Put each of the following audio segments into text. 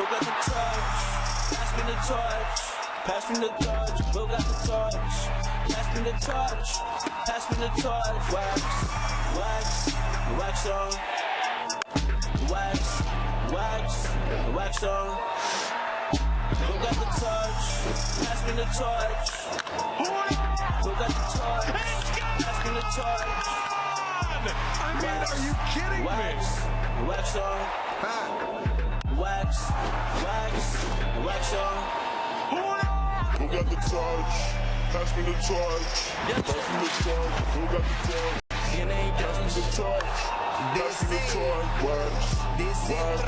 Who got the touch? Pass me the torch. Pass me the torch. Who got the torch? Pass me the torch. Pass me the torch. Wax, wax, wax on. Wax, wax, wax on. Who got the torch? Pass me the torch. Who got the torch? Pass me the torch. I mean, Wax, are you kidding wax, me? wax on. Wax, wax, wax on. Who got the torch? Pass me the torch. Pass me the torch. Who got the torch? Pass me the torch. Pass me the torch. Wax, wax,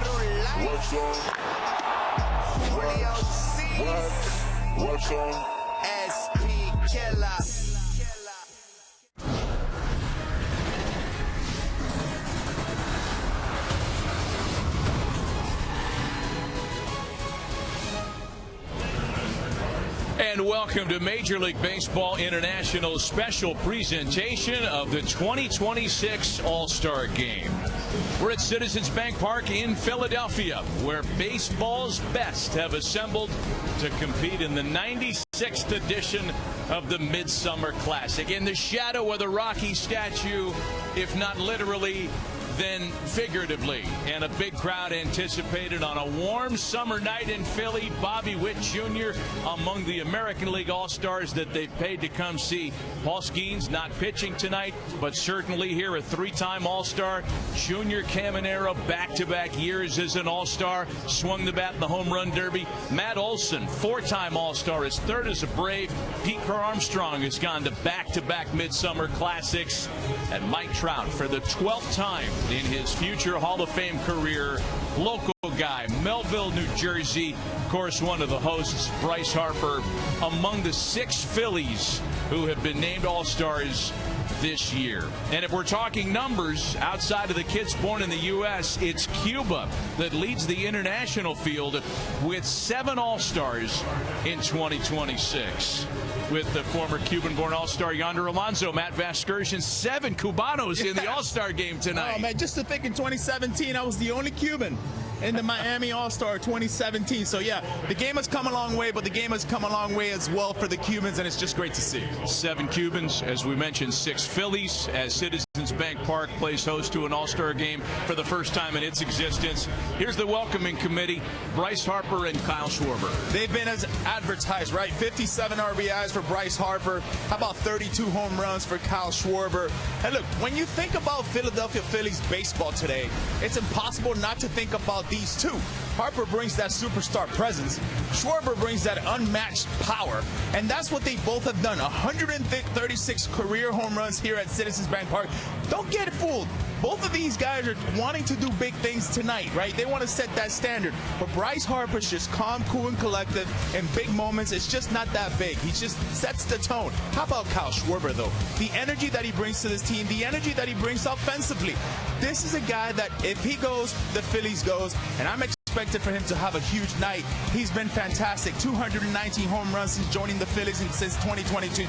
wax on. Wax, wax on. SP Killer. And welcome to Major League Baseball International's special presentation of the 2026 All-Star Game. We're at Citizens Bank Park in Philadelphia, where baseball's best have assembled to compete in the 96th edition of the Midsummer Classic. In the shadow of the Rocky statue, if not literally, then figuratively, and a big crowd anticipated on a warm summer night in Philly. Bobby Witt Jr. among the American League All-Stars that they've paid to come see. Paul Skeens not pitching tonight, but certainly here, a three-time All-Star. Junior Caminero, back-to-back years as an All-Star, swung the bat in the Home Run Derby. Matt Olson, four-time All-Star, his third as a Brave. Pete Armstrong has gone to back-to-back Midsummer Classics. And Mike Trout, for the 12th time in his future Hall of Fame career, local guy, Melville, New Jersey. Of course, one of the hosts, Bryce Harper, among the 6 Phillies who have been named All-Stars this year. And if we're talking numbers, outside of the kids born in the U.S., it's Cuba that leads the international field with 7 All-Stars in 2026. With the former Cuban-born All-Star Yonder Alonso, Matt Vasgersian, 7 Cubanos in the All-Star game tonight. Oh, man, just to think in 2017, I was the only Cuban in the Miami All-Star 2017. So, yeah, the game has come a long way, but the game has come a long way as well for the Cubans, and it's just great to see. 7 Cubans, as we mentioned, 6 Phillies, as Citizens Bank Park plays host to an All-Star game for the first time in its existence. Here's the welcoming committee, Bryce Harper and Kyle Schwarber. They've been as advertised, right? 57 RBIs for Bryce Harper. How about 32 home runs for Kyle Schwarber? And look, when you think about Philadelphia Phillies baseball today, it's impossible not to think about these two. Harper brings that superstar presence. Schwarber brings that unmatched power. And that's what they both have done. 136 career home runs here at Citizens Bank Park. Don't get fooled. Both of these guys are wanting to do big things tonight, right? They want to set that standard. But Bryce Harper's just calm, cool, and collective. In big moments, it's just not that big. He just sets the tone. How about Kyle Schwarber, though? The energy that he brings to this team, the energy that he brings offensively. This is a guy that if he goes, the Phillies goes. And I'm expected for him to have a huge night. He's been fantastic. 219 home runs since joining the Phillies since 2022.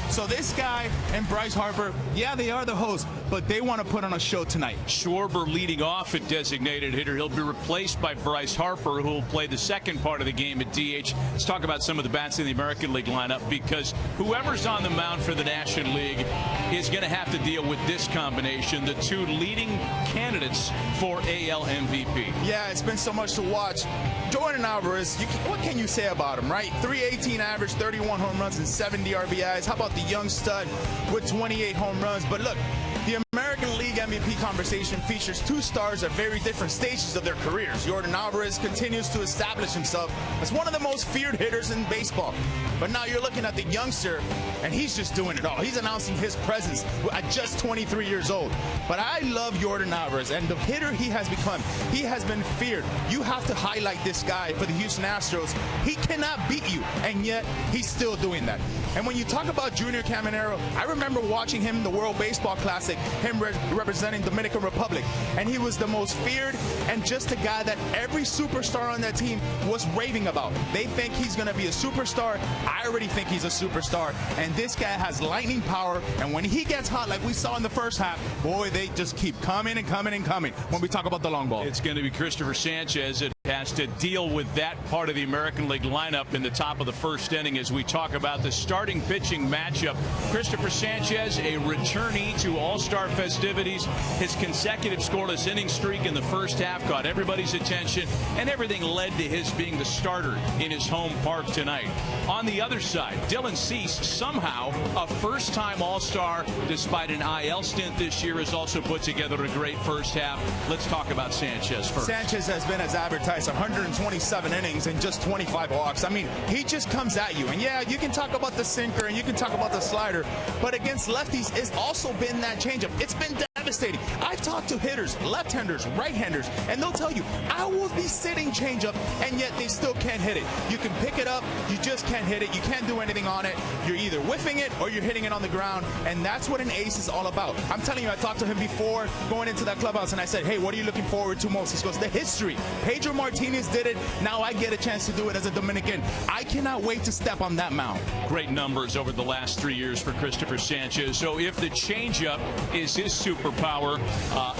So this guy and Bryce Harper, yeah, they are the hosts, but they want to put on a show tonight. Schwarber leading off at designated hitter. He'll be replaced by Bryce Harper, who will play the second part of the game at DH. Let's talk about some of the bats in the American League lineup, because whoever's on the mound for the National League is going to have to deal with this combination, the 2 leading candidates for AL MVP. Yeah, it's been so much to watch. Jordan Alvarez, what can you say about him, right? 318 average, 31 home runs, and 70 RBIs. How about the young stud with 28 home runs? But look, the American League MVP conversation features 2 stars at very different stages of their careers. Jordan Alvarez continues to establish himself as one of the most feared hitters in baseball. But now you're looking at the youngster, and he's just doing it all. He's announcing his presence at just 23 years old. But I love Jordan Alvarez, and the hitter he has become, he has been feared. You have to highlight this guy for the Houston Astros. He cannot beat you, and yet he's still doing that. And when you talk about Junior Caminero, I remember watching him in the World Baseball Classic, him representing Dominican Republic, and he was the most feared and just a guy that every superstar on that team was raving about. They think he's going to be a superstar. I already think he's a superstar, and this guy has lightning power, and when he gets hot like we saw in the first half, boy, they just keep coming and coming and coming when we talk about the long ball. It's going to be Christopher Sanchez. It has to deal with that part of the American League lineup in the top of the first inning as we talk about the starting pitching matchup. Christopher Sanchez, a returnee to All-Star festivities. His consecutive scoreless inning streak in the first half caught everybody's attention, and everything led to his being the starter in his home park tonight. On the other side, Dylan Cease, somehow a first-time All-Star despite an IL stint this year, has also put together a great first half. Let's talk about Sanchez first. Sanchez has been as advertised, 127 innings and just 25 walks. I mean, he just comes at you. And yeah, you can talk about the sinker and you can talk about the slider, but against lefties, it's also been that changeup. It's been devastating. I've talked to hitters, left-handers, right-handers, and they'll tell you, I will be sitting changeup, and yet they still can't hit it. You can pick it up, you just can't hit it. You can't do anything on it. You're either whiffing it or you're hitting it on the ground, and that's what an ace is all about. I'm telling you, I talked to him before going into that clubhouse, and I said, hey, what are you looking forward to most? He goes, the history. Pedro Martinez did it. Now I get a chance to do it as a Dominican. I cannot wait to step on that mound. Great numbers over the last 3 years for Christopher Sanchez. So if the changeup is his superpower,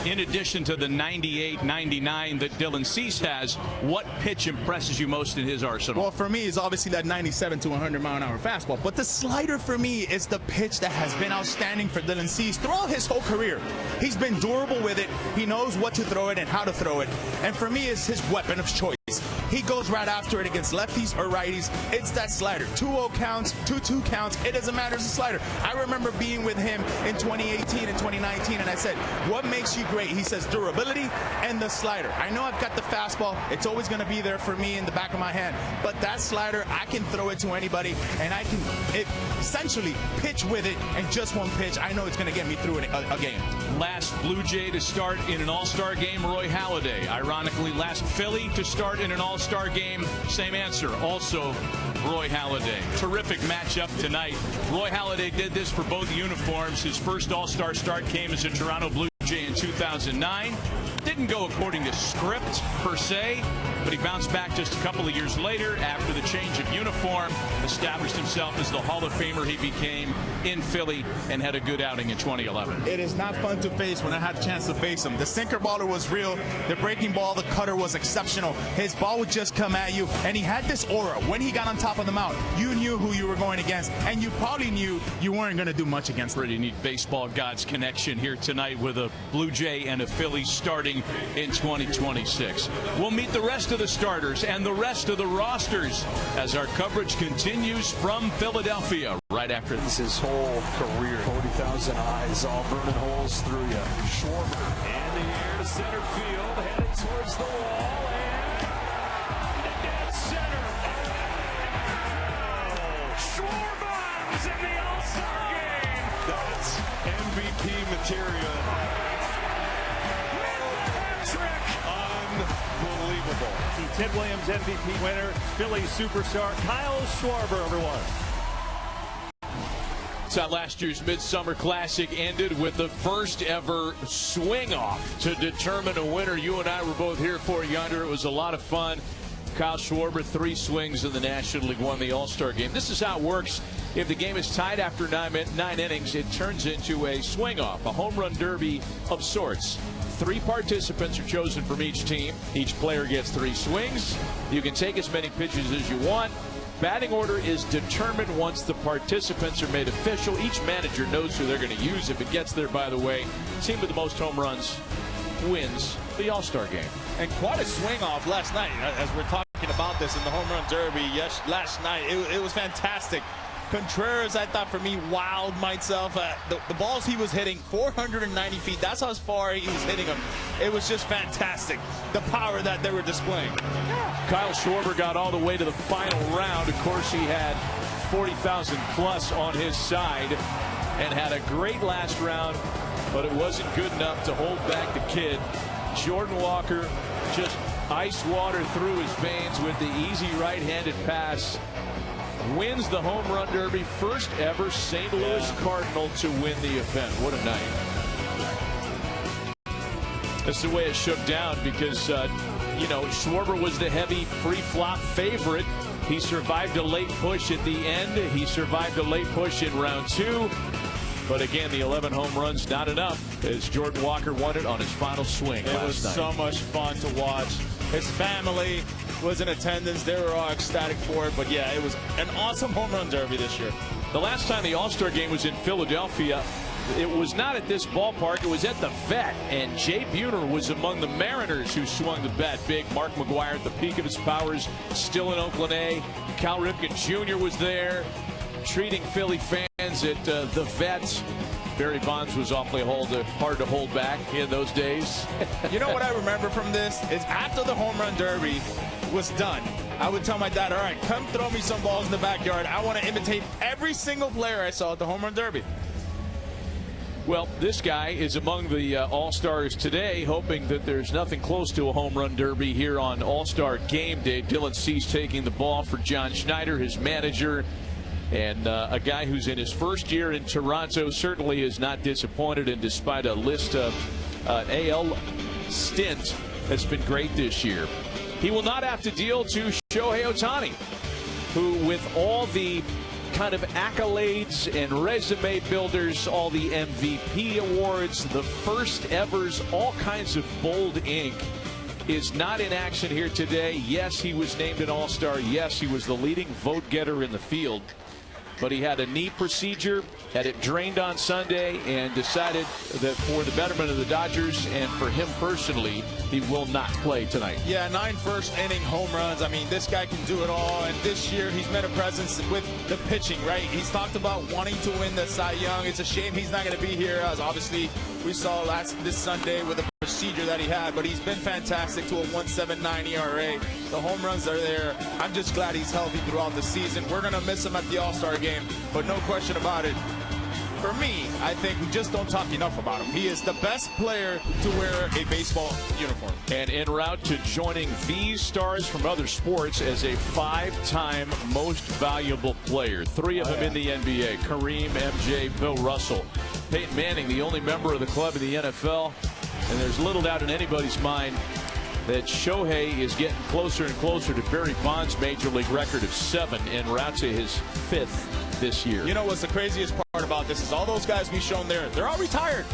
in addition to the 98, 99 that Dylan Cease has, what pitch impresses you most in his arsenal? Well, for me, it's obviously that 97 to 100 mile an hour fastball. But the slider for me is the pitch that has been outstanding for Dylan Cease throughout his whole career. He's been durable with it. He knows what to throw it and how to throw it. And for me, it's his weapon of choice. He goes right after it against lefties or righties. It's that slider. 2-0 counts, 2-2 counts. It doesn't matter. It's a slider. I remember being with him in 2018 and 2019, and I said, what makes you great? He says durability and the slider. I know I've got the fastball. It's always going to be there for me in the back of my hand. But that slider, I can throw it to anybody, and I can essentially pitch with it, and just one pitch, I know it's going to get me through a game. Last Blue Jay to start in an All-Star game, Roy Halladay. Ironically, last Philly to start in an All-Star game, same answer, also Roy Halladay. Terrific matchup tonight. Roy Halladay did this for both uniforms. His first All-Star start came as a Toronto Blue Jay in 2009. Didn't go according to script per se, but he bounced back just a couple of years later after the change of uniform, established himself as the Hall of Famer he became in Philly, and had a good outing in 2011. It is not fun to face when I had a chance to face him. The sinker baller was real. The breaking ball, the cutter was exceptional. His ball would just come at you, and he had this aura. When he got on top of the mound, you knew who you were going against, and you probably knew you weren't going to do much against him. Pretty neat baseball gods connection here tonight with a Blue Jay and a Philly starting in 2026. We'll meet the rest of the starters and the rest of the rosters as our coverage continues from Philadelphia right after this. His whole career, 40,000 eyes, all burning holes through you. Schwarber in the air to center field, heading towards the wall, and dead center. Schwarber is in the All-Star game. That's MVP material. Unbelievable. The Ted Williams MVP winner, Philly superstar Kyle Schwarber, everyone. So last year's Midsummer Classic ended with the first ever swing-off to determine a winner. You and I were both here for it yonder. It was a lot of fun. Kyle Schwarber, 3 swings in the National League, won the All-Star game. This is how it works. If the game is tied after 9 innings, it turns into a swing-off, a home run derby of sorts. 3 participants are chosen from each team. Each player gets 3 swings. You can take as many pitches as you want. Batting order is determined once the participants are made official. Each manager knows who they're going to use if it gets there, by the way. Team with the most home runs wins the All-Star game. And quite a swing off last night as we're talking about this in the home run derby. Yes, last night it was fantastic. Contreras, I thought, for me, wowed myself. The balls he was hitting, 490 feet. That's how far he was hitting them. It was just fantastic, the power that they were displaying. Kyle Schwarber got all the way to the final round. Of course, he had 40,000 plus on his side and had a great last round, but it wasn't good enough to hold back the kid. Jordan Walker just ice water through his veins with the easy right-handed pass. Wins the home run derby, first ever St. Louis Cardinal to win the event. What a night. That's the way it shook down because, Schwarber was the heavy pre-flop favorite. He survived a late push at the end. He survived a late push in round 2. But again, the 11 home runs, not enough, as Jordan Walker won it on his final swing last night. It was so much fun to watch. His family was in attendance. They were all ecstatic for it. But, yeah, it was an awesome home run derby this year. The last time the All-Star game was in Philadelphia, it was not at this ballpark. It was at the Vet, and Jay Buhner was among the Mariners who swung the bat big. Mark McGwire at the peak of his powers, still in Oakland A. Cal Ripken Jr. was there, treating Philly fans at the Vet. Barry Bonds was awfully hard to hold back in those days. You know what I remember from this is after the home run derby was done, I would tell my dad, all right, come throw me some balls in the backyard. I want to imitate every single player I saw at the home run derby. Well, this guy is among the All-Stars today, hoping that there's nothing close to a home run derby here on All-Star Game Day. Dylan Cease taking the ball for John Schneider, his manager, and a guy who's in his first year in Toronto certainly is not disappointed, and despite a list of AL stint that's been great this year. He will not have to deal to Shohei Ohtani, who with all the kind of accolades and resume builders, all the MVP awards, the first evers, all kinds of bold ink, is not in action here today. Yes, he was named an All-Star. Yes, he was the leading vote getter in the field. But he had a knee procedure, had it drained on Sunday, and decided that for the betterment of the Dodgers and for him personally, he will not play tonight. Yeah, 9 first-inning home runs. I mean, this guy can do it all. And this year, he's made a presence with the pitching, right? He's talked about wanting to win the Cy Young. It's a shame he's not going to be here, as obviously we saw this Sunday with the procedure that he had. But he's been fantastic to a 1.79 ERA. The home runs are there. I'm just glad he's healthy throughout the season. We're going to miss him at the All-Star game, but no question about it. For me, I think we just don't talk enough about him. He is the best player to wear a baseball uniform. And en route to joining these stars from other sports as a 5-time most valuable player. 3 of them in the NBA. Kareem, MJ, Bill Russell. Peyton Manning, the only member of the club in the NFL. And there's little doubt in anybody's mind that Shohei is getting closer and closer to Barry Bonds' major league record of 7 en route to his 5th this year. You know what's the craziest part about this is all those guys we've shown there, they're all retired.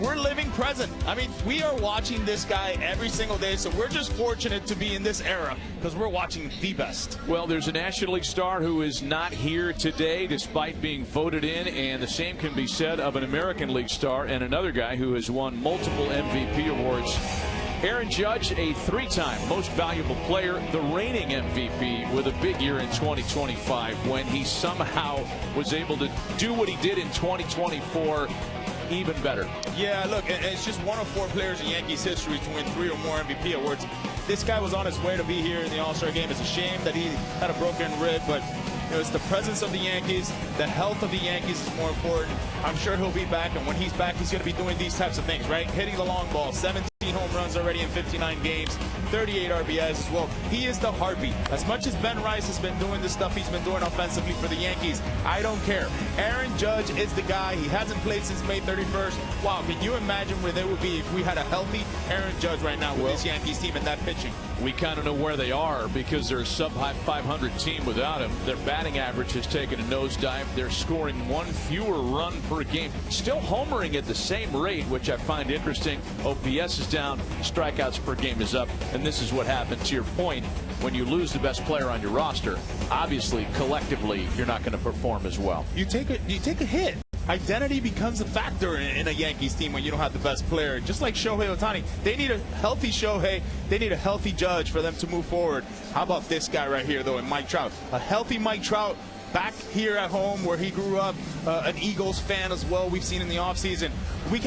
We're living present. I mean, we are watching this guy every single day, so we're just fortunate to be in this era because we're watching the best. Well, there's a National League star who is not here today despite being voted in, and the same can be said of an American League star and another guy who has won multiple MVP awards. Aaron Judge, a 3-time most valuable player, the reigning MVP, with a big year in 2025 when he somehow was able to do what he did in 2024 even better. Yeah, look, it's just one of 4 players in Yankees history to win 3 or more MVP awards. This guy was on his way to be here in the All-Star game. It's a shame that he had a broken rib, but you know, it's the presence of the Yankees. The health of the Yankees is more important. I'm sure he'll be back, and when he's back, he's going to be doing these types of things, right? Hitting the long ball, 17 home runs already in 59 games, 38 RBIs as well. He is the heartbeat. As much as Ben Rice has been doing the stuff he's been doing offensively for the Yankees, I don't care. Aaron Judge is the guy. He hasn't played since May 31st. Wow, can you imagine where they would be if we had a healthy Aaron Judge right now with this Yankees team and that pitching? We kind of know where they are because they're a sub-500 team without him. Their batting average has taken a nosedive. They're scoring 1 fewer run per game. Still homering at the same rate, which I find interesting. OPS is down. Strikeouts per game is up. And this is what happens, to your point, when you lose the best player on your roster. Obviously, collectively, you're not going to perform as well. You take a hit. Identity becomes a factor in a Yankees team when you don't have the best player. Just like Shohei Ohtani, they need a healthy Shohei. They need a healthy Judge for them to move forward. How about this guy right here, though, in Mike Trout? A healthy Mike Trout back here at home where he grew up, an Eagles fan as well. We've seen in the offseason.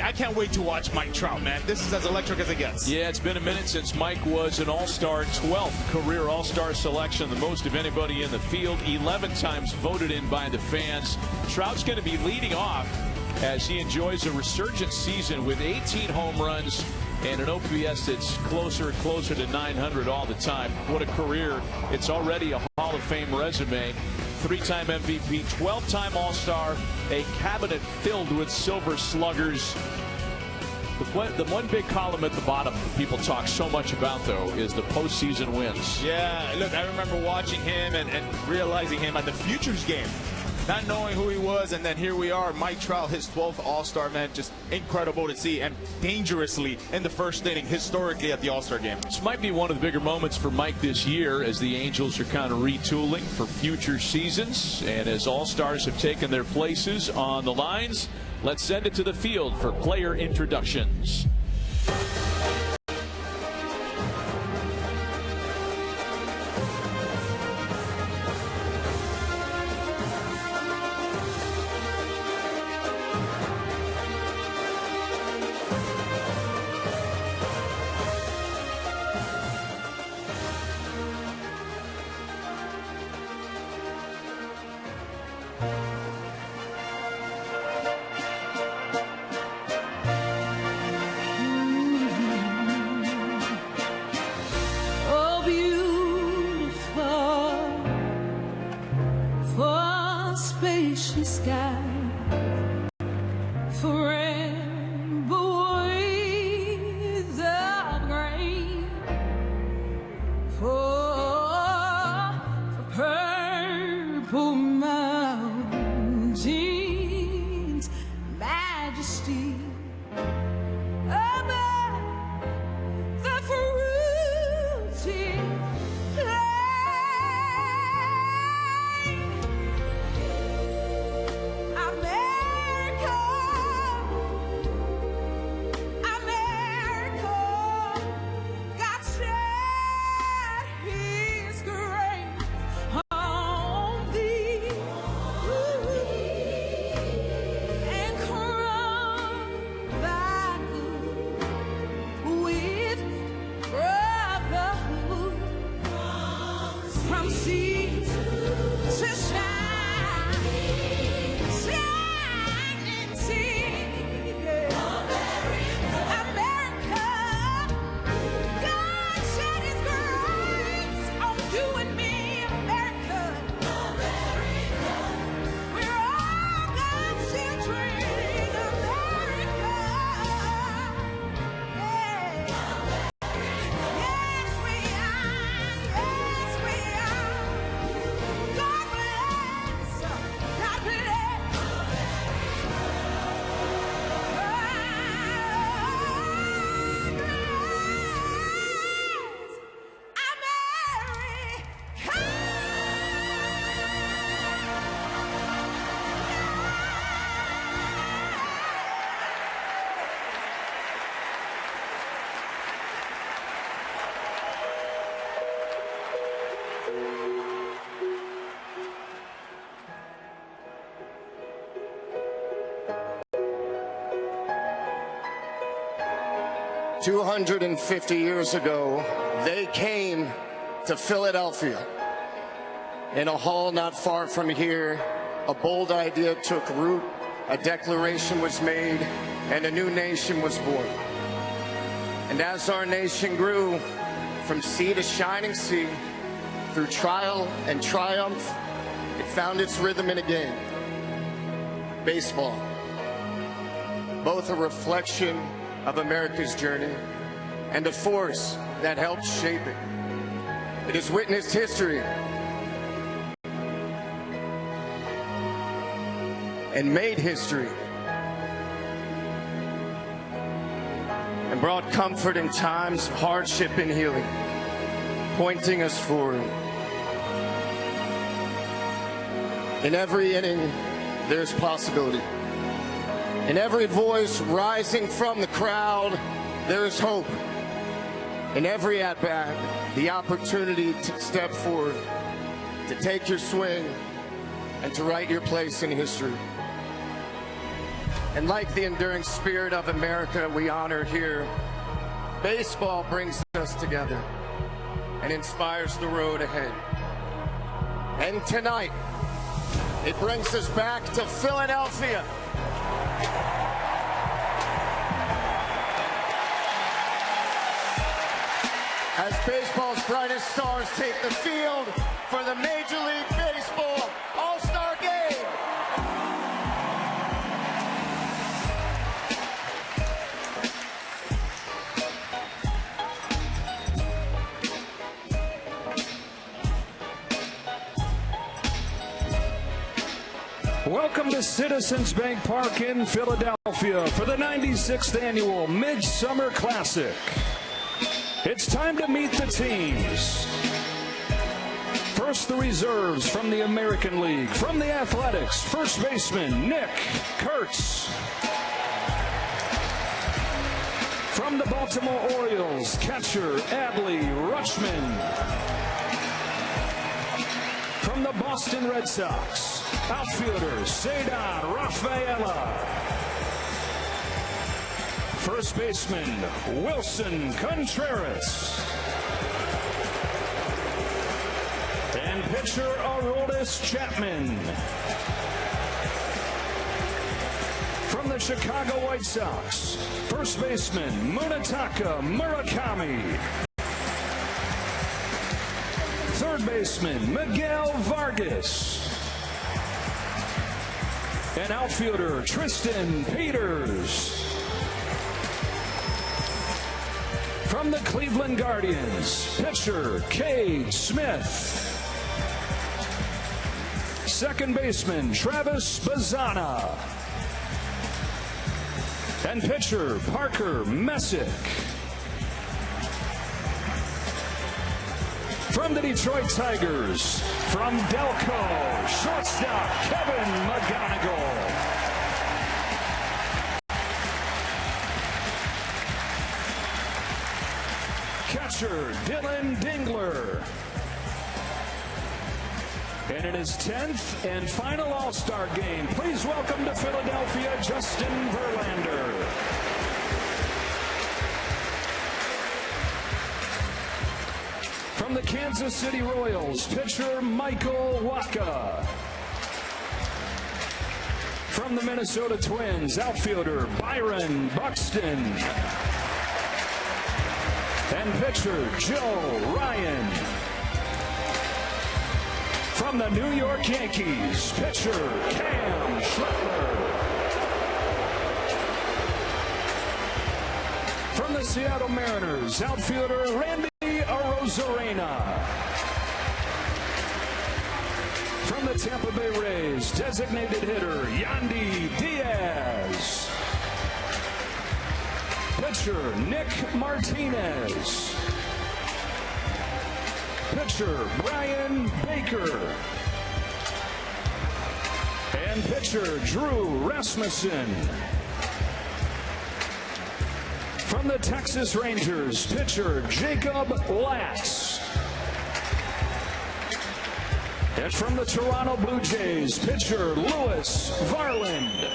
I can't wait to watch Mike Trout, man. This is as electric as it gets. Yeah, it's been a minute since Mike was an All-Star, 12th career All-Star selection, the most of anybody in the field, 11 times voted in by the fans. Trout's going to be leading off as he enjoys a resurgent season with 18 home runs and an OPS that's closer and closer to 900 all the time. What a career. It's already a Hall of Fame resume. 3-time MVP, 12-time All-Star, a cabinet filled with silver sluggers. The one big column at the bottom that people talk so much about, though, is the postseason wins. Yeah, look, I remember watching him and realizing him at the Futures game. not knowing who he was, and then here we are. Mike Trout, his 12th All-Star, man, just incredible to see, and dangerously in the first inning, historically at the All-Star game. This might be one of the bigger moments for Mike this year as the Angels are kind of retooling for future seasons, and as All-Stars have taken their places on the lines, let's send it to the field for player introductions. Sky forever without rain, for purple mountains, majesty above the fruity $250 years ago, they came to Philadelphia. In a hall not far from here, a bold idea took root, a declaration was made, and a new nation was born. And as our nation grew from sea to shining sea, through trial and triumph, it found its rhythm in a game, baseball. Both a reflection of America's journey and a force that helped shape it. It has witnessed history and made history and brought comfort in times of hardship and healing, pointing us forward. In every inning, there's possibility. In every voice rising from the crowd, there is hope. In every at-bat, the opportunity to step forward, to take your swing, and to write your place in history. And like the enduring spirit of America we honor here, baseball brings us together and inspires the road ahead. And tonight, it brings us back to Philadelphia. As baseball's brightest stars take the field for the Major League Baseball All-Star Game. Welcome to Citizens Bank Park in Philadelphia for the 96th annual Midsummer Classic. It's time to meet the teams. First, the reserves from the American League. From the Athletics, first baseman Nick Kurtz. From the Baltimore Orioles, catcher Adley Rutschman. From the Boston Red Sox, outfielder Cedar Rafaela. First baseman Wilson Contreras. And pitcher Aroldis Chapman. From the Chicago White Sox, first baseman Munetaka Murakami. Third baseman Miguel Vargas. And outfielder Tristan Peters. From the Cleveland Guardians, pitcher Cade Smith. Second baseman Travis Bazzana. And pitcher Parker Messick. From the Detroit Tigers, from Delco, shortstop Kevin McGonigal. Catcher Dylan Dingler. And in his 10th and final All-Star game, please welcome to Philadelphia, Justin Verlander. From the Kansas City Royals, pitcher Michael Wacha. From the Minnesota Twins, outfielder Byron Buxton. And pitcher Joe Ryan. From the New York Yankees, pitcher Cam Schrettler. From the Seattle Mariners, outfielder Randy Arozarena. From the Tampa Bay Rays, designated hitter Yandy Diaz. Pitcher Nick Martinez. Pitcher Brian Baker. And pitcher Drew Rasmussen. From the Texas Rangers, pitcher Jacob Latz. And from the Toronto Blue Jays, pitcher Lewis Varland.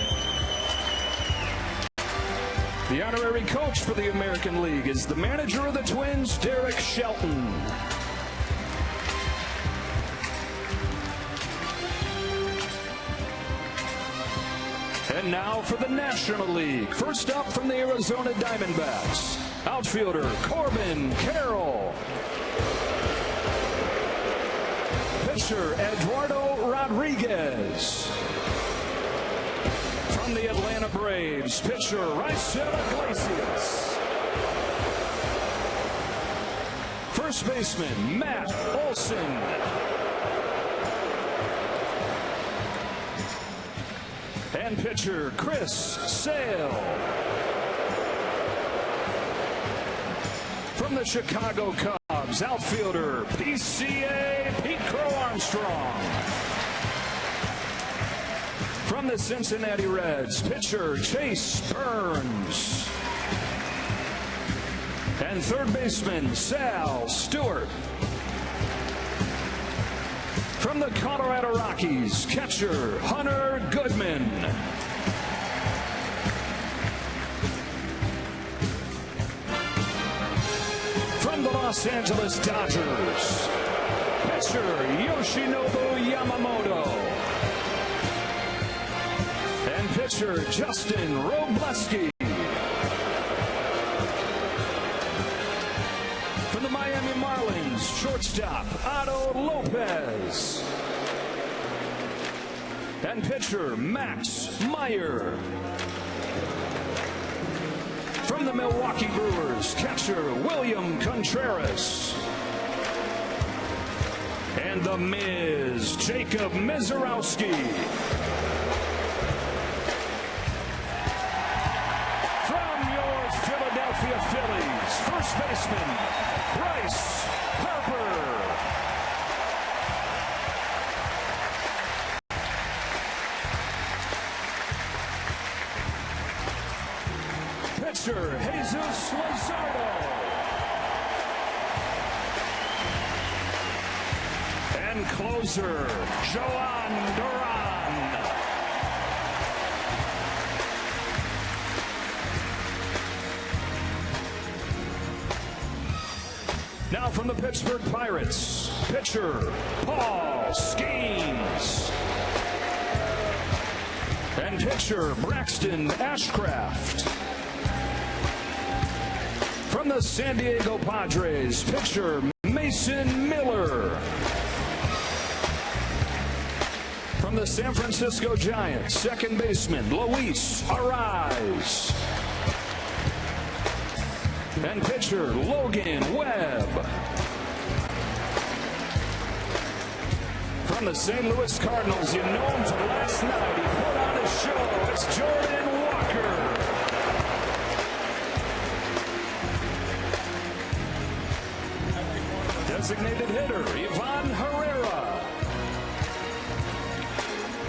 The honorary coach for the American League is the manager of the Twins, Derek Shelton. And now for the National League. First up from the Arizona Diamondbacks, outfielder Corbin Carroll. Pitcher Eduardo Rodriguez. From the Atlanta Braves, pitcher Raisel Iglesias. First baseman Matt Olson. And pitcher Chris Sale. From the Chicago Cubs, outfielder PCA Pete Crow Armstrong. From the Cincinnati Reds, pitcher Chase Burns. And third baseman Sal Stewart. From the Colorado Rockies, catcher Hunter Goodman. From the Los Angeles Dodgers, pitcher Yoshinobu Yamamoto. And pitcher Justin Robleski. From the Miami Marlins, shortstop Otto Lopez. And pitcher Max Meyer. From the Milwaukee Brewers, catcher William Contreras. And the Miz, Jacob Mizorowski. first baseman, Bryce Harper. Pitcher, Jesus Luzardo. And closer, Joan Duran. Now from the Pittsburgh Pirates, pitcher, Paul Skeens. And pitcher, Braxton Ashcraft. From the San Diego Padres, pitcher, Mason Miller. From the San Francisco Giants, second baseman, Luis Arraez. And pitcher, Logan Webb. From the St. Louis Cardinals, you know him from last night. He put on a show. It's Jordan Walker. Designated hitter, Ivan Herrera.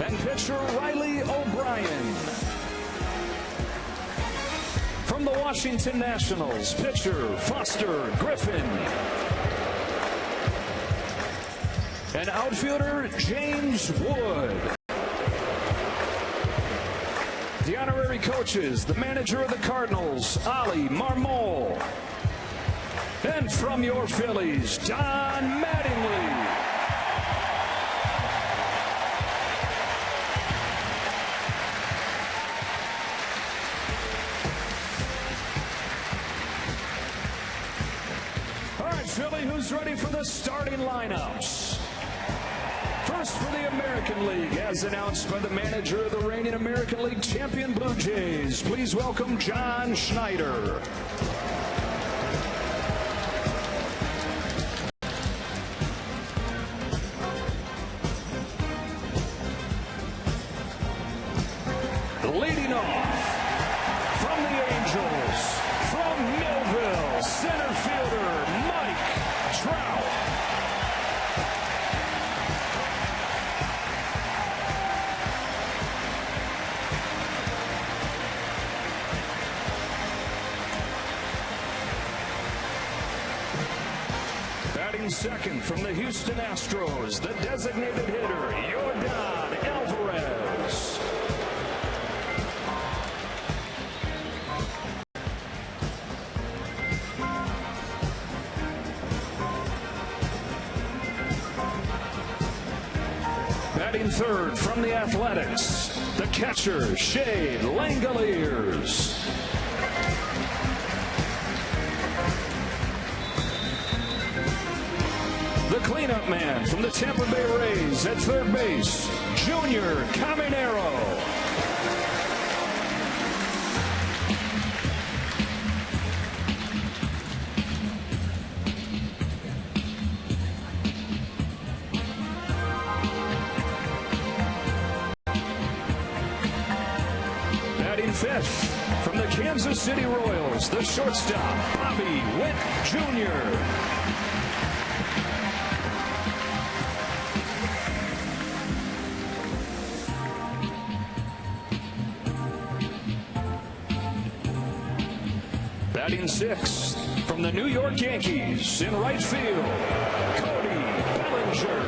And pitcher, Riley O'Brien. From the Washington Nationals, pitcher, Foster Griffin. And outfielder, James Wood. The honorary coaches, the manager of the Cardinals, Ali Marmol. And from your Phillies, Don Mattingly. All right, Philly, who's ready for the starting lineups? First for the American League, as announced by the manager of the reigning American League champion Blue Jays. Please welcome John Schneider. Leading off from the Angels, from Millville, center fielder Mike Trout. Batting second from the Houston Astros, the designated hitter, Yordan Alvarez. Batting third from the Athletics, the catcher, Shea Langoliers. The cleanup man from the Tampa Bay Rays at third base, Junior Caminero. Batting fifth from the Kansas City Royals, the shortstop, Bobby Witt Jr. Batting sixth from the New York Yankees, in right field, Cody Bellinger.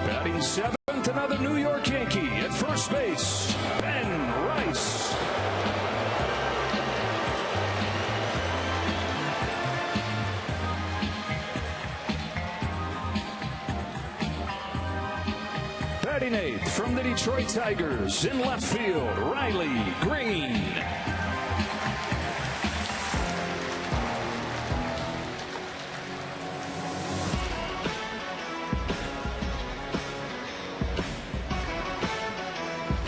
Batting seventh, another New York Yankee at first base, Ben Rice. Batting eighth from the Detroit Tigers, in left field, Riley Green.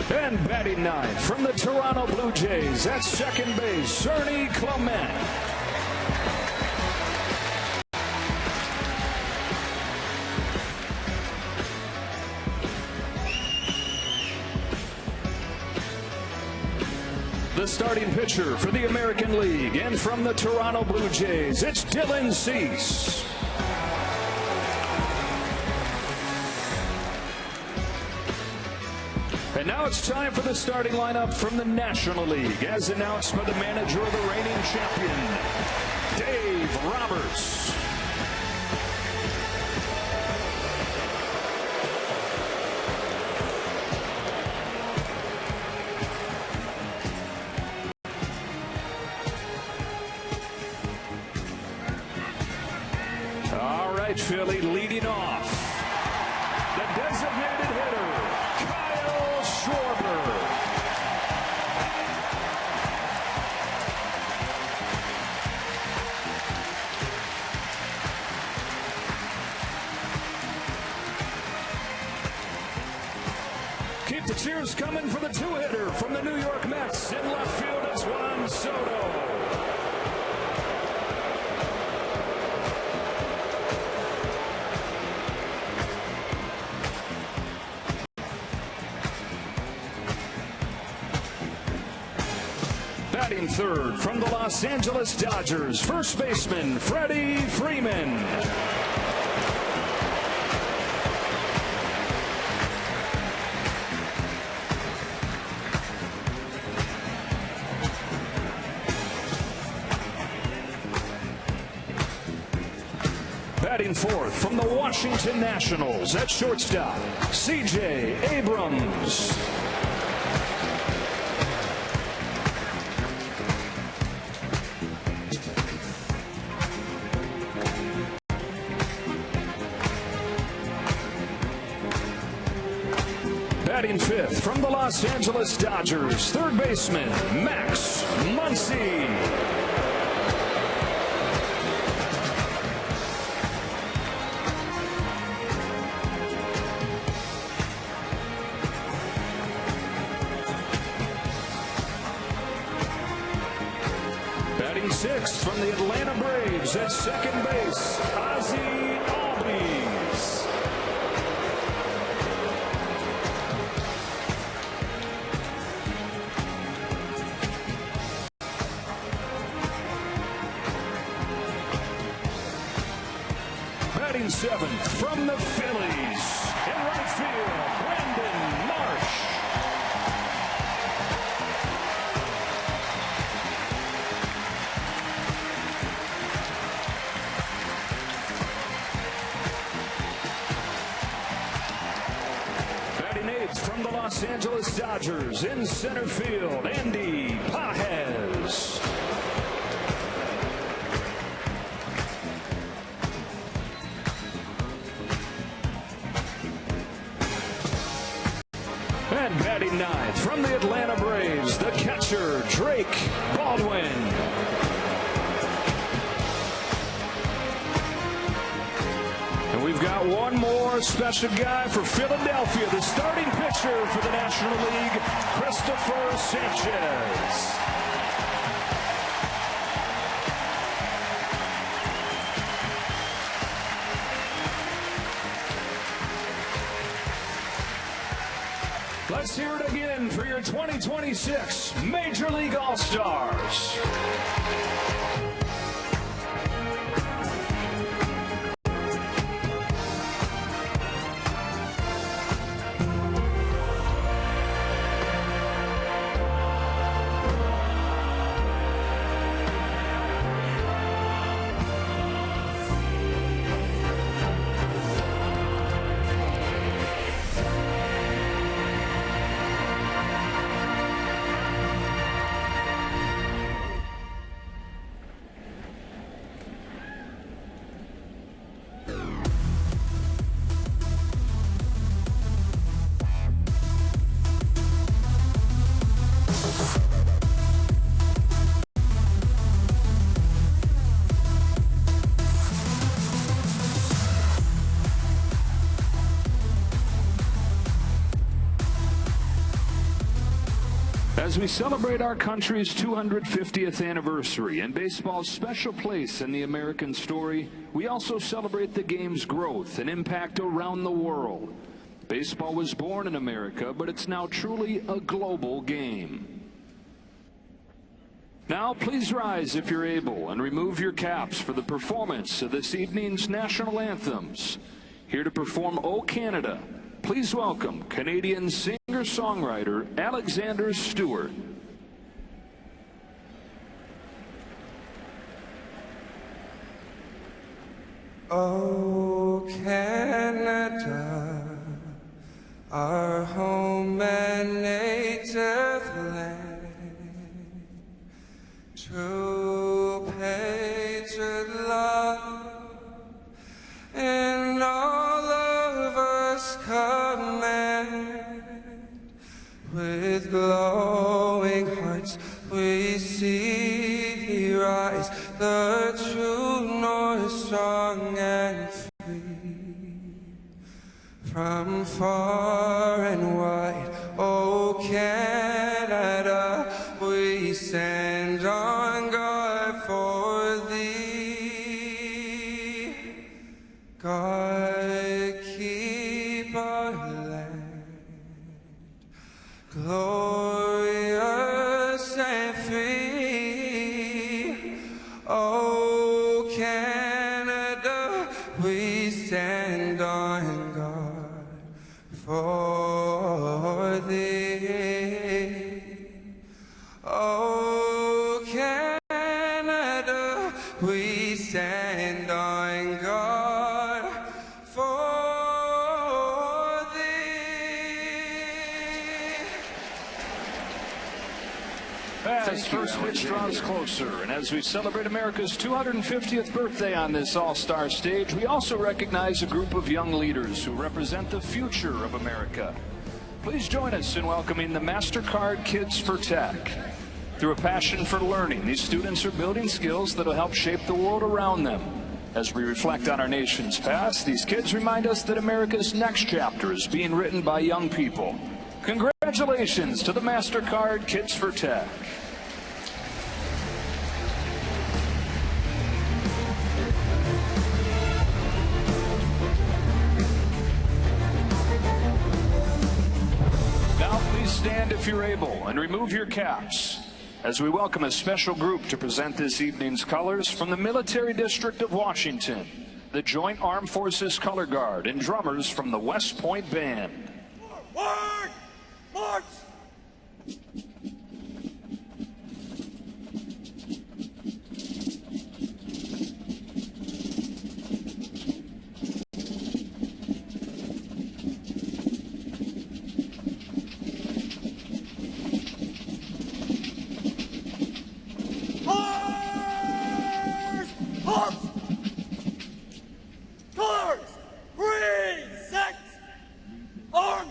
And batting ninth from the Toronto Blue Jays, at second base, Ernie Clement. the starting pitcher for the American League, and from the Toronto Blue Jays, it's Dylan Cease. And now it's time for the starting lineup from the National League, as announced by the manager of the reigning champion, Dave Roberts. All right, Philly leading off. The designated hitter, Kyle Schwarber. Keep the cheers coming for the two-hitter from the New York Mets. In left field, it's Juan Soto. Batting third from the Los Angeles Dodgers, first baseman Freddie Freeman. Batting fourth from the Washington Nationals, at shortstop, C.J. Abrams. Batting fifth from the Los Angeles Dodgers, third baseman Max Muncy. Batting sixth from the Atlanta Braves, at second base, Ozzie Albies. Batting seventh from the Phillies, in right field, Brandon Marsh. Batting eighth from the Los Angeles Dodgers, in center field, Andy Pages. And batting ninth from the Atlanta Braves, the catcher, Drake Baldwin. And we've got one more special guy for Philadelphia, the starting pitcher for the National League, Christopher Sanchez. Let's hear it again for your 2026 Major League All-Stars. As we celebrate our country's 250th anniversary and baseball's special place in the American story, we also celebrate the game's growth and impact around the world. Baseball was born in America, but it's now truly a global game. Now, please rise if you're able and remove your caps for the performance of this evening's national anthems. Here to perform "O Canada," please welcome Canadian singer-songwriter Alexander Stewart. Oh, Canada, our home and native land, true patriot love, and all of us command. With glowing hearts we see thee rise, the true north, strong and free. From far and wide, oh Canada, we stand on guard for thee. God, keep our land glorious and free. Oh Canada, we stand on guard for thee. Oh Canada, we stand on guard for thee. As first pitch draws closer, and as we celebrate America's 250th birthday on this all-star stage, we also recognize a group of young leaders who represent the future of America. Please join us in welcoming the MasterCard Kids for Tech. Through a passion for learning, these students are building skills that will help shape the world around them. As we reflect on our nation's past, these kids remind us that America's next chapter is being written by young people. Congratulations to the MasterCard Kids for Tech. Now please stand if you're able and remove your caps as we welcome a special group to present this evening's colors from the Military District of Washington, the Joint Armed Forces Color Guard, and drummers from the West Point Band. Forward! March! Arms! Arms! Colors! Reset! Arms!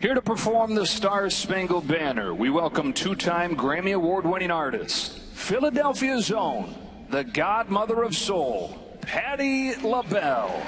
Here to perform the Star-Spangled Banner, we welcome two-time Grammy Award-winning artist, Philadelphia's own, the godmother of soul, Patti LaBelle.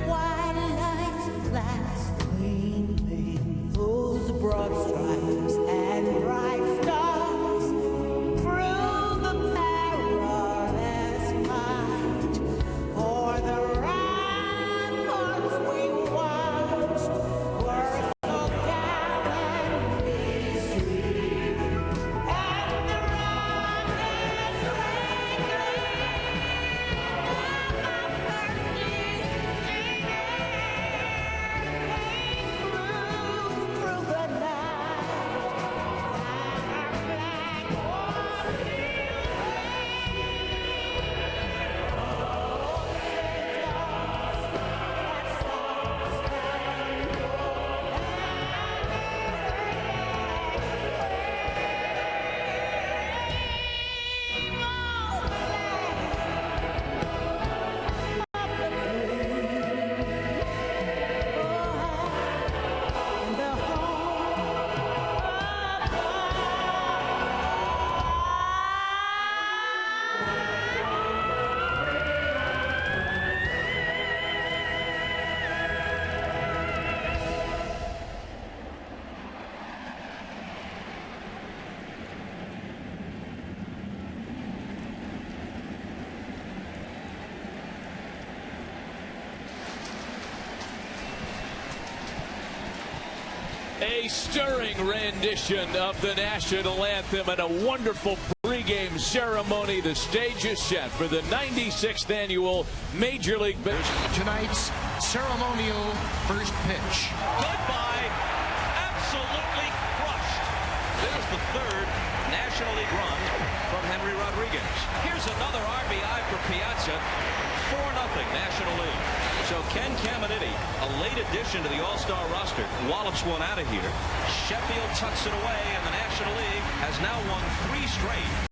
Twilight's last gleaming A stirring rendition of the national anthem and a wonderful pregame ceremony. The stage is set for the 96th annual Major League Baseball. Tonight's ceremonial first pitch. Goodbye. Absolutely crushed. There's the third National League run from Henry Rodriguez. Here's another RBI for Piazza. 4-0 National League. So Ken Caminiti, a late addition to the All-Star roster, wallops one out of here. Sheffield tucks it away, and the National League has now won 3 straight.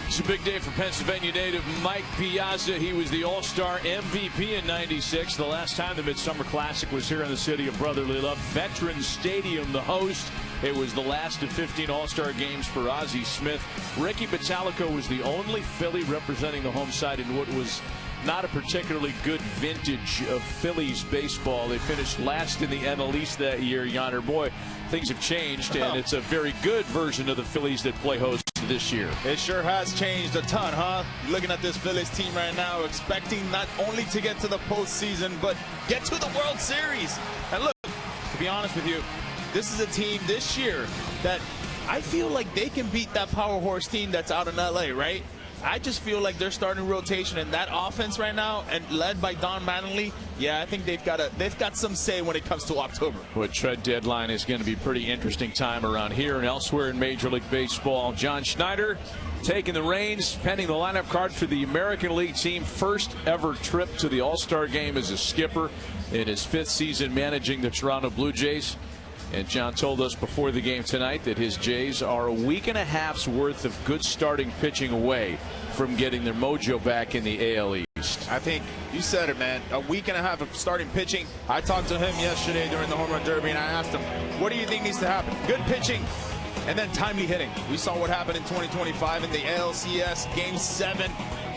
It's a big day for Pennsylvania native Mike Piazza. He was the All-Star MVP in '96. The last time the Midsummer Classic was here in the city of brotherly love. Veterans Stadium, the host. It was the last of 15 All-Star games for Ozzie Smith. Ricky Bottalico was the only Philly representing the home side in what was not a particularly good vintage of Phillies baseball. They finished last in the NL East that year, Yonder. Boy, things have changed, and it's a very good version of the Phillies that play host this year. It sure has changed a ton, huh? Looking at this Phillies team right now, expecting not only to get to the postseason, but get to the World Series. And look, to be honest with you, this is a team this year that I feel like they can beat that power horse team that's out in LA, right? I just feel like they're starting rotation in that offense right now, and led by Don Mattingly. Yeah, I think they've got some say when it comes to October. Well, trade deadline is going to be a pretty interesting time around here and elsewhere in Major League Baseball. John Schneider taking the reins, penning the lineup card for the American League team. First ever trip to the All-Star game as a skipper in his 5th season managing the Toronto Blue Jays. And John told us before the game tonight that his Jays are a week and a half's worth of good starting pitching away from getting their mojo back in the AL East. I think you said it, man. A week and a half of starting pitching. I talked to him yesterday during the Home Run Derby, and I asked him, what do you think needs to happen? Good pitching and then timely hitting. We saw what happened in 2025 in the ALCS Game 7.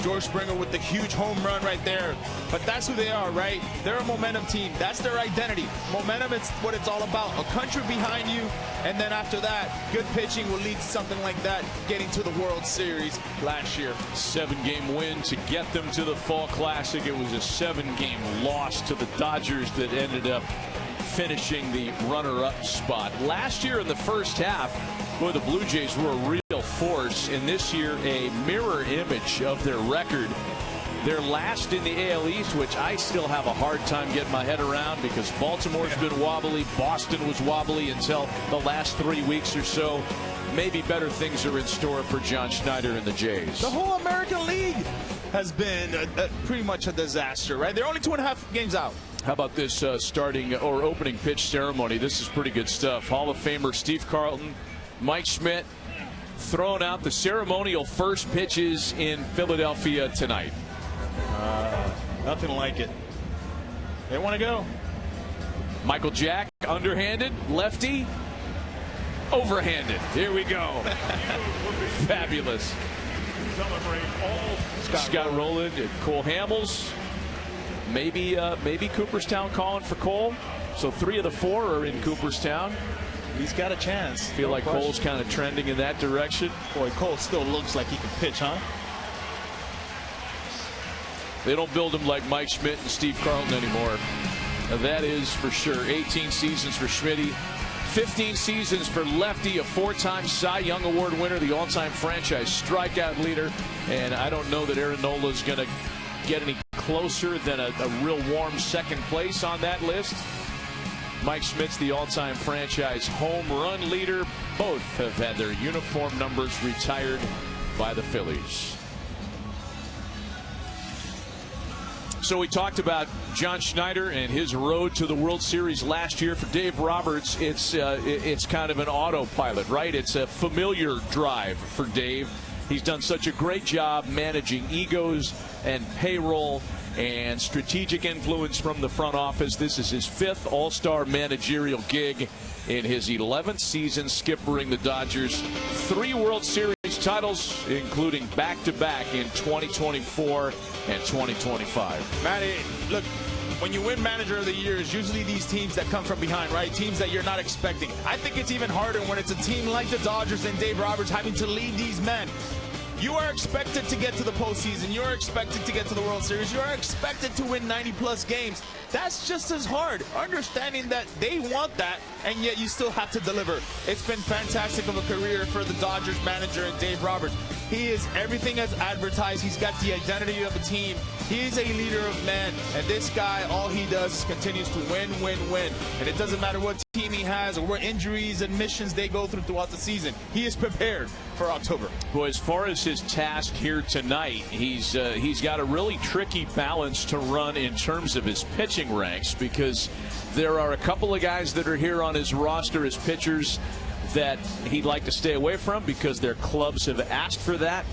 George Springer with the huge home run right there. But that's who they are, right? They're a momentum team. That's their identity. Momentum, it's what it's all about. A country behind you, and then after that, good pitching will lead to something like that, getting to the World Series last year. 7-game win to get them to the Fall Classic. It was a 7-game loss to the Dodgers that ended up finishing the runner-up spot. Last year in the first half, boy, the Blue Jays were a real force, and this year a mirror image of their record. They're last in the AL East, which I still have a hard time getting my head around because Baltimore's been wobbly. Boston was wobbly until the last 3 weeks or so. Maybe better things are in store for John Schneider and the Jays. The whole American League has been pretty much a disaster, right? They're only 2.5 games out. How about this starting or opening pitch ceremony? This is pretty good stuff. Hall of Famer Steve Carlton, Mike Schmidt throwing out the ceremonial first pitches in Philadelphia tonight. Nothing like it. They want to go. Michael Jack, underhanded, lefty, overhanded. Here we go. Fabulous. Celebrate all Scott Rowland and Cole Hamels. Maybe Cooperstown calling for Cole. So 3 of the 4 are in Cooperstown. He's got a chance. Feel like Cole's kind of trending in that direction. Boy, Cole still looks like he can pitch, huh? They don't build him like Mike Schmidt and Steve Carlton anymore. That is for sure. 18 seasons for Schmitty. 15 seasons for Lefty, a 4-time Cy Young Award winner, the all-time franchise strikeout leader. And I don't know that Aaron Nola's going to get any closer than a real warm second place on that list. Mike Schmidt's the all-time franchise home run leader. Both have had their uniform numbers retired by the Phillies. So we talked about John Schneider and his road to the World Series last year. For Dave Roberts, it's kind of an autopilot, right? It's a familiar drive for Dave. He's done such a great job managing egos and payroll and strategic influence from the front office. This is his 5th All-Star managerial gig in his 11th season skippering the Dodgers. 3 World Series titles, including back-to-back in 2024 and 2025. Matty, look, when you win Manager of the Year, it's usually these teams that come from behind, right? Teams that you're not expecting. I think it's even harder when it's a team like the Dodgers and Dave Roberts having to lead these men. You are expected to get to the postseason. You are expected to get to the World Series. You are expected to win 90-plus games. That's just as hard. Understanding that they want that, and yet you still have to deliver. It's been fantastic of a career for the Dodgers manager and Dave Roberts. He is everything as advertised. He's got the identity of a team. He is a leader of men, and this guy, all he does is continues to win, win, win. And it doesn't matter what team he has or what injuries and missions they go through throughout the season. He is prepared for October. Well, as far as his task here tonight, he's got a really tricky balance to run in terms of his pitching ranks, because there are a couple of guys that are here on his roster as pitchers that he'd like to stay away from because their clubs have asked for that.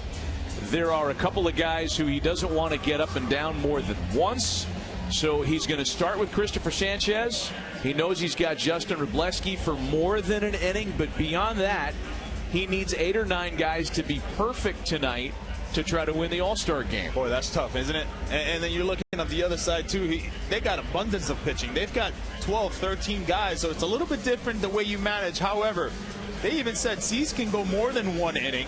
There are a couple of guys who he doesn't want to get up and down more than once. So he's going to start with Christopher Sanchez. He knows he's got Justin Wrobleski for more than an inning, but beyond that, he needs 8 or 9 guys to be perfect tonight to try to win the All-Star game. Boy, that's tough, isn't it? And then you're looking at the other side, too. They got abundance of pitching. They've got 12, 13 guys, so it's a little bit different the way you manage. However, they even said Cease can go more than 1 inning.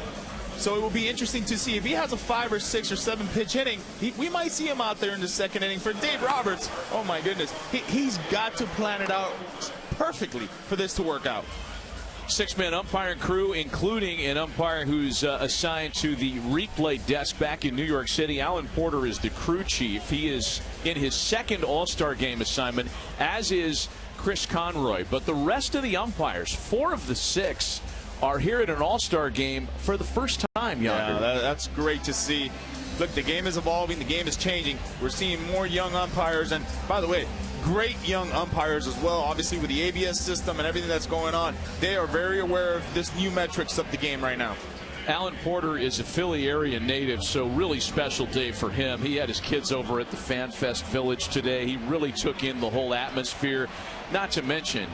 So it will be interesting to see if he has a 5 or 6 or 7 pitch inning. We might see him out there in the second inning. For Dave Roberts, oh my goodness, he's got to plan it out perfectly for this to work out. 6-man umpiring crew, including an umpire who's assigned to the replay desk back in New York City. Alan Porter is the crew chief. He is in his second All-Star game assignment, as is Chris Conroy. But the rest of the umpires, 4 of the 6, are here at an All-Star game for the first time, Yonder. Yeah, that's great to see. Look, the game is evolving. The game is changing. We're seeing more young umpires. And, by the way, great young umpires as well. Obviously, with the ABS system and everything that's going on, they are very aware of this new metrics of the game right now. Alan Porter is a Philly area native, so really special day for him. He had his kids over at the Fan Fest Village today. He really took in the whole atmosphere. Not to mention,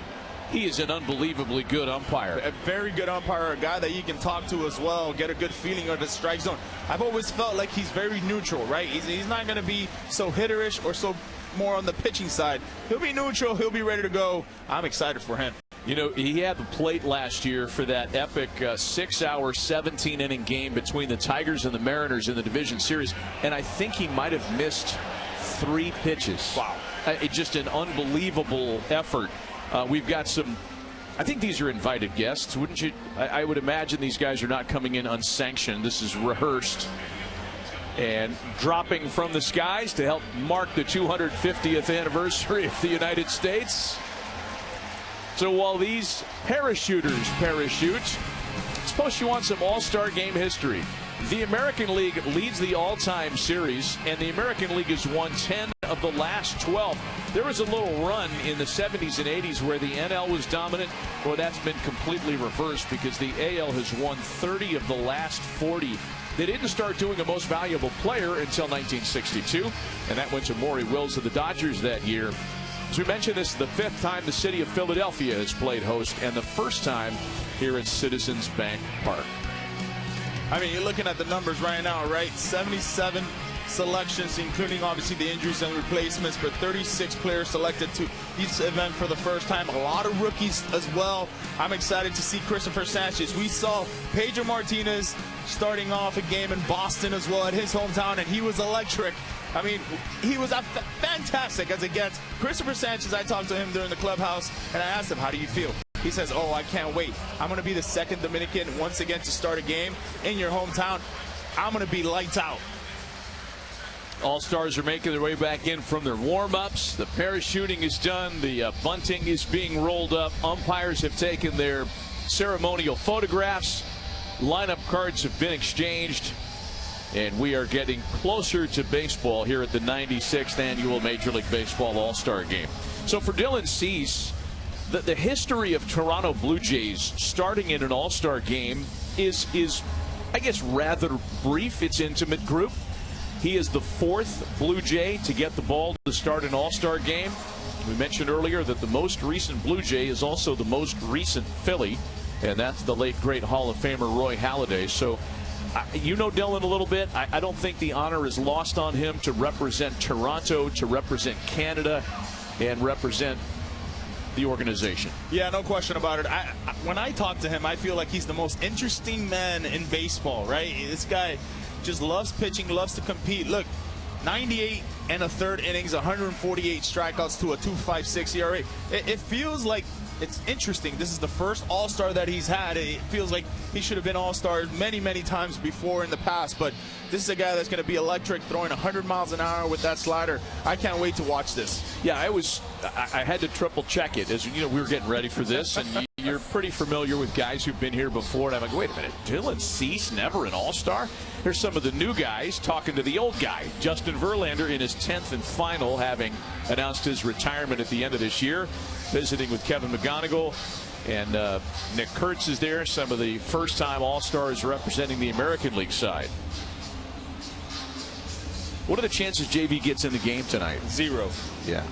he is an unbelievably good umpire. A very good umpire, a guy that you can talk to as well, get a good feeling of the strike zone. I've always felt like he's very neutral, right? He's not going to be so hitterish or so more on the pitching side. He'll be neutral. He'll be ready to go. I'm excited for him. You know, he had the plate last year for that epic 6-hour, 17-inning game between the Tigers and the Mariners in the division series, and I think he might have missed 3 pitches. Wow. Just an unbelievable effort. We've got some, I think these are invited guests, wouldn't you? I would imagine these guys are not coming in unsanctioned. This is rehearsed. And dropping from the skies to help mark the 250th anniversary of the United States. So while these parachuters parachute, suppose you want some All-Star game history. The American League leads the all-time series, and the American League has won 10 of the last 12. There was a little run in the 70s and 80s where the NL was dominant. Well, that's been completely reversed because the AL has won 30 of the last 40. They didn't start doing a most valuable player until 1962, and that went to Maury Wills of the Dodgers that year. As we mentioned, this is the 5th time the city of Philadelphia has played host, and the first time here at Citizens Bank Park. I mean, you're looking at the numbers right now, right? 77 selections, including obviously the injuries and replacements, but 36 players selected to each event for the first time. A lot of rookies as well. I'm excited to see Christopher Sanchez. We saw Pedro Martinez starting off a game in Boston as well at his hometown, and he was electric. I mean, he was fantastic as it gets. Christopher Sanchez, I talked to him during the clubhouse, and I asked him, how do you feel? He says, oh, I can't wait. I'm going to be the second Dominican once again to start a game in your hometown. I'm going to be lights out. All-Stars are making their way back in from their warm-ups. The parachuting is done. The bunting is being rolled up. Umpires have taken their ceremonial photographs. Lineup cards have been exchanged. And we are getting closer to baseball here at the 96th annual Major League Baseball All-Star Game. So for Dylan Cease, the history of Toronto Blue Jays starting in an All-Star game is, I guess, rather brief. It's intimate group. He is the 4th Blue Jay to get the ball to start an All-Star game. We mentioned earlier that the most recent Blue Jay is also the most recent Philly, and that's the late, great Hall of Famer Roy Halladay. So you know Dylan a little bit. I don't think the honor is lost on him to represent Toronto, to represent Canada, and represent the organization. Yeah, no question about it. When I talk to him, I feel like he's the most interesting man in baseball, right? This guy just loves pitching, loves to compete. Look, 98 and a third innings, 148 strikeouts to a 2.56 ERA. It feels like it's interesting. This is the first All-Star that he's had. It feels like he should have been All-Star many, many times before in the past. But this is a guy that's going to be electric, throwing 100 miles an hour with that slider. I can't wait to watch this. Yeah, I had to triple check it as we were getting ready for this, and you're pretty familiar with guys who've been here before. And I'm like, wait a minute, Dylan Cease never an All-Star? Here's some of the new guys talking to the old guy. Justin Verlander in his 10th and final, having announced his retirement at the end of this year, visiting with Kevin McGonigal. And Nick Kurtz is there, some of the first-time All-Stars representing the American League side. What are the chances JV gets in the game tonight? 0. Yeah.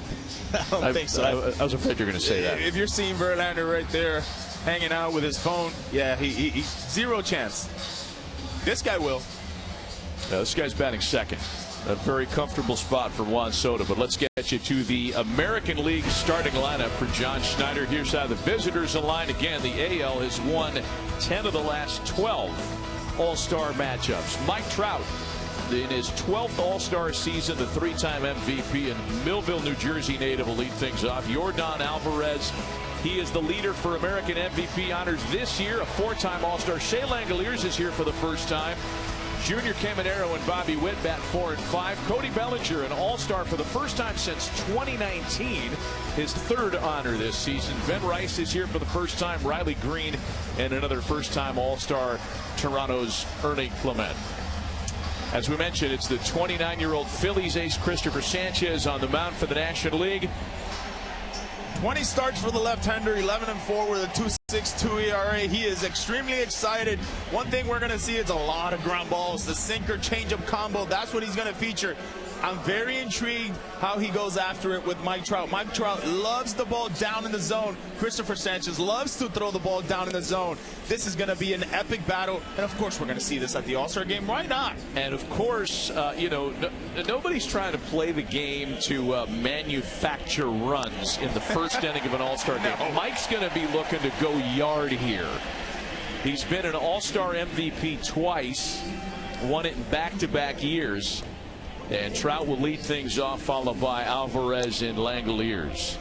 I don't think so. I was afraid you were going to say that. If you're seeing Verlander right there hanging out with his phone, yeah, he 0 chance. This guy will. This guy's batting second. A very comfortable spot for Juan Soto. But let's get you to the American League starting lineup for John Schneider. Here's how the visitors align again. The AL has won 10 of the last 12 All-Star matchups. Mike Trout, in his 12th All-Star season, the 3-time MVP and Millville, New Jersey native, will lead things off. Yordan Alvarez, he is the leader for American MVP honors this year, a 4-time All-Star. Shea Langoliers is here for the first time. Junior Caminero and Bobby Witt bat 4 and 5. Cody Bellinger, an All-Star for the first time since 2019, his 3rd honor this season. Ben Rice is here for the first time. Riley Green, and another first-time All-Star, Toronto's Ernie Clement. As we mentioned, it's the 29-year-old Phillies ace Christopher Sanchez on the mound for the National League. 20 starts for the left-hander, 11-4 with a 2.62 ERA. He is extremely excited. One thing we're going to see is a lot of ground balls. The sinker changeup combo, that's what he's going to feature. I'm very intrigued how he goes after it with Mike Trout. Mike Trout loves the ball down in the zone. Christopher Sanchez loves to throw the ball down in the zone. This is going to be an epic battle. And, of course, we're going to see this at the All-Star game. Why not? And, of course, nobody's trying to play the game to manufacture runs in the first inning of an All-Star game. Mike's going to be looking to go yard here. He's been an All-Star MVP twice, won it in back-to-back years. And Trout will lead things off, followed by Alvarez and Langoliers.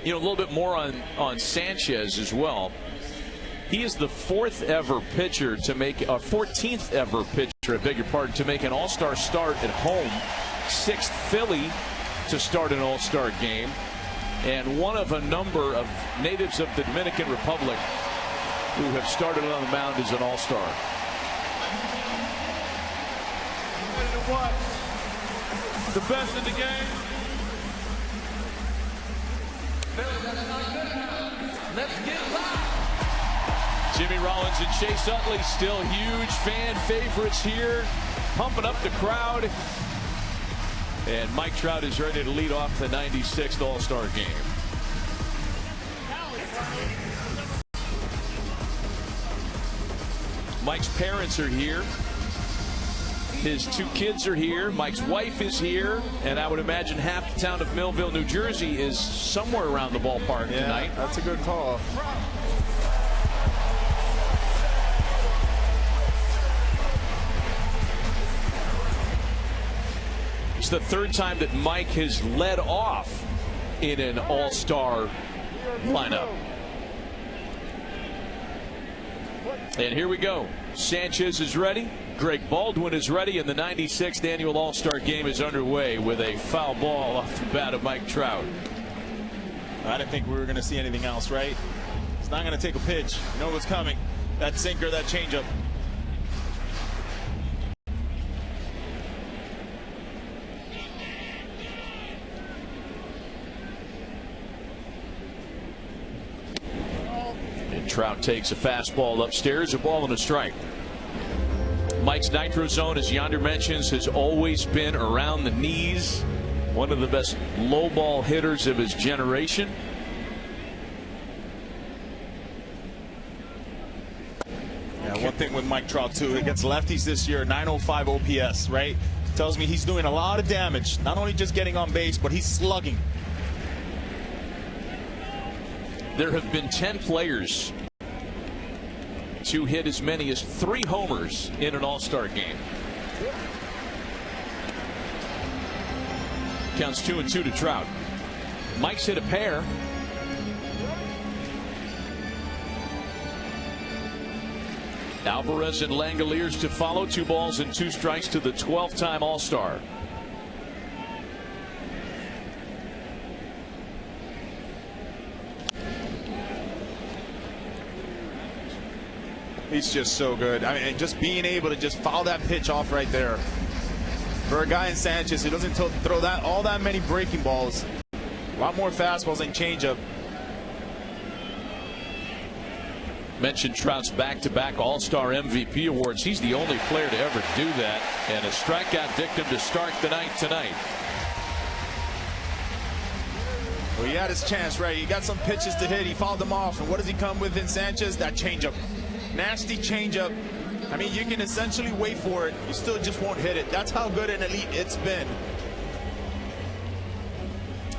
A little bit more on Sanchez as well. He is the 4th ever pitcher to make a 14th ever pitcher, I beg your pardon, to make an All-Star start at home. 6th Philly to start an All-Star game, and one of a number of natives of the Dominican Republic who have started on the mound as an All-Star. The best in the game. Let's get live. Jimmy Rollins and Chase Utley still huge fan favorites here, pumping up the crowd. And Mike Trout is ready to lead off the 96th All-Star game. Mike's parents are here. His 2 kids are here. Mike's wife is here. And I would imagine half the town of Millville, New Jersey is somewhere around the ballpark tonight. That's a good call. It's the 3rd time that Mike has led off in an All-Star lineup. And here we go. Sanchez is ready. Greg Baldwin is ready, and the 96th annual All-Star game is underway with a foul ball off the bat of Mike Trout. I didn't think we were going to see anything else, right? It's not going to take a pitch. You know what's coming. That sinker, that changeup. And Trout takes a fastball upstairs, a ball and a strike. Mike's nitro zone, as Yonder mentions, has always been around the knees. One of the best low ball hitters of his generation. Yeah, one thing with Mike Trout, too, against lefties this year, 905 OPS, right? Tells me he's doing a lot of damage. Not only just getting on base, but he's slugging. There have been 10 players to hit as many as 3 homers in an all-star game. Counts 2-2 to Trout. Mike's hit a pair. Alvarez and Langoliers to follow. 2 balls and 2 strikes to the 12th time All-Star. He's just so good. I mean, just being able to just foul that pitch off right there. For a guy in Sanchez who doesn't throw all that many breaking balls, a lot more fastballs and changeup. Mentioned Trout's back-to-back All-Star MVP awards. He's the only player to ever do that, and a strikeout victim to start the night tonight. Well, he had his chance, right? He got some pitches to hit. He fouled them off, and what does he come with in Sanchez? That changeup. Nasty changeup. I mean, you can essentially wait for it. You still just won't hit it. That's how good an elite it's been.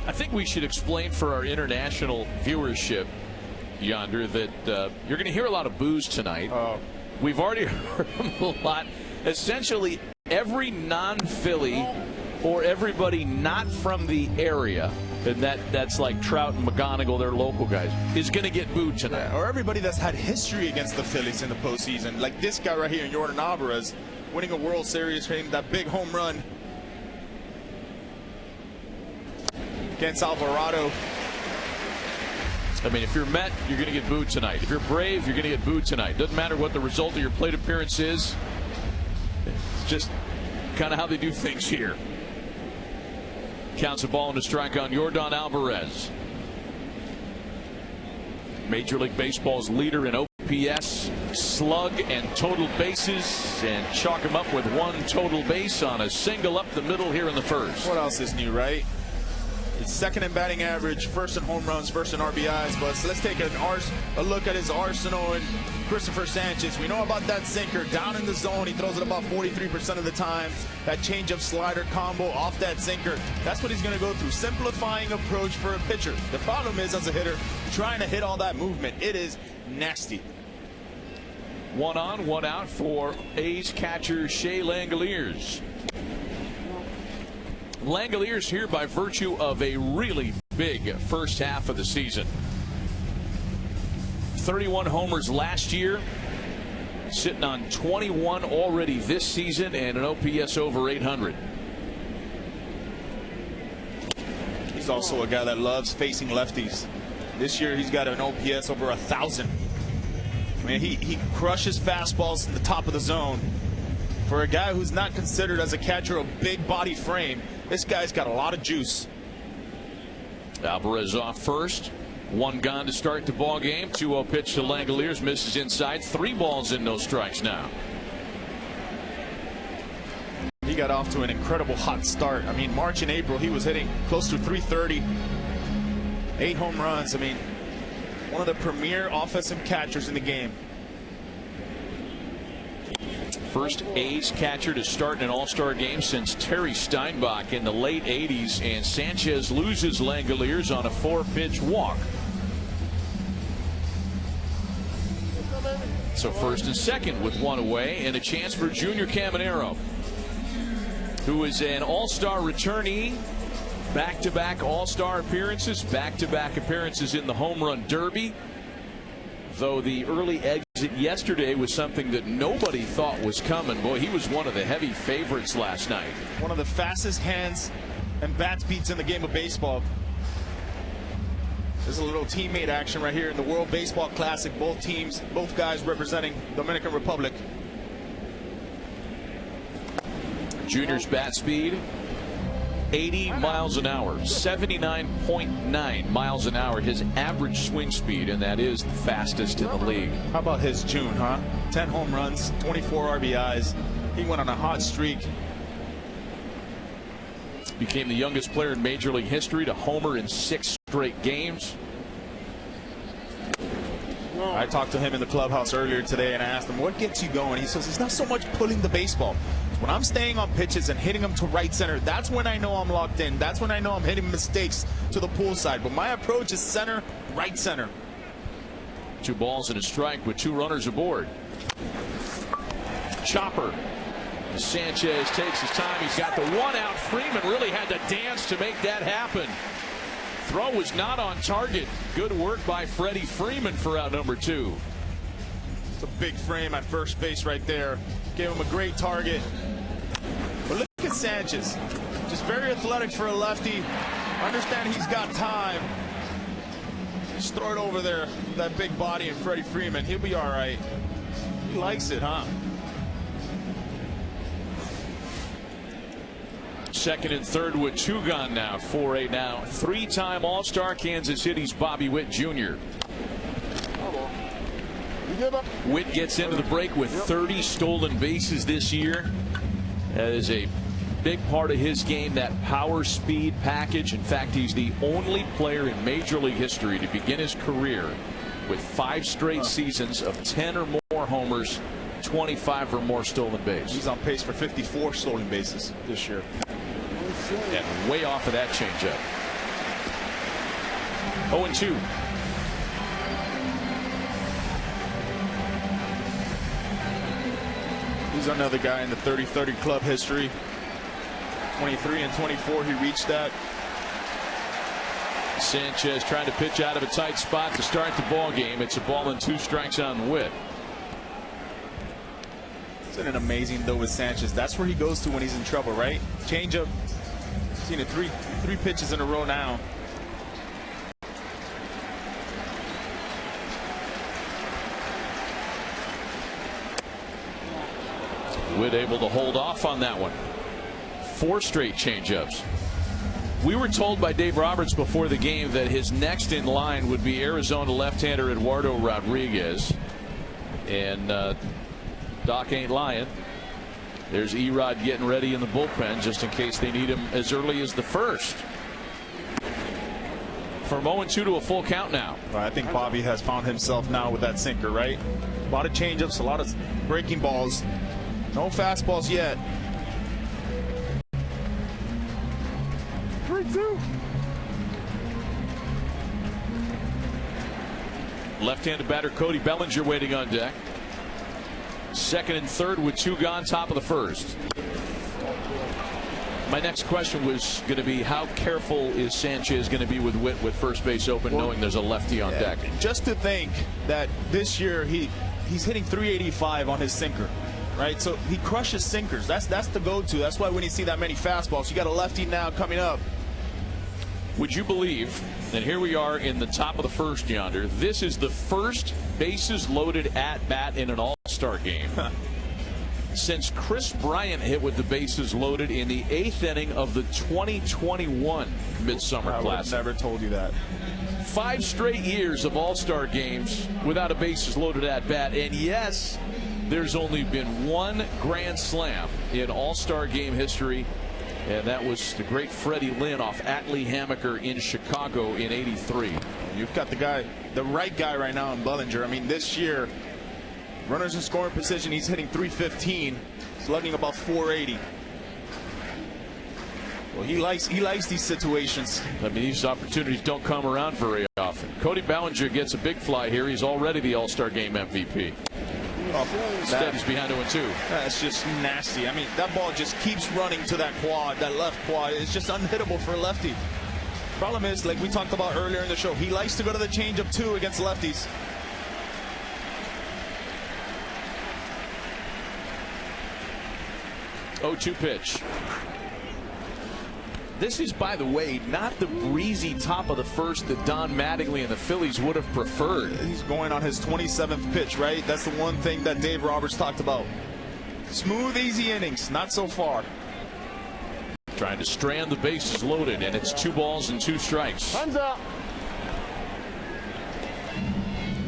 I think we should explain for our international viewership, Yonder, that you're going to hear a lot of boos tonight. We've already heard them a lot. Essentially, every non-Philly or everybody not from the area, and that's like Trout and McGonigal, they're local guys, is going to get booed tonight. Or everybody that's had history against the Phillies in the postseason, like this guy right here, Jordan Alvarez, winning a World Series, hitting that big home run against Alvarado. I mean, if you're Met, you're going to get booed tonight. If you're Brave, you're going to get booed tonight. Doesn't matter what the result of your plate appearance is. It's just kind of how they do things here. Counts a ball and a strike on Jordan Alvarez. Major League Baseball's leader in OPS, slug, and total bases, and chalk him up with 1 total base on a single up the middle here in the first. What else is new, right? It's second in batting average, first in home runs, first in RBIs. But let's take a look at his arsenal and Christopher Sanchez. We know about that sinker down in the zone. He throws it about 43% of the time. That changeup slider combo off that sinker. That's what he's going to go through. Simplifying approach for a pitcher. The problem is, as a hitter, trying to hit all that movement. It is nasty. 1 on, 1 out for A's catcher Shea Langoliers. Langoliers here by virtue of a really big first half of the season. 31 homers last year, sitting on 21 already this season, and an OPS over 800. He's also a guy that loves facing lefties. This year he's got an OPS over 1,000. I mean, he crushes fastballs in the top of the zone. For a guy who's not considered as a catcher a big body frame, this guy's got a lot of juice. Alvarez off first. 1 gone to start the ball game. 2-0 pitch to Langoliers, misses inside. 3 balls and no strikes now. He got off to an incredible hot start. I mean, March and April he was hitting close to 330. 8 home runs. I mean, one of the premier offensive catchers in the game. First A's catcher to start in an all-star game since Terry Steinbach in the late 80s, and Sanchez loses Langoliers on a 4-pitch walk. So first and second with 1 away, and a chance for Junior Caminero, who is an all-star returnee. Back-to-back all-star appearances, back-to-back appearances in the home run derby. Though the early exit yesterday was something that nobody thought was coming. Boy, he was one of the heavy favorites last night. One of the fastest hands and bat speeds in the game of baseball. There's a little teammate action right here in the World Baseball Classic. Both teams, both guys representing Dominican Republic. Junior's bat speed, 80 miles an hour, 79.9 miles an hour, his average swing speed, and that is the fastest in the league. How about his June, huh? 10 home runs, 24 RBIs. He went on a hot streak. Became the youngest player in Major League history to homer in 6 straight games. I talked to him in the clubhouse earlier today, and I asked him, what gets you going? He says, it's not so much pulling the baseball. When I'm staying on pitches and hitting them to right center, that's when I know I'm locked in. That's when I know I'm hitting mistakes to the pull side. But my approach is center, right center. 2 balls and a strike with 2 runners aboard. Chopper. Sanchez takes his time. He's got the 1 out. Freeman really had to dance to make that happen. Throw was not on target. Good work by Freddie Freeman for out number 2. It's a big frame at first base right there. Gave him a great target. But look at Sanchez. Just very athletic for a lefty. Understand he's got time. Just throw it over there. That big body and Freddie Freeman. He'll be all right. He likes it, huh? Second and third with 2 gone now. 4-8 now. 3-time All-Star Kansas City's Bobby Witt Jr. Witt gets into the break with 30 stolen bases this year. That is a big part of his game, that power speed package. In fact, he's the only player in Major League history to begin his career with 5 straight seasons of 10 or more homers, 25 or more stolen bases. He's on pace for 54 stolen bases this year. And way off of that changeup. 0-2. He's another guy in the 30-30 club history. 23 and 24, he reached that. Sanchez trying to pitch out of a tight spot to start the ball game. It's a ball and 2 strikes on Witt. Isn't it amazing though with Sanchez? That's where he goes to when he's in trouble, right? Changeup. Seen it three pitches in a row now. Witt able to hold off on that one. 4 straight changeups. We were told by Dave Roberts before the game that his next in line would be Arizona left-hander Eduardo Rodriguez. And Doc ain't lying. There's Erod getting ready in the bullpen just in case they need him as early as the first. From 0-2 to a full count now. I think Bobby has found himself now with that sinker, right? A lot of changeups, a lot of breaking balls. No fastballs yet. 3-2. Left-handed batter Cody Bellinger waiting on deck. Second and third with 2 gone, top of the first. My next question was going to be, how careful is Sanchez going to be with Witt with first base open, knowing there's a lefty on deck? Just to think that this year he's hitting 385 on his sinker, right? So he crushes sinkers. That's the go-to. That's why when you see that many fastballs, you got a lefty now coming up. Would you believe that here we are in the top of the first yonder? This is the first bases loaded at bat in an All-Star game since Chris Bryant hit with the bases loaded in the 8th inning of the 2021 Midsummer Classic. I would have never told you that. 5 straight years of All-Star games without a bases loaded at bat, and yes, there's only been 1 grand slam in All-Star game history. And that was the great Freddie Lynn off Atlee Hammaker in Chicago in '83. You've got the right guy right now in Bellinger. I mean, this year, runners in scoring position, he's hitting 315, slugging about 480. Well, he likes these situations. I mean, these opportunities don't come around very often. Cody Bellinger gets a big fly here. He's already the All-Star game MVP. Instead, he's behind 0-2. That's just nasty. I mean, that ball just keeps running to that quad, that left quad. It's just unhittable for a lefty. Problem is, like we talked about earlier in the show, he likes to go to the changeup too against lefties. .02 pitch. This is, by the way, not the breezy top of the first that Don Mattingly and the Phillies would have preferred. He's going on his 27th pitch, right? That's the one thing that Dave Roberts talked about. Smooth, easy innings. Not so far. Trying to strand the bases loaded, and it's 2 balls and 2 strikes. Hands up.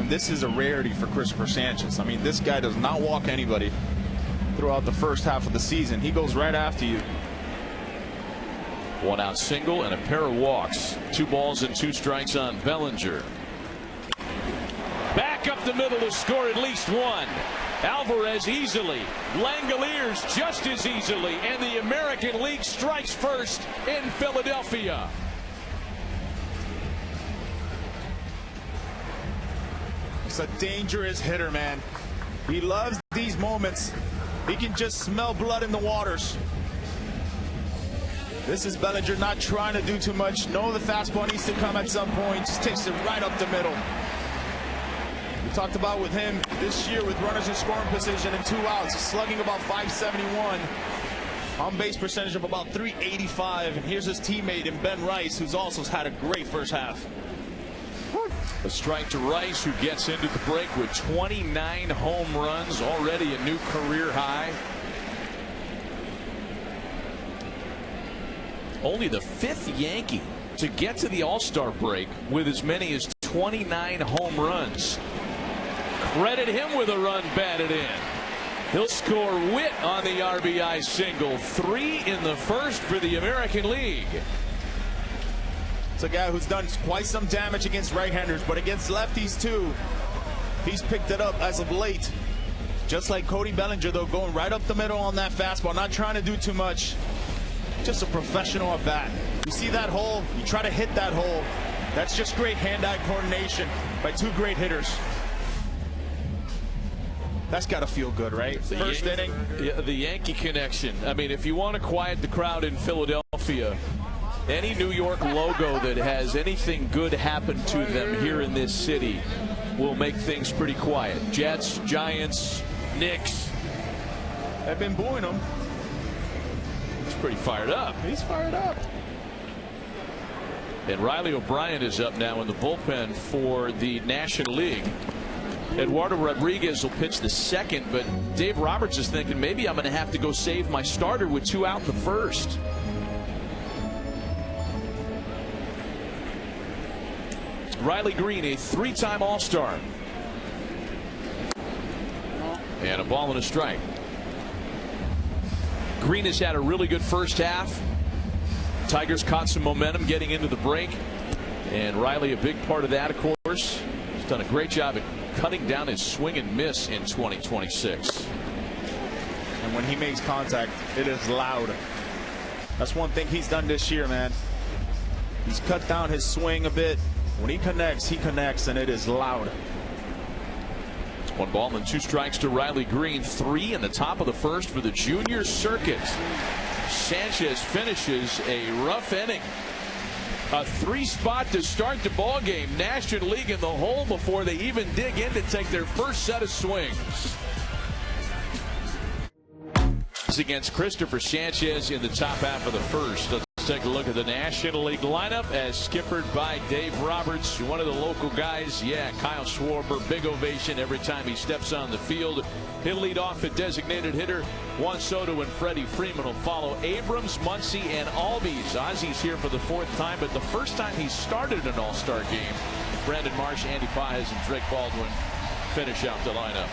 And this is a rarity for Christopher Sanchez. I mean, this guy does not walk anybody throughout the first half of the season. He goes right after you. 1 out single and a pair of walks. 2 balls and 2 strikes on Bellinger. Back up the middle to score at least 1. Alvarez easily. Langoliers just as easily. And the American League strikes first in Philadelphia. Bellinger's a dangerous hitter, man. He loves these moments. He can just smell blood in the waters. This is Bellinger not trying to do too much. No, the fastball needs to come at some point. Just takes it right up the middle. We talked about with him this year with runners in scoring position and 2 outs. He's slugging about .571. On base percentage of about .385. And here's his teammate in Ben Rice, who's also had a great first half. A strike to Rice, who gets into the break with 29 home runs, already a new career high. Only the 5th Yankee to get to the All-Star break with as many as 29 home runs. Credit him with a run batted in. He'll score Witt on the RBI single. 3 in the first for the American League. It's a guy who's done quite some damage against right-handers, but against lefties too. He's picked it up as of late. Just like Cody Bellinger, though, going right up the middle on that fastball, not trying to do too much. Just a professional at bat. You see that hole, you try to hit that hole. That's just great hand-eye coordination by 2 great hitters. That's got to feel good, right? First inning. Yeah, the Yankee connection. I mean, if you want to quiet the crowd in Philadelphia, any New York logo that has anything good happen to them here in this city will make things pretty quiet. Jets, Giants, Knicks. They've been booing him. He's pretty fired up. He's fired up. And Riley O'Brien is up now in the bullpen for the National League. Eduardo Rodriguez will pitch the second, but Dave Roberts is thinking maybe I'm going to have to go save my starter with 2 out in the first. Riley Green, a 3-time All-Star. And a ball and a strike. Green has had a really good first half. Tigers caught some momentum getting into the break. And Riley, a big part of that, of course. He's done a great job at cutting down his swing and miss in 2026. And when he makes contact, it is loud. That's one thing he's done this year, man. He's cut down his swing a bit. When he connects, and it is loud. 1 ball and 2 strikes to Riley Green. 3 in the top of the first for the junior circuit. Sanchez finishes a rough inning. A 3-spot to start the ball game. National League in the hole before they even dig in to take their first set of swings. Against Christopher Sanchez in the top half of the first. Let's take a look at the National League lineup as skippered by Dave Roberts, one of the local guys. Yeah, Kyle Schwarber, big ovation every time he steps on the field. He'll lead off at designated hitter. Juan Soto and Freddie Freeman will follow. Abrams, Muncy, and Albies. Ozzy's here for the 4th time, but the first time he started an All-Star game. Brandon Marsh, Andy Paez, and Drake Baldwin finish out the lineup.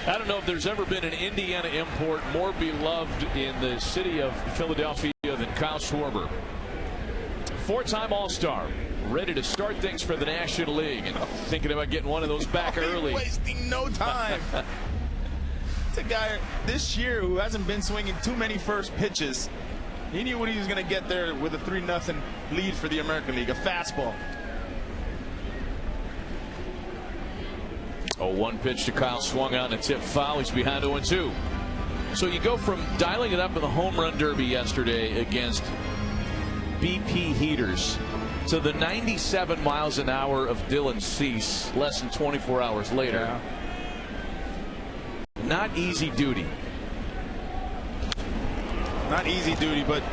I don't know if there's ever been an Indiana import more beloved in the city of Philadelphia than Kyle Schwarber. 4-time All-Star, ready to start things for the National League, and thinking about getting one of those back early. Wasting no time. It's a guy this year who hasn't been swinging too many first pitches. He knew what he was going to get there with a 3-0 lead for the American League, a fastball. 0-1 pitch to Kyle, swung on a tip foul. He's behind 0-2. So you go from dialing it up in the home run derby yesterday against BP Heaters to the 97 miles an hour of Dylan Cease less than 24 hours later. Yeah. Not easy duty. Not easy duty, but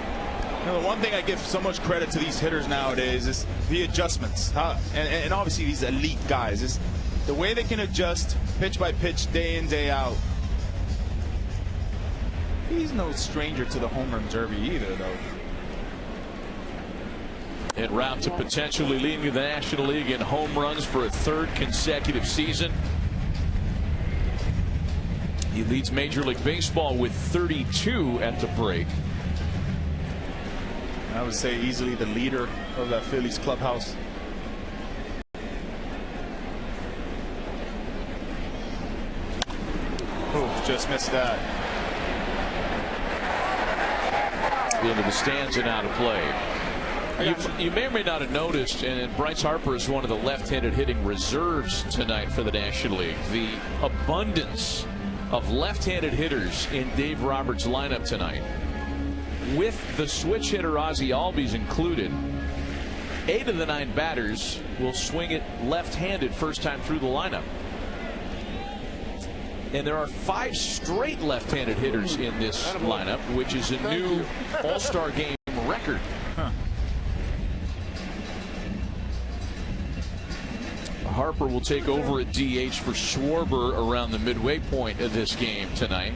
you know, the one thing I give so much credit to these hitters nowadays is the adjustments. And obviously these elite guys. Is the way they can adjust pitch by pitch, day in, day out. He's no stranger to the home run derby either, though. En route to potentially leading the National League in home runs for a 3rd consecutive season. He leads Major League Baseball with 32 at the break. I would say easily the leader of that Phillies clubhouse. Oh, just missed that. into the stands and out of play. You may or may not have noticed, and Bryce Harper is one of the left-handed hitting reserves tonight for the National League. The abundance of left-handed hitters in Dave Roberts' lineup tonight, with the switch hitter Ozzie Albies included. 8 of the 9 batters will swing it left-handed first time through the lineup. And there are 5 straight left-handed hitters in this lineup, which is a new All-Star game record. Harper will take over at DH for Schwarber around the midway point of this game tonight.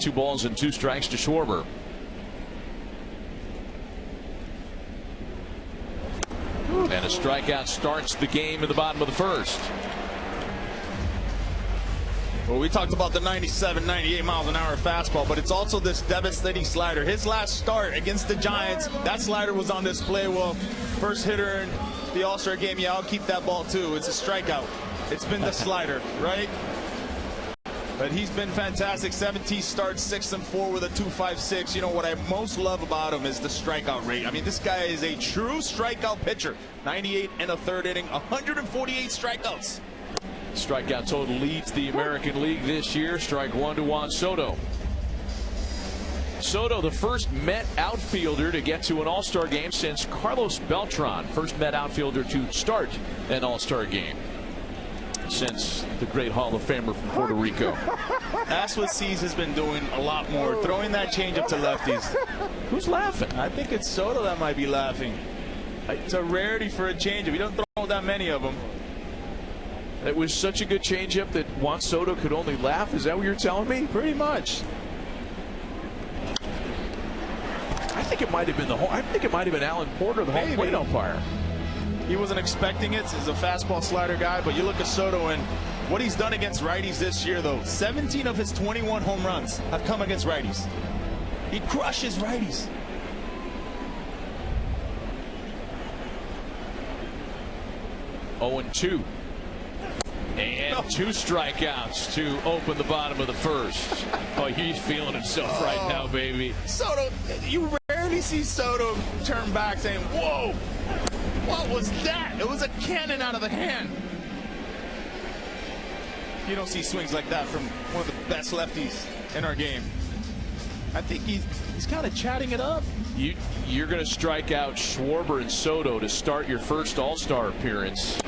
2 balls and 2 strikes to Schwarber. And a strikeout starts the game in the bottom of the first. Well, we talked about the 97, 98 miles an hour fastball, but it's also this devastating slider. His last start against the Giants, that slider was on display. Well, first hitter in the All-Star game, yeah, I'll keep that ball too. It's a strikeout. It's been the slider, right? But he's been fantastic. 17 starts, 6-4 with a 2.56. You know what I most love about him is the strikeout rate. I mean, this guy is a true strikeout pitcher. 98 and a third inning, 148 strikeouts. Strikeout total leads the American League this year. Strike 1 to Juan Soto. Soto, the first Met outfielder to get to an All-Star game since Carlos Beltran, first Met outfielder to start an All-Star game since the great Hall of Famer from Puerto Rico. That's what Cease has been doing a lot more, throwing that changeup to lefties. Who's laughing? I think it's Soto that might be laughing. It's a rarity for a changeup. You don't throw that many of them. It was such a good changeup that Juan Soto could only laugh. Is that what you're telling me? Pretty much. I think it might have been Alan Porter, the home plate umpire. He wasn't expecting it. He's a fastball slider guy, but you look at Soto and what he's done against righties this year, though. 17 of his 21 home runs have come against righties. He crushes righties. Oh, 2. And 2 strikeouts to open the bottom of the first. Oh, he's feeling himself right now, baby. Soto, you rarely see Soto turn back saying, whoa, what was that? It was a cannon out of the hand. You don't see swings like that from one of the best lefties in our game. I think he's kind of chatting it up. You're going to strike out Schwarber and Soto to start your first All-Star appearance.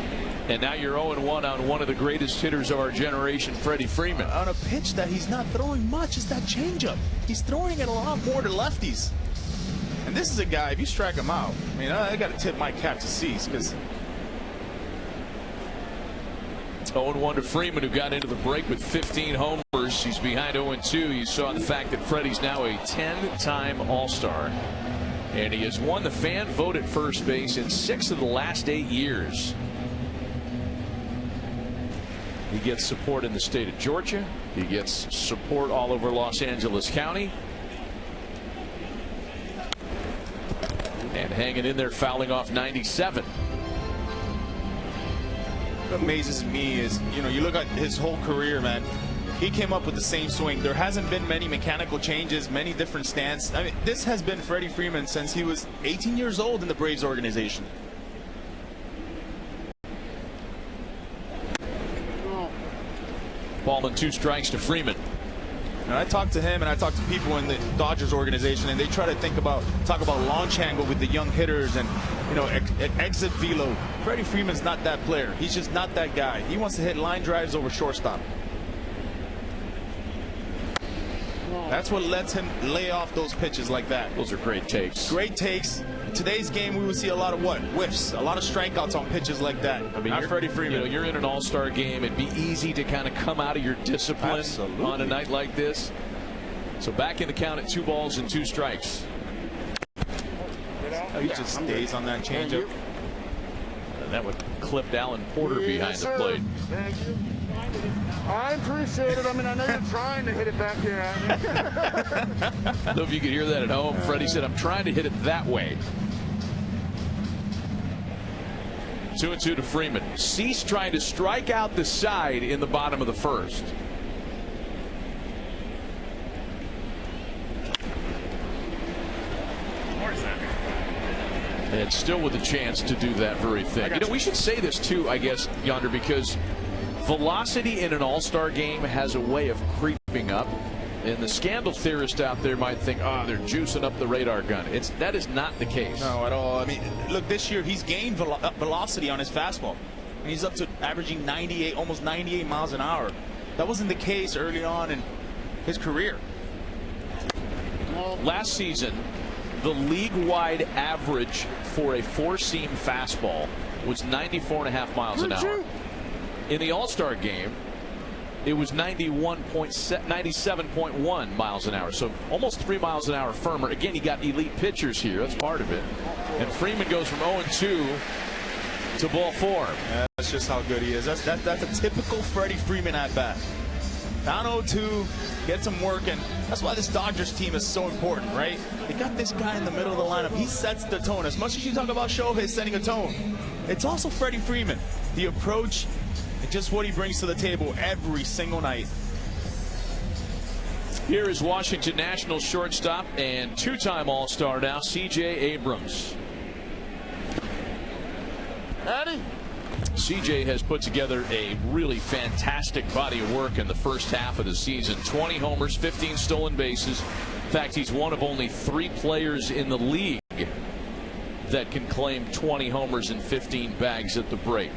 And now you're 0-1 on one of the greatest hitters of our generation, Freddie Freeman. On a pitch that he's not throwing much is that changeup. He's throwing it a lot more to lefties. And this is a guy, if you strike him out, I mean, I got to tip my cap to Cease because 0-1 to Freeman, who got into the break with 15 homers. He's behind 0-2. You saw the fact that Freddie's now a 10-time All-Star. And he has won the fan vote at first base in 6 of the last 8 years. He gets support in the state of Georgia. He gets support all over Los Angeles County. And hanging in there, fouling off 97. What amazes me is, you know, you look at his whole career, man. He came up with the same swing. There hasn't been many mechanical changes, many different stance. I mean, this has been Freddie Freeman since he was 18 years old in the Braves organization. Ball and 2 strikes to Freeman. And I talked to him and I talked to people in the Dodgers organization, and they try to talk about launch angle with the young hitters and, you know, exit velo. Freddie Freeman's not that player. He's just not that guy. He wants to hit line drives over shortstop. That's what lets him lay off those pitches like that. Those are great takes. Great takes. In today's game, we would see a lot of what? Whiffs. A lot of strikeouts on pitches like that. I mean, not Freddie Freeman. You know, you're in an All-Star game. It'd be easy to kind of come out of your discipline Absolutely. on a night like this. So back in the count at 2 balls and 2 strikes. He just stays on that changeup. And that would clip Alan Porter behind the plate. Thank you. I appreciate it. I mean, I know you're trying to hit it back here at me. I don't know if you could hear that at home. Freddie said, I'm trying to hit it that way. 2-2 to Freeman. Cease trying to strike out the side in the bottom of the first. And still with a chance to do that very thing. You know, we should say this too, I guess, Yonder, because velocity in an all-star game has a way of creeping up. And the scandal theorist out there might think, oh, they're juicing up the radar gun. That is not the case. No, at all. I mean, look, this year he's gained velocity on his fastball. And he's up to averaging 98, almost 98 miles an hour. That wasn't the case early on in his career. Last season, the league-wide average for a four-seam fastball was 94.5 miles an hour. In the All-Star game, it was 97.1 miles an hour, so almost 3 miles an hour firmer. Again, you got elite pitchers here. That's part of it. And Freeman goes from 0-2 to ball 4. Yeah, that's just how good he is. That's a typical Freddie Freeman at bat. Down 0-2, gets him working. That's why this Dodgers team is so important, right? They got this guy in the middle of the lineup. He sets the tone. As much as you talk about Shohei setting a tone, it's also Freddie Freeman. The approach and just what he brings to the table every single night. Here is Washington Nationals shortstop and two-time All-Star now, C.J. Abrams. Eddie. CJ has put together a really fantastic body of work in the first half of the season. 20 homers, 15 stolen bases. In fact, he's one of only 3 players in the league that can claim 20 homers and 15 bags at the break.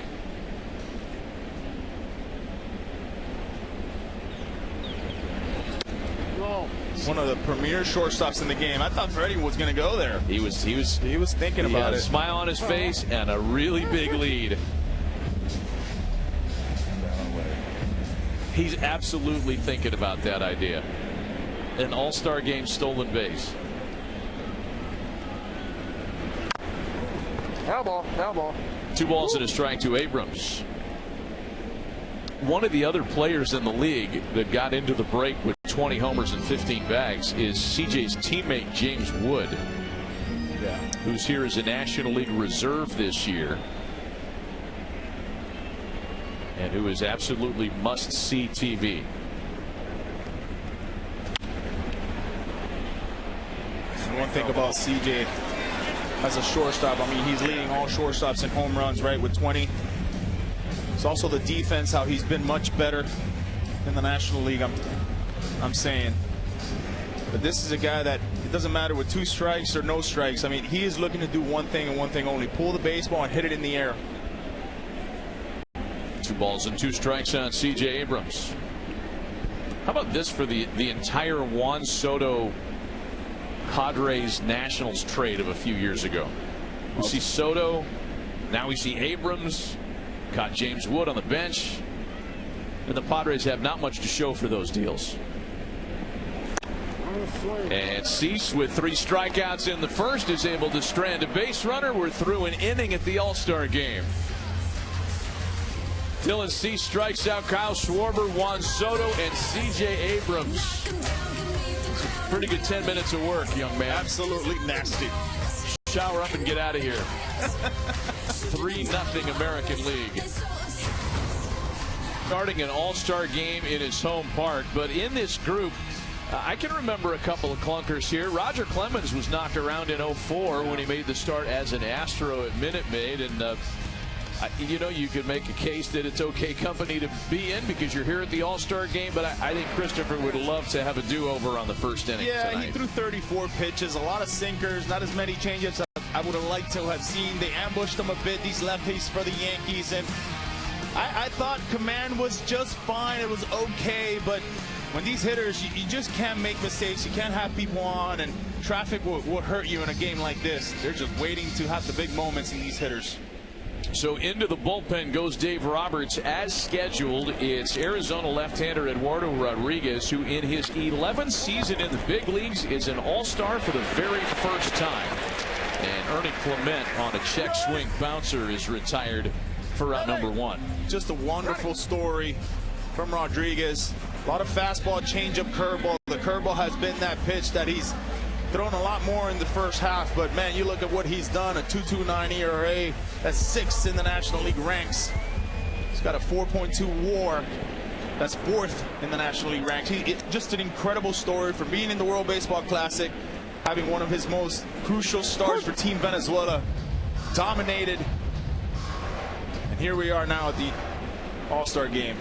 One of the premier shortstops in the game. I thought Freddie was going to go there. He was thinking about it. A smile on his face and a really big lead. He's absolutely thinking about that idea. An all-star game stolen base. Foul ball. 2 balls and a strike to Abrams. One of the other players in the league that got into the break with 20 homers and 15 bags is CJ's teammate James Wood, who's here as a National League reserve this year, and who is absolutely must-see TV. One thing about CJ as a shortstop, I mean, he's leading all shortstops in home runs, right, with 20. It's also the defense, how he's been much better in the National League, I'm saying. But this is a guy that it doesn't matter with 2 strikes or no strikes. I mean, he is looking to do one thing and one thing only: pull the baseball and hit it in the air. 2 balls and 2 strikes on C.J. Abrams. How about this for the entire Juan Soto Padres Nationals trade of a few years ago? We see Soto, now we see Abrams, got James Wood on the bench, and the Padres have not much to show for those deals. And Cease, with 3 strikeouts in the first, is able to strand a base runner. We're through an inning at the All-Star game. Dylan Cease strikes out Kyle Schwarber, Juan Soto, and C.J. Abrams. It's a pretty good 10 minutes of work, young man. Absolutely nasty. Shower up and get out of here. 3-0 American League. Starting an all-star game in his home park, but in this group, I can remember a couple of clunkers here. Roger Clemens was knocked around in 04 when he made the start as an Astro at Minute Maid, and you know, you could make a case that it's okay company to be in because you're here at the All-Star game, but I think Christopher would love to have a do-over on the first inning tonight. He threw 34 pitches, a lot of sinkers, not as many changeups I would have liked to have seen. They ambushed him a bit, these lefties for the Yankees, and I thought command was just fine. It was okay, but when these hitters, you just can't make mistakes. You can't have people on, and traffic will hurt you in a game like this. They're just waiting to have the big moments in these hitters. So into the bullpen goes Dave Roberts as scheduled. It's Arizona left-hander Eduardo Rodriguez, who in his 11th season in the big leagues is an all-star for the very first time. And Ernie Clement on a check swing bouncer is retired for round number 1. Just a wonderful story from Rodriguez. A lot of fastball, changeup, curveball. The curveball has been that pitch that he's thrown a lot more in the first half, but man, you look at what he's done, a 2.29 ERA, that's 6th in the National League ranks. He's got a 4.2 WAR, that's 4th in the National League ranks. It's just an incredible story for being in the World Baseball Classic, having one of his most crucial starts for Team Venezuela, dominated. And here we are now at the All-Star game.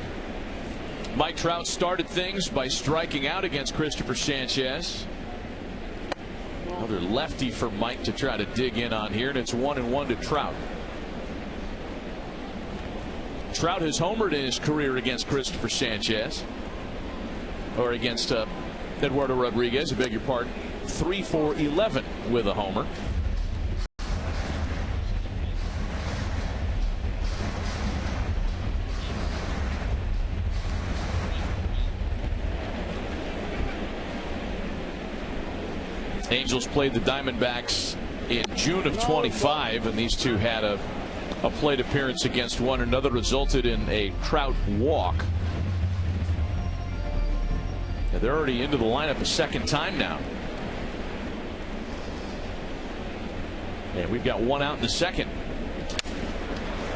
Mike Trout started things by striking out against Christopher Sanchez. Another lefty for Mike to try to dig in on here, and it's 1-1 to Trout. Trout has homered in his career against Christopher Sanchez, or against Eduardo Rodriguez, I beg your pardon. 3 for 11 with a homer. Angels played the Diamondbacks in June of 25, and these two had a plate appearance against one another, resulted in a Trout walk. And they're already into the lineup a second time now. And we've got one out in the second.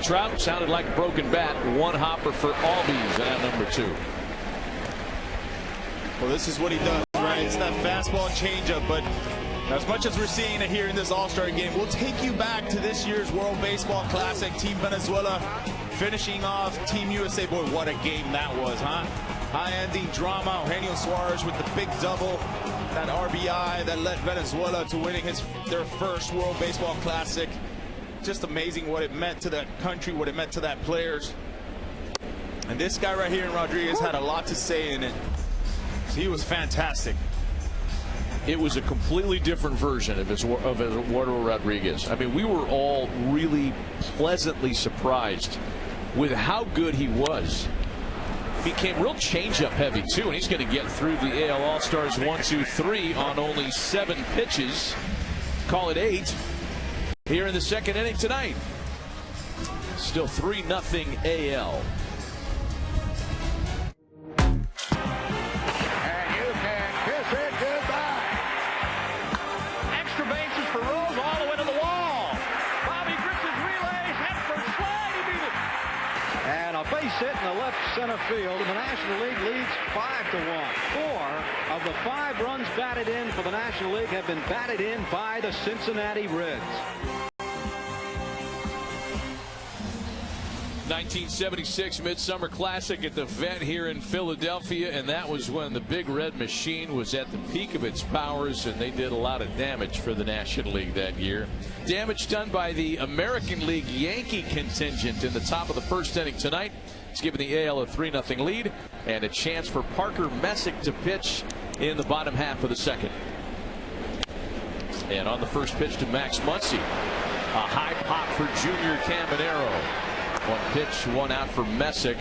Trout sounded like a broken bat. One hopper for Albies at number 2. Well, this is what he does, right? It's that fastball changeup, but as much as we're seeing it here in this All-Star game, we'll take you back to this year's World Baseball Classic. Team Venezuela finishing off Team USA. Boy, what a game that was, huh? High-ending drama. Eugenio Suarez with the big double, that RBI that led Venezuela to winning their first World Baseball Classic. Just amazing what it meant to that country, what it meant to that players. And this guy right here in Rodriguez had a lot to say in it. He was fantastic. It was a completely different version of Eduardo Rodriguez. I mean, we were all really pleasantly surprised with how good he was. Became real changeup heavy too, and he's going to get through the AL All-Stars 1, 2, 3 on only 7 pitches. Call it 8 here in the second inning tonight. Still 3-0 AL. Hit in the left center field, and the National League leads 5-1. 4 of the 5 runs batted in for the National League have been batted in by the Cincinnati Reds. 1976 Midsummer Classic at the Vet here in Philadelphia, and that was when the Big Red Machine was at the peak of its powers, and they did a lot of damage for the National League that year. Damage done by the American League Yankee contingent in the top of the first inning tonight. It's given the AL a 3-0 lead and a chance for Parker Messick to pitch in the bottom half of the second. And on the first pitch to Max Muncy, a high pop for Junior Caminero. 1 pitch, 1 out for Messick,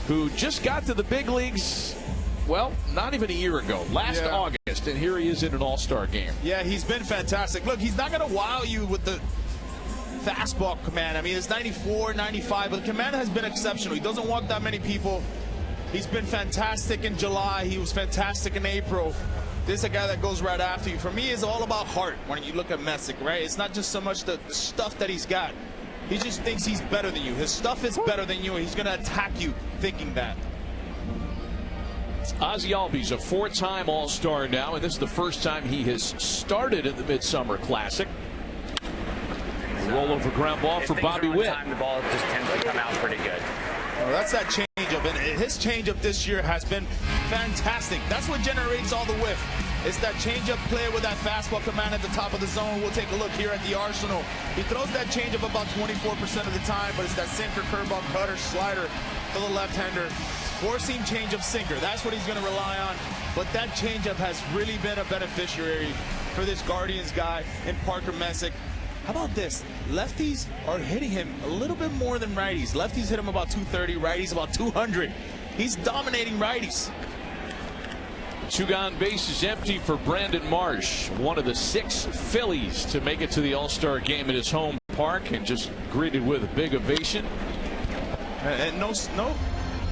who just got to the big leagues, well, not even a year ago, last August, and here he is in an All-Star game. Yeah, he's been fantastic. Look, he's not going to wow you with the fastball command. I mean, it's 94, 95, but the command has been exceptional. He doesn't walk that many people. He's been fantastic in July. He was fantastic in April. This is a guy that goes right after you. For me, it's all about heart when you look at Messick, right? It's not just so much the stuff that he's got. He just thinks he's better than you. His stuff is better than you, and he's going to attack you thinking that. Ozzie Albies, a 4-time All-Star now, and this is the first time he has started at the Midsummer Classic. Rollover ground ball for Bobby Witt. Time, the ball just tends to come out pretty good. Oh, that's that changeup, and his changeup this year has been fantastic. That's what generates all the whiff. It's that changeup play with that fastball command at the top of the zone. We'll take a look here at the arsenal. He throws that changeup about 24% of the time, but it's that sinker, curveball, cutter, slider to the left-hander. Four-seam changeup, sinker. That's what he's going to rely on. But that changeup has really been a beneficiary for this Guardians guy in Parker Messick. How about this? Lefties are hitting him a little bit more than righties. Lefties hit him about 230, righties about 200. He's dominating righties. 2 gone, bases empty for Brandon Marsh, one of the 6 Phillies to make it to the All-Star game at his home park, and just greeted with a big ovation. And no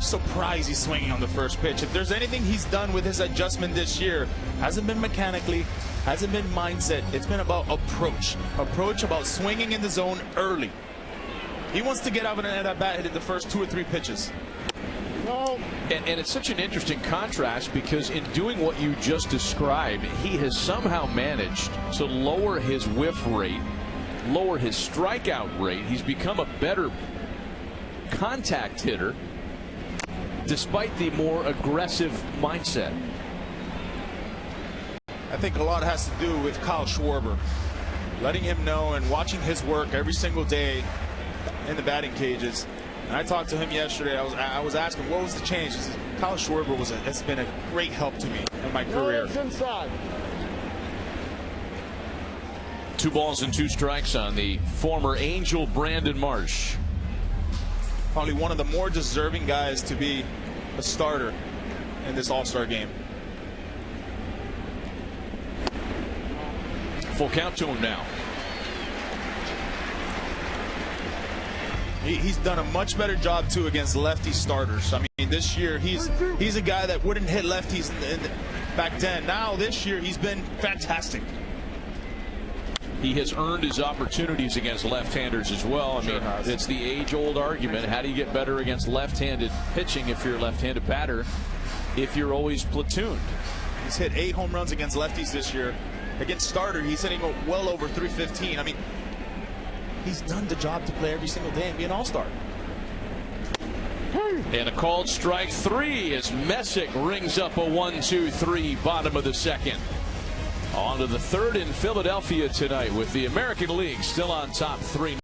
surprise he's swinging on the first pitch. If there's anything he's done with his adjustment this year, hasn't been mechanically, hasn't been mindset. It's been about approach. Approach about swinging in the zone early. He wants to get out of that bat, hit the first 2 or 3 pitches. No. And it's such an interesting contrast, because in doing what you just described, he has somehow managed to lower his whiff rate lower his strikeout rate. He's become a better contact hitter despite the more aggressive mindset. I think a lot has to do with Kyle Schwarber. Letting him know and watching his work every single day in the batting cages. And I talked to him yesterday. I was asking what was the change. He said, Kyle Schwarber has been a great help to me in my career. Inside. 2 balls and 2 strikes on the former Angel Brandon Marsh. Probably one of the more deserving guys to be a starter in this All-Star game. Full count to him now. He's done a much better job too against lefty starters. I mean, this year he's a guy that wouldn't hit lefties back then. Now this year he's been fantastic. He has earned his opportunities against left-handers as well. I mean, it's the age-old argument. How do you get better against left-handed pitching if you're a left-handed batter, if you're always platooned? He's hit 8 home runs against lefties this year. Against starter, he's hitting well over 315. I mean, he's done the job to play every single day and be an all-star. And a called strike 3 as Messick rings up a 1-2-3 bottom of the second. On to the 3rd in Philadelphia tonight with the American League still on top 3-0.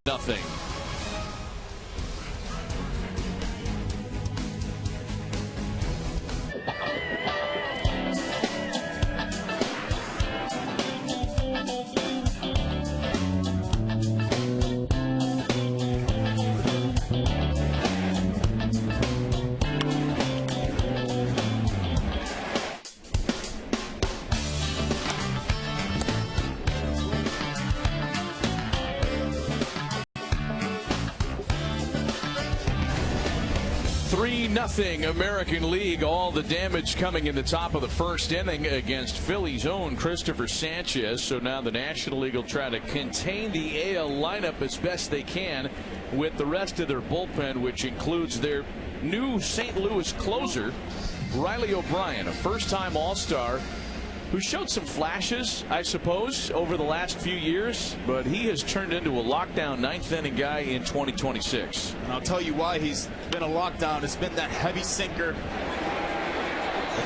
3-0 American League. All the damage coming in the top of the 1st inning against Philly's own Christopher Sanchez. So now the National League will try to contain the AL lineup as best they can with the rest of their bullpen, which includes their new St. Louis closer, Riley O'Brien, a first-time All-Star who showed some flashes, I suppose, over the last few years, but he has turned into a lockdown 9th inning guy in 2026. And I'll tell you why he's been a lockdown. It's been that heavy sinker.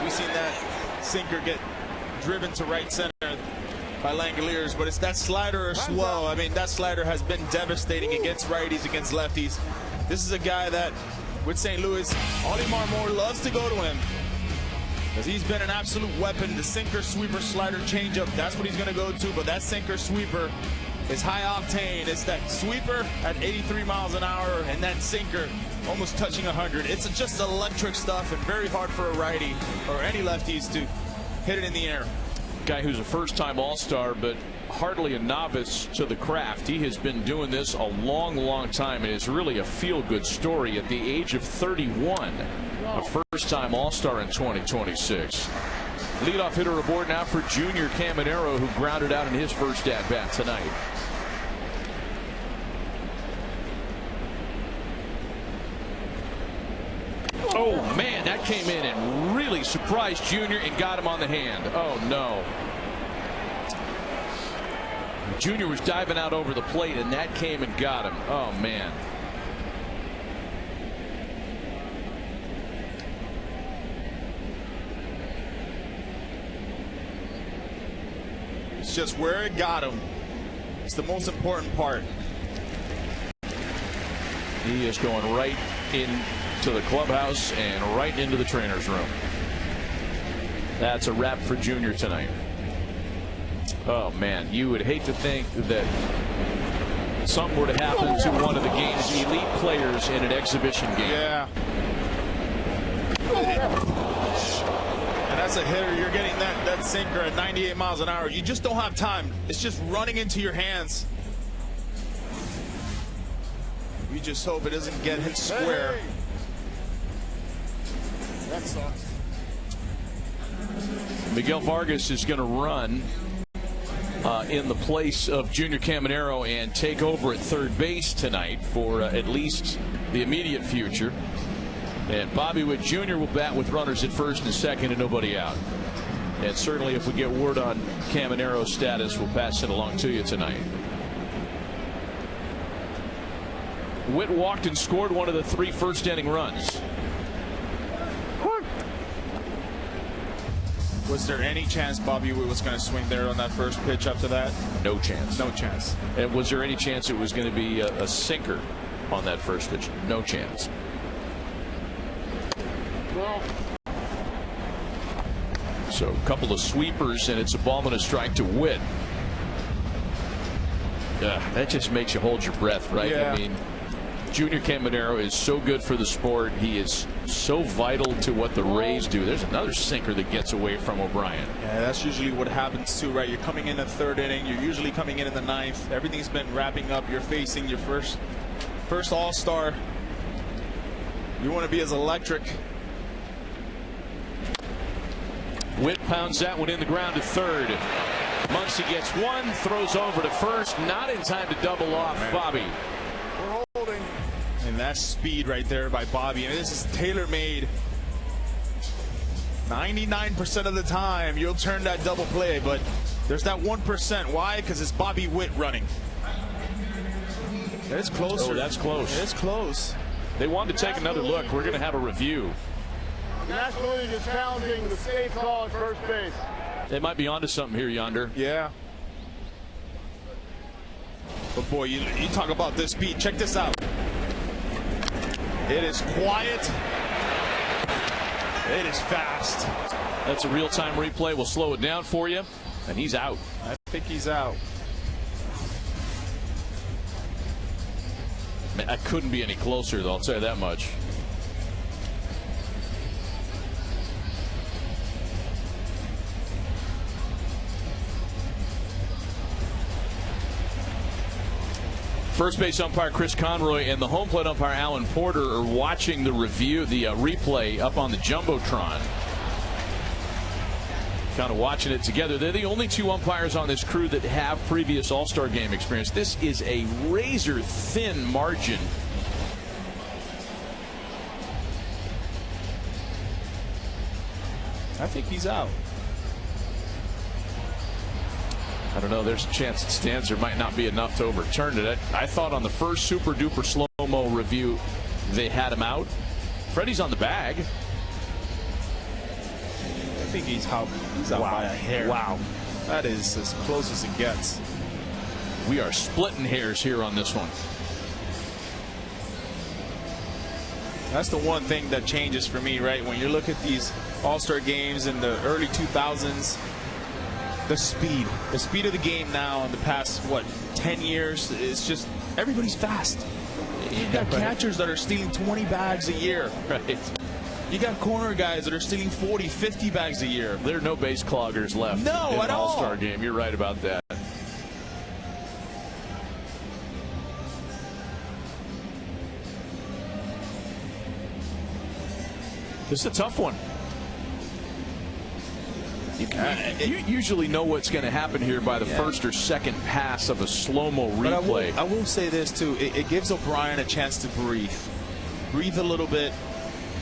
We've seen that sinker get driven to right center by Langoliers, but it's that slider as well. I mean, that slider has been devastating against righties, against lefties. This is a guy that, with St. Louis, Olimar Moore loves to go to him, because he's been an absolute weapon. The sinker, sweeper, slider, changeup, that's what he's going to go to. But that sinker, sweeper is high octane. It's that sweeper at 83 miles an hour and that sinker almost touching 100. It's just electric stuff and very hard for a righty or any lefties to hit it in the air. Guy who's a first-time All-Star, but hardly a novice to the craft. He has been doing this a long time, and it's really a feel-good story at the age of 31. A first-time All-Star in 2026. Leadoff hitter aboard now for Junior Caminero, who grounded out in his first at-bat tonight. Oh, man, that came in and really surprised Junior and got him on the hand. Oh, no. Junior was diving out over the plate, and that came and got him. Oh, man. It's just where it got him. It's the most important part. He is going right into the clubhouse and right into the trainer's room. That's a wrap for Junior tonight. Oh, man, you would hate to think that something were to happen to one of the game's elite players in an exhibition game. Yeah. And as a hitter, you're getting that sinker at 98 miles an hour. You just don't have time. It's just running into your hands. We just hope it doesn't get hit square. That sucks. Miguel Vargas is going to run in the place of Junior Caminero and take over at third base tonight for at least the immediate future. And Bobby Witt Jr. will bat with runners at first and second and nobody out. And certainly if we get word on Caminero's status, we'll pass it along to you tonight. Witt walked and scored one of the 3 first-inning runs. Was there any chance Bobby Witt was going to swing there on that first pitch after that? No chance. No chance. And was there any chance it was going to be a sinker on that first pitch? No chance. Well. So a couple of sweepers, and it's a ball and a strike to Witt. That just makes you hold your breath, right? Yeah. I mean, Junior Caminero is so good for the sport. He is so vital to what the Rays do. There's another sinker that gets away from O'Brien. Yeah, that's usually what happens too, right? You're coming in the 3rd inning. You're usually coming in the 9th. Everything's been wrapping up. You're facing your first All-Star. You want to be as electric. Witt pounds that one in the ground to 3rd. Muncy gets one, throws over to 1st, not in time to double off Bobby. We're holding. And that's speed right there by Bobby. And this is tailor-made. 99% of the time, you'll turn that double play, but there's that 1%. Why? Because it's Bobby Witt running. It's closer. Oh, that's close. It's close. They wanted to take another look. We're going to have a review. The National League is challenging the state call at first base. They might be onto something here, Yonder. Yeah. But boy, you talk about this speed. Check this out. It is quiet. It is fast. That's a real-time replay. We'll slow it down for you. And he's out. I think he's out. Man, I couldn't be any closer, though. I'll tell you that much. First base umpire Chris Conroy and the home plate umpire Alan Porter are watching the replay up on the Jumbotron. Kind of watching it together. They're the only 2 umpires on this crew that have previous All-Star Game experience. This is a razor-thin margin. I think he's out. I don't know. There's a chance it stands. There might not be enough to overturn it. I thought on the first super-duper slow-mo review they had him out. Freddie's on the bag. I think he's out by a hair. Wow. That is as close as it gets. We are splitting hairs here on this one. That's the one thing that changes for me, right? When you look at these All-Star games in the early 2000s, the speed of the game now in the past, 10 years, it's just everybody's fast. You got catchers that are stealing 20 bags a year. Right. You got corner guys that are stealing 40, 50 bags a year. There are no base cloggers left no, in at an All-Star all. game. You're right about that. This is a tough one. You usually know what's going to happen here by the first or second pass of a slow-mo replay. But I will say this, too. It gives O'Brien a chance to breathe. Breathe a little bit.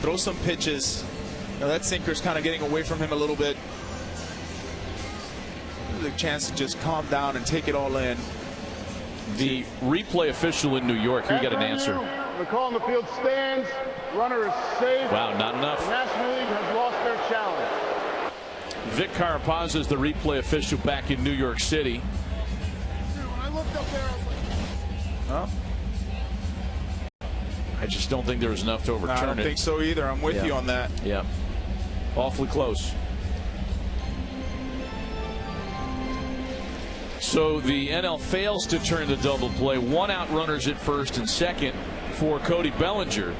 Throw some pitches. Now, that sinker's kind of getting away from him a little bit. There's a chance to just calm down and take it all in. The replay official in New York, here you got an answer. The call on the field stands. Runner is safe. Wow, not enough. The National League has lost their challenge. Vic Carapaz is the replay official back in New York City. When I looked up there, I was like, Huh? I just don't think there was enough to overturn it. I don't think so either. I'm with you on that. Yeah. Awfully close. So the NL fails to turn the double play. 1 out runners at first and second for Cody Bellinger,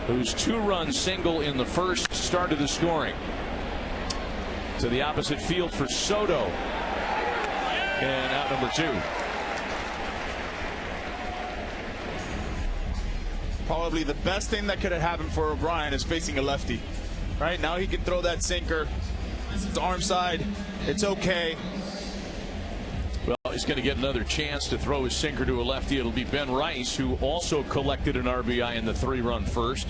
whose 2-run single in the first started the scoring. To the opposite field for Soto. And out number 2. Probably the best thing that could have happened for O'Brien is facing a lefty. Right now he can throw that sinker. It's arm side. It's okay. Well, he's going to get another chance to throw his sinker to a lefty. It'll be Ben Rice, who also collected an RBI in the 3-run first.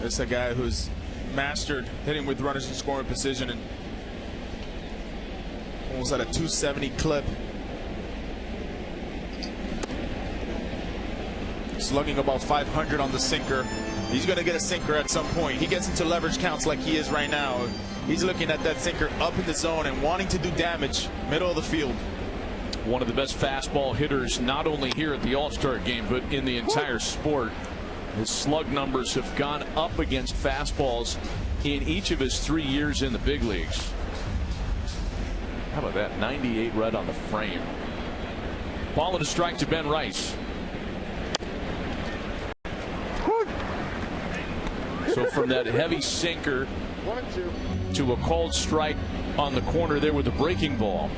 This is a guy who's mastered hitting with runners in scoring position and almost at a 270 clip. slugging about 500 on the sinker. He's going to get a sinker at some point. He gets into leverage counts like he is right now. He's looking at that sinker up in the zone and wanting to do damage middle of the field. One of the best fastball hitters, not only here at the All-Star game, but in the entire sport. His slug numbers have gone up against fastballs in each of his 3 years in the big leagues. How about that? 98 right on the frame. Ball and a strike to Ben Rice. So from that heavy sinker to a called strike on the corner there with the breaking ball.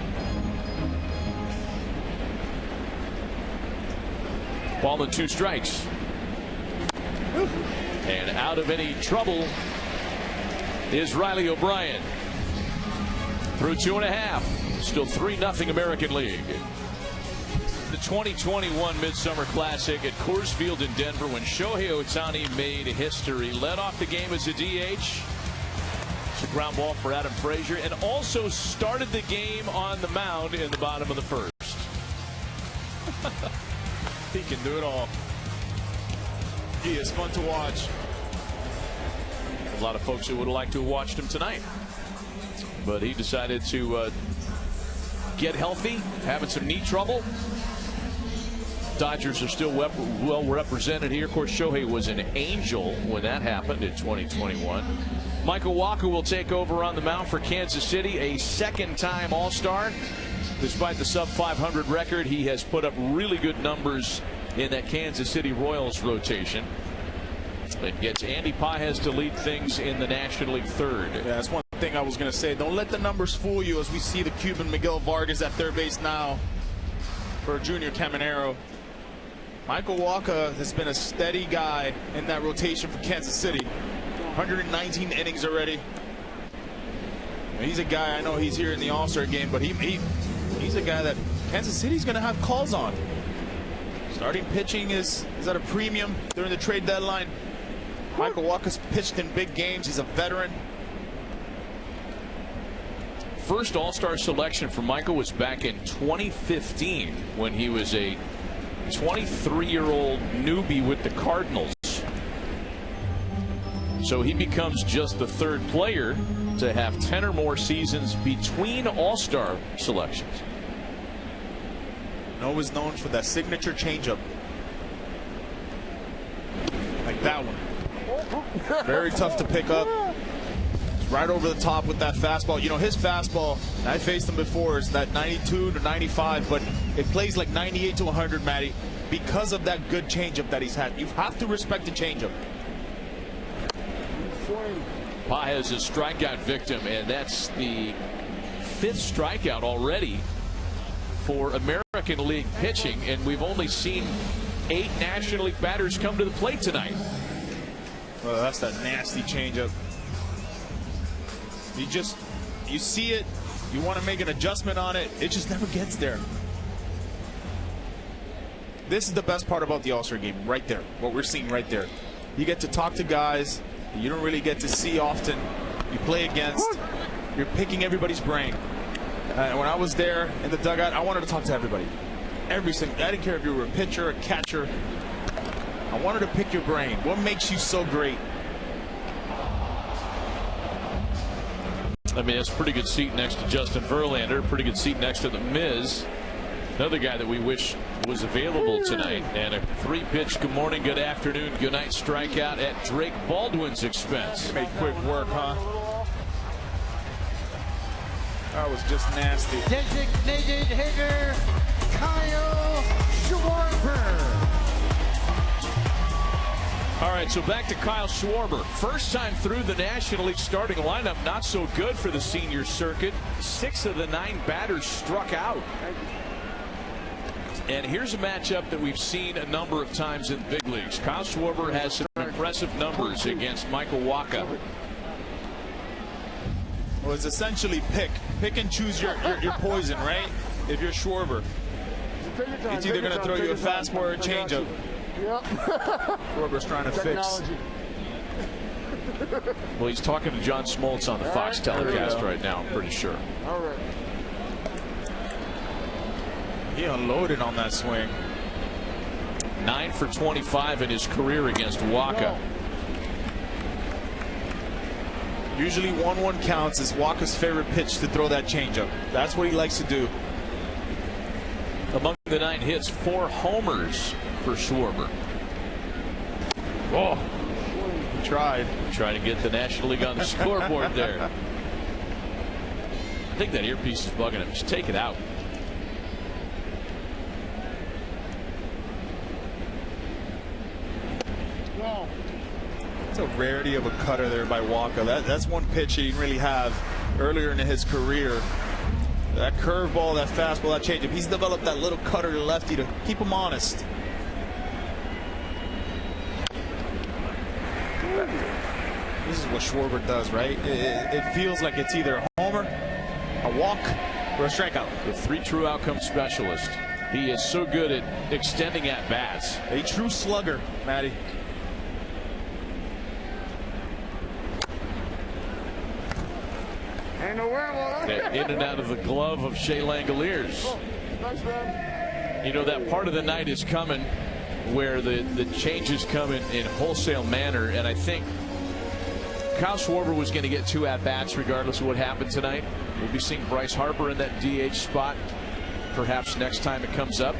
Ball and 2 strikes. And out of any trouble is Riley O'Brien. Through 2.5. Still 3-0 American League. The 2021 Midsummer Classic at Coors Field in Denver when Shohei Ohtani made history. Led off the game as a DH. It's a ground ball for Adam Frazier, and also started the game on the mound in the bottom of the first. He can do it all. He is fun to watch. A lot of folks who would have liked to have watched him tonight. But he decided to get healthy, having some knee trouble. Dodgers are still well represented here. Of course, Shohei was an angel when that happened in 2021. Michael Wacha will take over on the mound for Kansas City, a second-time All-Star. Despite the sub-500 record, he has put up really good numbers in that Kansas City Royals rotation. It gets Andy Pages to lead things in the National League third. Yeah, that's one thing I was going to say. Don't let the numbers fool you as we see the Cuban Miguel Vargas at third base now for Junior Caminero. Michael Wacha has been a steady guy in that rotation for Kansas City. 119 innings already. He's a guy, I know he's here in the All-Star game, but he's a guy that Kansas City's going to have calls on. Starting pitching is at a premium during the trade deadline. Michael Wacha's pitched in big games. He's a veteran. First All-Star selection for Michael was back in 2015 when he was a 23-year-old newbie with the Cardinals. So he becomes just the third player to have 10 or more seasons between All-Star selections. Noah's known for that signature changeup. Like that one. Very tough to pick up. It's right over the top with that fastball. You know, his fastball, I faced him before, is that 92 to 95, but it plays like 98 to 100, Matty, because of that good changeup that he's had. You have to respect the changeup. Pages is a strikeout victim, and that's the 5th strikeout already for American League pitching, and we've only seen 8 National League batters come to the plate tonight. Well, that's that nasty changeup. You see it, you want to make an adjustment on it, it just never gets there. This is the best part about the All-Star game, right there, what we're seeing right there. You get to talk to guys you don't really get to see often. You play against, you're picking everybody's brain. When I was there in the dugout, I wanted to talk to everybody. I didn't care if you were a pitcher, a catcher. I wanted to pick your brain. What makes you so great? I mean, it's a pretty good seat next to Justin Verlander, pretty good seat next to the Miz. Another guy that we wish was available tonight. And a 3-pitch good morning, good afternoon, good night strikeout at Drake Baldwin's expense. Made quick work, huh? That was just nasty. Designated hitter, Kyle Schwarber. All right, so back to Kyle Schwarber. First time through the National League starting lineup, not so good for the senior circuit. 6 of the 9 batters struck out. And here's a matchup that we've seen a number of times in the big leagues. Kyle Schwarber has some impressive numbers against Michael Wacha. Well, it's essentially pick and choose your poison, right? If you're Schwarber, it's either going to throw you a fastball or a changeup. Yep. Schwarber's trying to fix. Well, he's talking to John Smoltz on the Fox telecast right now, I'm pretty sure. All right. He unloaded on that swing. 9 for 25 in his career against Waka. Usually 1-1 counts. Is Waka's favorite pitch to throw that changeup. That's what he likes to do. Among the 9 hits, 4 homers for Schwarber. Oh, he tried. Trying to get the National League on the scoreboard there. I think that earpiece is bugging him. Just take it out. It's a rarity of a cutter there by Waka. That's one pitch he didn't really have earlier in his career. That curveball, that fastball, that changeup. He's developed that little cutter to lefty to keep him honest. This is what Schwarber does, right? It feels like it's either a homer, a walk, or a strikeout. The 3 true outcome specialist. He is so good at extending at bats. A true slugger, Matty. In and out of the glove of Shea Langoliers. You know, that part of the night is coming where the changes come in wholesale manner, and I think Kyle Schwarber was going to get 2 at-bats regardless of what happened tonight. We'll be seeing Bryce Harper in that DH spot perhaps next time it comes up.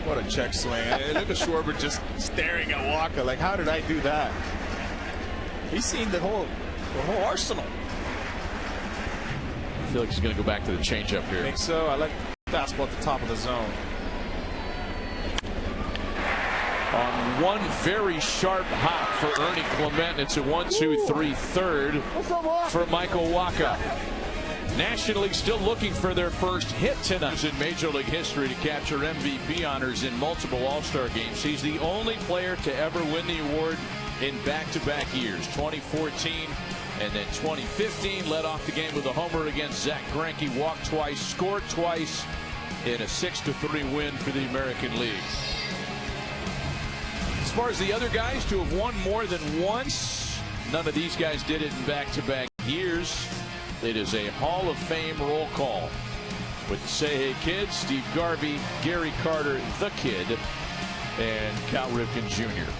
What a check swing. Look at Schwarber just staring at Waka like, how did I do that? He's seen the whole arsenal. I feel like he's going to go back to the changeup here. I think so. I like fastball at the top of the zone. On one very sharp hop for Ernie Clement, it's a 1-2-3 third for Michael Waka. National League still looking for their first hit tonight. In Major League history to capture MVP honors in multiple All-Star games. He's the only player to ever win the award in back-to-back years. 2014 and then 2015. Led off the game with a homer against Zach Greinke. Walked twice, scored twice in a 6-3 win for the American League. As far as the other guys to have won more than once, none of these guys did it in back-to-back years. It is a Hall of Fame roll call with the Say Hey Kids, Steve Garvey, Gary Carter, the Kid, and Cal Ripken Jr.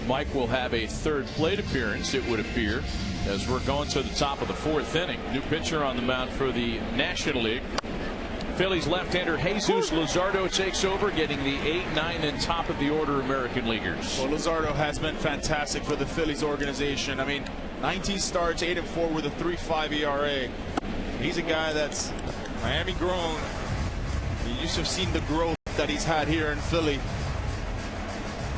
Mike will have a third plate appearance, it would appear, as we're going to the top of the 4th inning. New pitcher on the mound for the National League. Phillies left-hander Jesus Luzardo takes over, getting the 8, 9, and top of the order American Leaguers. Well, Luzardo has been fantastic for the Phillies organization. I mean, 19 starts, 8-4 with a 3.5 ERA. He's a guy that's Miami grown. You just have seen the growth that he's had here in Philly.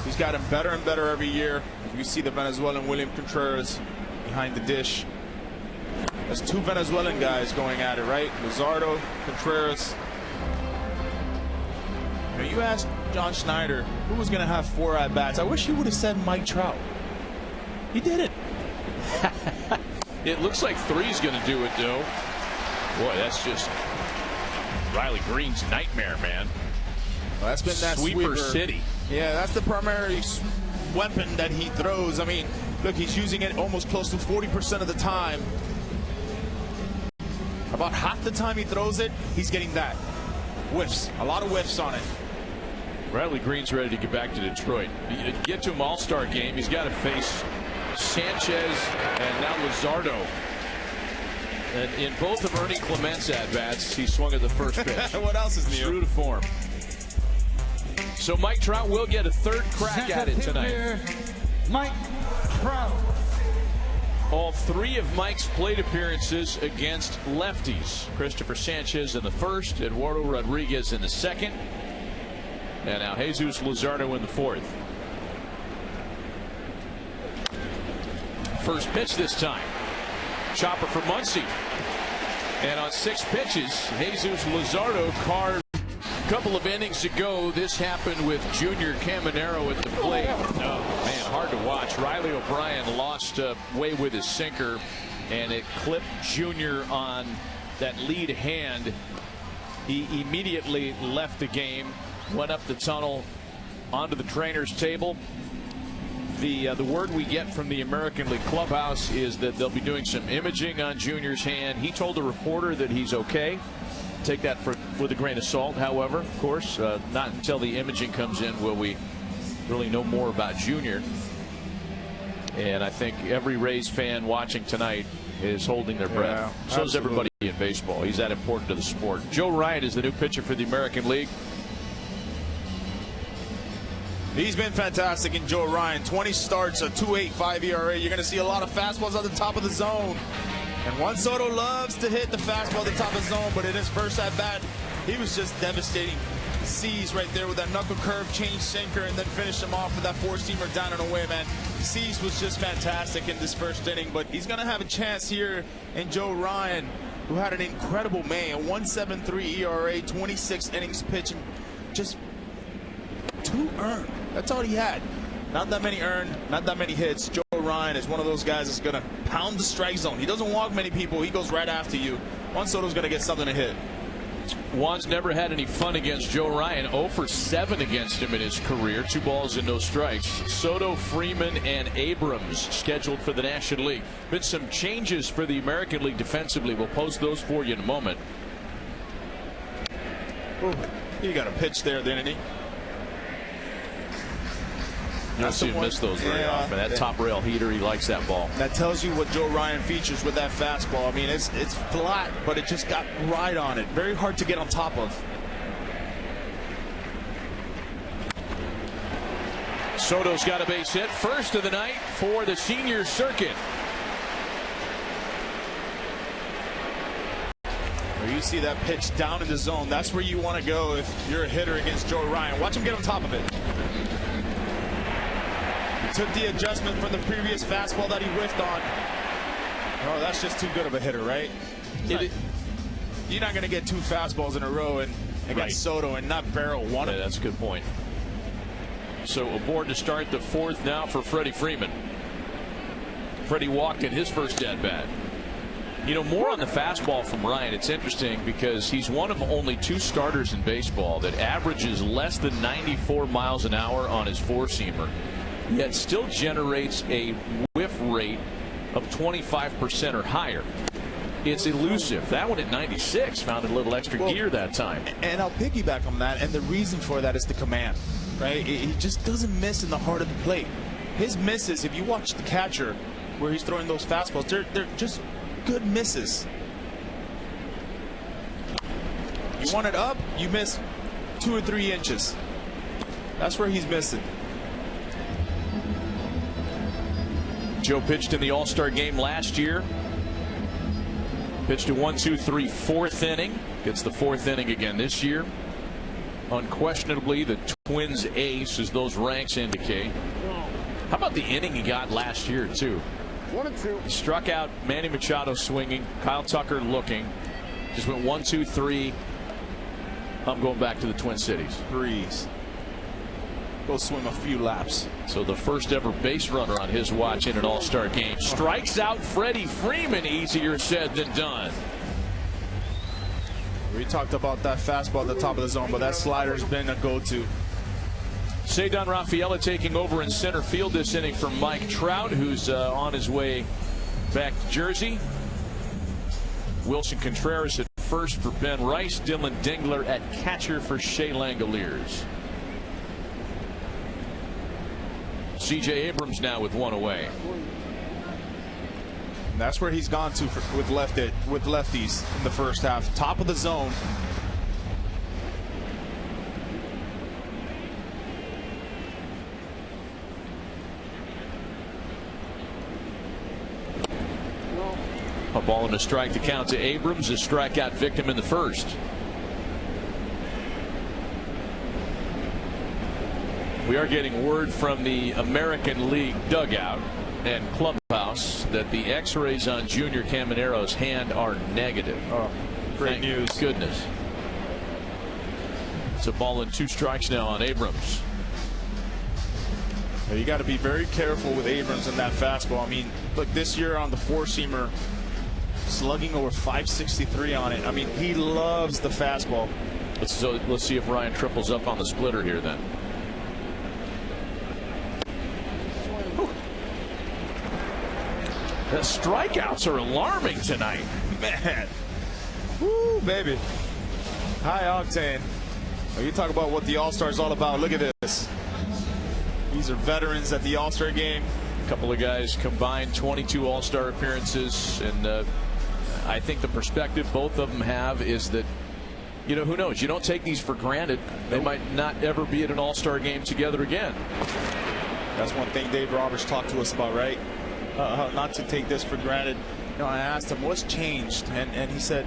He's gotten better and better every year. You see the Venezuelan William Contreras behind the dish. There's 2 Venezuelan guys going at it, right? Luzardo, Contreras. You know, you asked John Schneider who was going to have 4 at-bats. I wish he would have said Mike Trout. He didn't. It looks like 3's going to do it, though. Boy, that's just Riley Green's nightmare, man. Well, that's been that sweeper city. Yeah, that's the primary weapon that he throws. I mean, look, he's using it almost close to 40% of the time. About half the time he throws it, he's getting that. Whiffs. A lot of whiffs on it. Riley Green's ready to get back to Detroit. You get to him All-Star game, he's got to face Sanchez and now Luzardo. And in both of Ernie Clement's at-bats, he swung at the first pitch. What else is new? True to form. So Mike Trout will get a third crack at it tonight. Mike Trout. All 3 of Mike's plate appearances against lefties. Christopher Sanchez in the first, Eduardo Rodriguez in the second, and now Jesus Luzardo in the 4th. First pitch this time. Chopper for Muncy. And on 6 pitches, Jesus Luzardo carved. A couple of innings ago, this happened with Junior Caminero at the plate. Oh, man, hard to watch. Riley O'Brien lost way with his sinker, and it clipped Junior on that lead hand. He immediately left the game, went up the tunnel, onto the trainer's table. The word we get from the American League clubhouse is that they'll be doing some imaging on Junior's hand. He told the reporter that he's okay. Take that with a grain of salt, however, of course. Not until the imaging comes in will we really know more about Junior. And I think every Rays fan watching tonight is holding their breath. So is everybody in baseball. He's that important to the sport. Joe Ryan is the new pitcher for the American League. He's been fantastic in Joe Ryan. 20 starts, a 2.85 ERA. You're going to see a lot of fastballs at the top of the zone. And Juan Soto loves to hit the fastball at the top of the zone, but in his first at bat, he was just devastating. Cease right there with that knuckle curve, change sinker, and then finish him off with that four-seamer down and away, man. Cease was just fantastic in this first inning, but he's going to have a chance here in Joe Ryan, who had an incredible May, a 1.73 ERA, 26 innings pitching, just 2 earned. That's all he had. Not that many earned, not that many hits. Joe Ryan is one of those guys that's going to pound the strike zone. He doesn't walk many people. He goes right after you. Juan Soto's going to get something to hit. Juan's never had any fun against Joe Ryan. 0 for 7 against him in his career. 2 balls and no strikes. Soto, Freeman, and Abrams scheduled for the National League. Been some changes for the American League defensively. We'll post those for you in a moment. Ooh, he got a pitch there, didn't he? You don't see him miss those very often. That top rail heater, he likes that ball. That tells you what Joe Ryan features with that fastball. I mean, it's flat, but it just got right on it. Very hard to get on top of. Soto's got a base hit. First of the night for the senior circuit. Where you see that pitch down in the zone, that's where you want to go if you're a hitter against Joe Ryan. Watch him get on top of it. Took the adjustment from the previous fastball that he whiffed on. Oh, that's just too good of a hitter, right? You're not going to get 2 fastballs in a row against Soto and not barrel one of them. That's a good point. So aboard to start the 4th now for Freddie Freeman. Freddie walked in his first at-bat. You know, more on the fastball from Ryan. It's interesting because he's one of only 2 starters in baseball that averages less than 94 miles an hour on his four-seamer, yet still generates a whiff rate of 25% or higher. It's elusive. That one at 96 found a little extra gear that time. And I'll piggyback on that, and the reason for that is the command, right? He just doesn't miss in the heart of the plate. His misses, if you watch the catcher where he's throwing those fastballs, they're just good misses. You want it up, you miss 2 or 3 inches. That's where he's missing. Joe pitched in the All-Star game last year. Pitched a 1-2-3 4th inning. Gets the 4th inning again this year. Unquestionably the Twins ace, as those ranks indicate. How about the inning he got last year too? 1 and 2. He struck out Manny Machado swinging, Kyle Tucker looking. Just went 1-2-3. I'm going back to the Twin Cities. Breeze. Go swim a few laps. So the first ever base runner on his watch in an All-Star game. Strikes out Freddie Freeman. Easier said than done. We talked about that fastball at the top of the zone, but that slider's been a go-to. Cedon Rafaela taking over in center field this inning for Mike Trout, who's on his way back to Jersey. Wilson Contreras at first for Ben Rice. Dylan Dingler at catcher for Shea Langoliers. C.J. Abrams now with 1 away. And that's where he's gone to with lefties in the first half. Top of the zone. A ball and a strike to count to Abrams, a strikeout victim in the first. We are getting word from the American League dugout and clubhouse that the x-rays on Junior Camanero's hand are negative. Oh, great news. Goodness. It's a ball and 2 strikes now on Abrams. You got to be very careful with Abrams and that fastball. I mean, look, this year on the four-seamer, slugging over 563 on it. I mean, he loves the fastball. Let's see if Ryan triples up on the splitter here then. The strikeouts are alarming tonight. Man. Woo, baby. High octane. You talk about what the All-Star is all about. Look at this. These are veterans at the All-Star game. A couple of guys combined 22 All-Star appearances, and I think the perspective both of them have is that, you know, who knows? You don't take these for granted. They might not ever be at an All-Star game together again. That's one thing Dave Roberts talked to us about, right? Not to take this for granted. You know, I asked him what's changed, and he said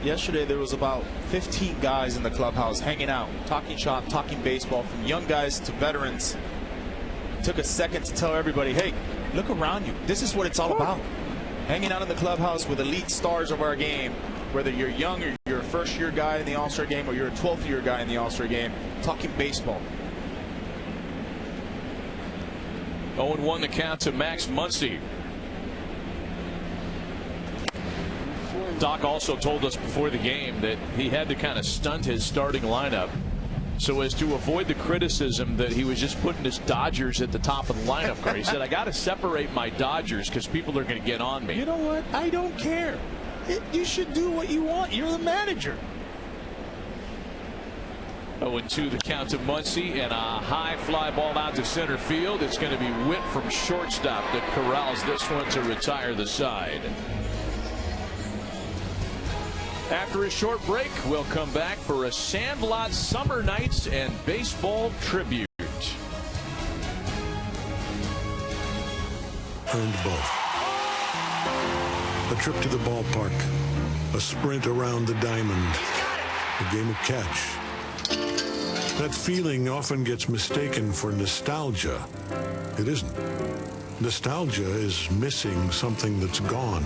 yesterday there was about 15 guys in the clubhouse hanging out, talking shop, talking baseball, from young guys to veterans. Took a second to tell everybody, hey, look around you. This is what it's all about. Hanging out in the clubhouse with elite stars of our game, whether you're young or you're a first-year guy in the All-Star game or you're a 12th-year guy in the All-Star game, talking baseball. 0-1 the count to Max Muncy. Doc also told us before the game that he had to kind of stunt his starting lineup so as to avoid the criticism that he was just putting his Dodgers at the top of the lineup card. He said, I got to separate my Dodgers because people are going to get on me. You know what? I don't care. You should do what you want. You're the manager. 0-2 the count to Muncy, and a high fly ball out to center field. It's going to be Witt from shortstop that corrals this one to retire the side. After a short break, we'll come back for a Sandlot Summer Nights and Baseball Tribute. Earned both. A trip to the ballpark, a sprint around the diamond, a game of catch. That feeling often gets mistaken for nostalgia. It isn't. Nostalgia is missing something that's gone.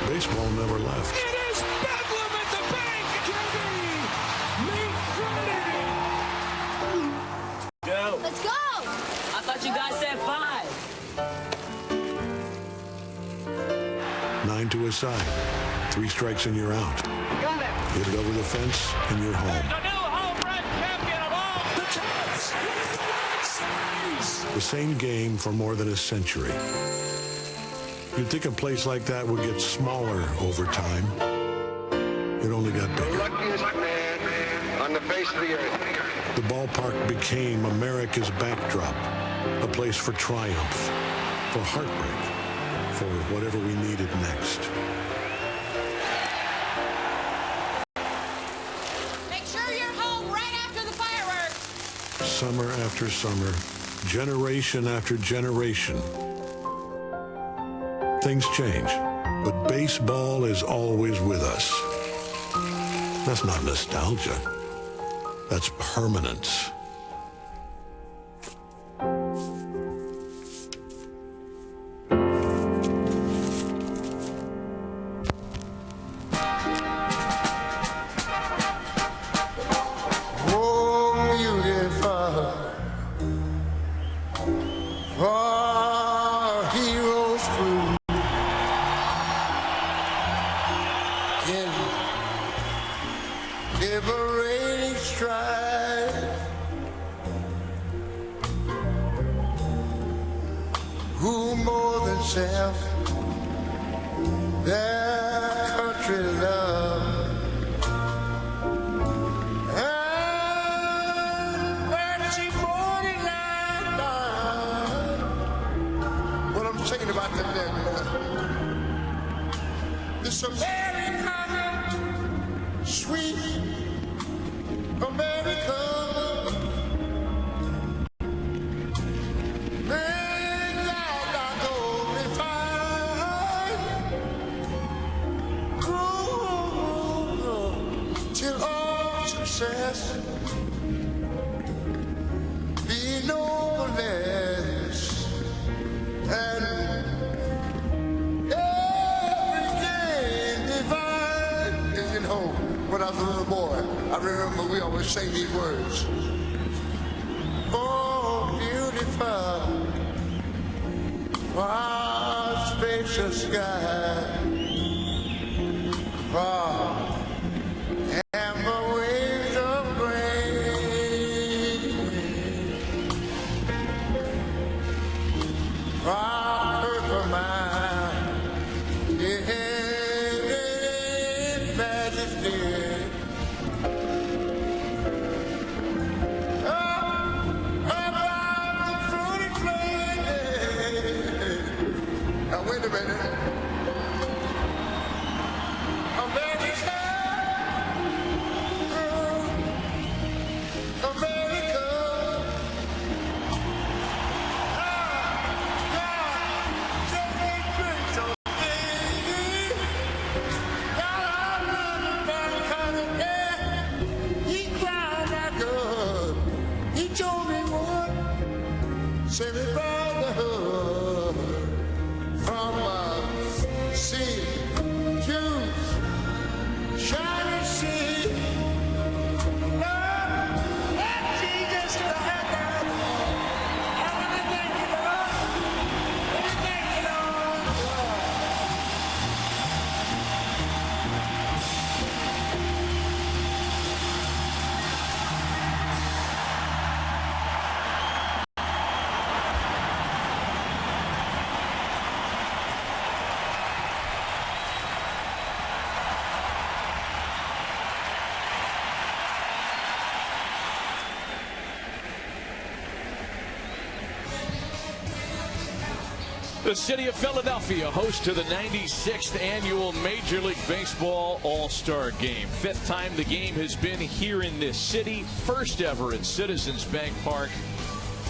Baseball never left. It is bedlam at the bank, Kevin! Late Friday! Go. Let's go! I thought you guys said 5. 9 to a side. 3 strikes and you're out. Got it. Hit it over the fence and you're home. The new home run champion of all the Jets! The same game for more than a century. You'd think a place like that would get smaller over time. It only got bigger. The luckiest man on the face of the earth. The ballpark became America's backdrop, a place for triumph, for heartbreak, for whatever we needed next. Make sure you're home right after the fireworks. Summer after summer, generation after generation. Things change, but baseball is always with us. That's not nostalgia. That's permanence. wait a minute. America. Send it by the hood from sea to shining sea. Lord, let Jesus stand up. I want to thank you, Lord. I want to thank you, Lord. The city of Philadelphia, host to the 96th annual Major League Baseball All-Star Game. Fifth time the game has been here in this city, first ever at Citizens Bank Park.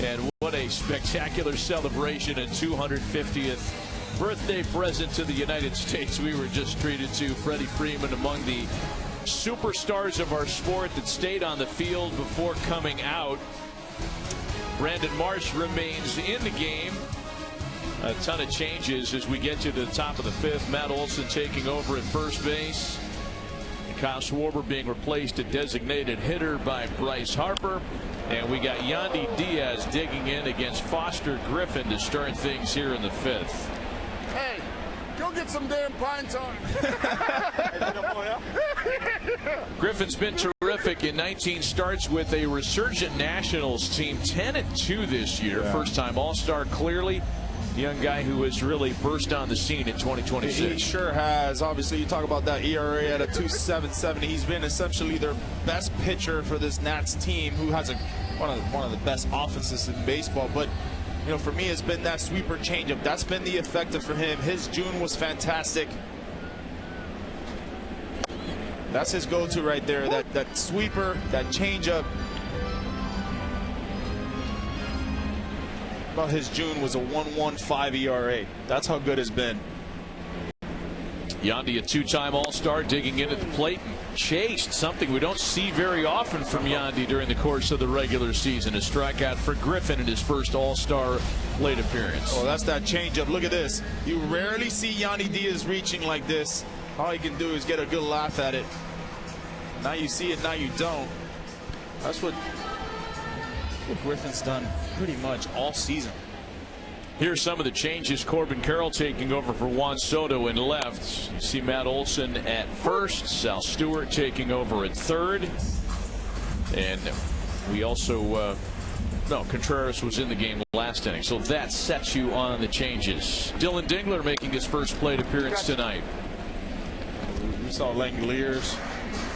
And what a spectacular celebration and 250th birthday present to the United States we were just treated to. Freddie Freeman among the superstars of our sport that stayed on the field before coming out. Brandon Marsh remains in the game. A ton of changes as we get to the top of the fifth. Matt Olson taking over at first base. Kyle Schwarber being replaced at designated hitter by Bryce Harper. And we got Yandy Diaz digging in against Foster Griffin to start things here in the fifth. Hey, go get some damn pints on. Griffin's been terrific in 19 starts with a resurgent Nationals team, 10-2 this year. Yeah. First time All-Star clearly. Young guy who has really burst on the scene in 2026. He sure has. Obviously, you talk about that ERA at a 2.77. He's been essentially their best pitcher for this Nats team, who has one of the best offenses in baseball. But you know, for me, it's been that sweeper changeup. That's been the effective for him. His June was fantastic. That's his go-to right there. That sweeper, that changeup. Well, his June was a 1.15 ERA. That's how good it's been. Yandy, a two-time All-Star, digging in at the plate and chased, something we don't see very often from Yandy during the course of the regular season. A strikeout for Griffin in his first All-Star plate appearance. Oh, that's that changeup. Look at this. You rarely see Yandy Diaz reaching like this. All he can do is get a good laugh at it. Now you see it, now you don't. That's what Griffin's done pretty much all season. Here's some of the changes. Corbin Carroll taking over for Juan Soto in left. You see Matt Olson at first. Sal Stewart taking over at third. And we also, Contreras was in the game last inning. So that sets you on the changes. Dylan Dingler making his first plate appearance tonight. We saw Langoliers,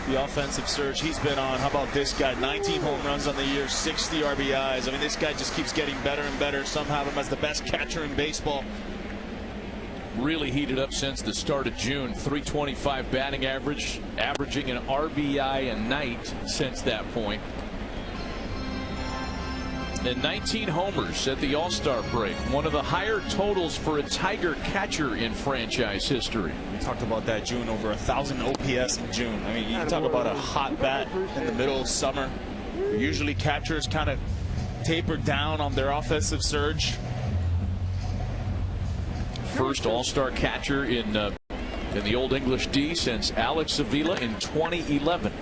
the offensive surge he's been on. How about this guy? 19 home runs on the year, 60 RBIs. I mean, this guy just keeps getting better and better. Some have him as the best catcher in baseball. Really heated up since the start of June. 325 batting average, averaging an RBI a night since that point. And 19 homers at the All-Star break. One of the higher totals for a Tiger catcher in franchise history. We talked about that June, over 1,000 OPS in June. I mean, you talk about a hot bat in the middle of summer. Usually catchers kind of taper down on their offensive surge. First All-Star catcher in the Old English D since Alex Avila in 2011.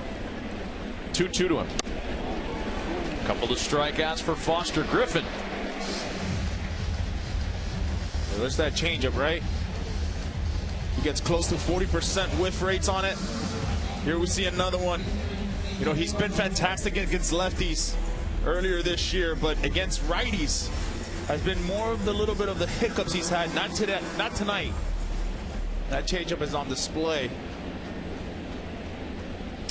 2-2 to him. Couple of strikeouts for Foster Griffin. There's that changeup, right? He gets close to 40% whiff rates on it. Here we see another one. You know, he's been fantastic against lefties earlier this year, but against righties has been more of the little bit of the hiccups he's had. Not tonight. That changeup is on display.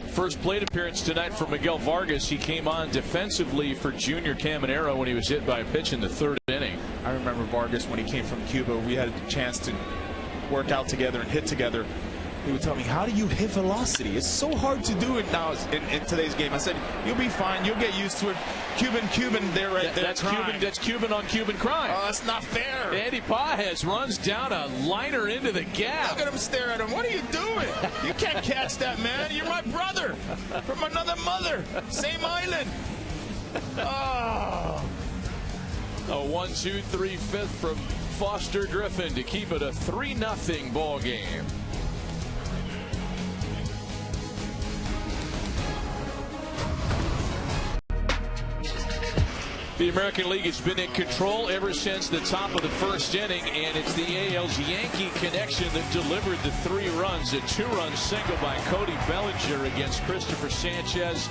First plate appearance tonight for Miguel Vargas. He came on defensively for Junior Caminero when he was hit by a pitch in the third inning. I remember Vargas when he came from Cuba. We had a chance to work out together and hit together. He would tell me, how do you hit velocity? It's so hard to do it now in today's game. I said, you'll be fine. You'll get used to it. Cuban there, right there. That's Cuban on Cuban crime. Oh, that's not fair. Andy Pages runs down a liner into the gap. Look at him stare at him. What are you doing? You can't catch that, man. You're my brother from another mother. Same island. Oh. A 1-2-3 fifth from Foster Griffin to keep it a 3-0 ball game. The American League has been in control ever since the top of the first inning, and it's the AL's Yankee connection that delivered the 3 runs. A 2-run single by Cody Bellinger against Christopher Sanchez,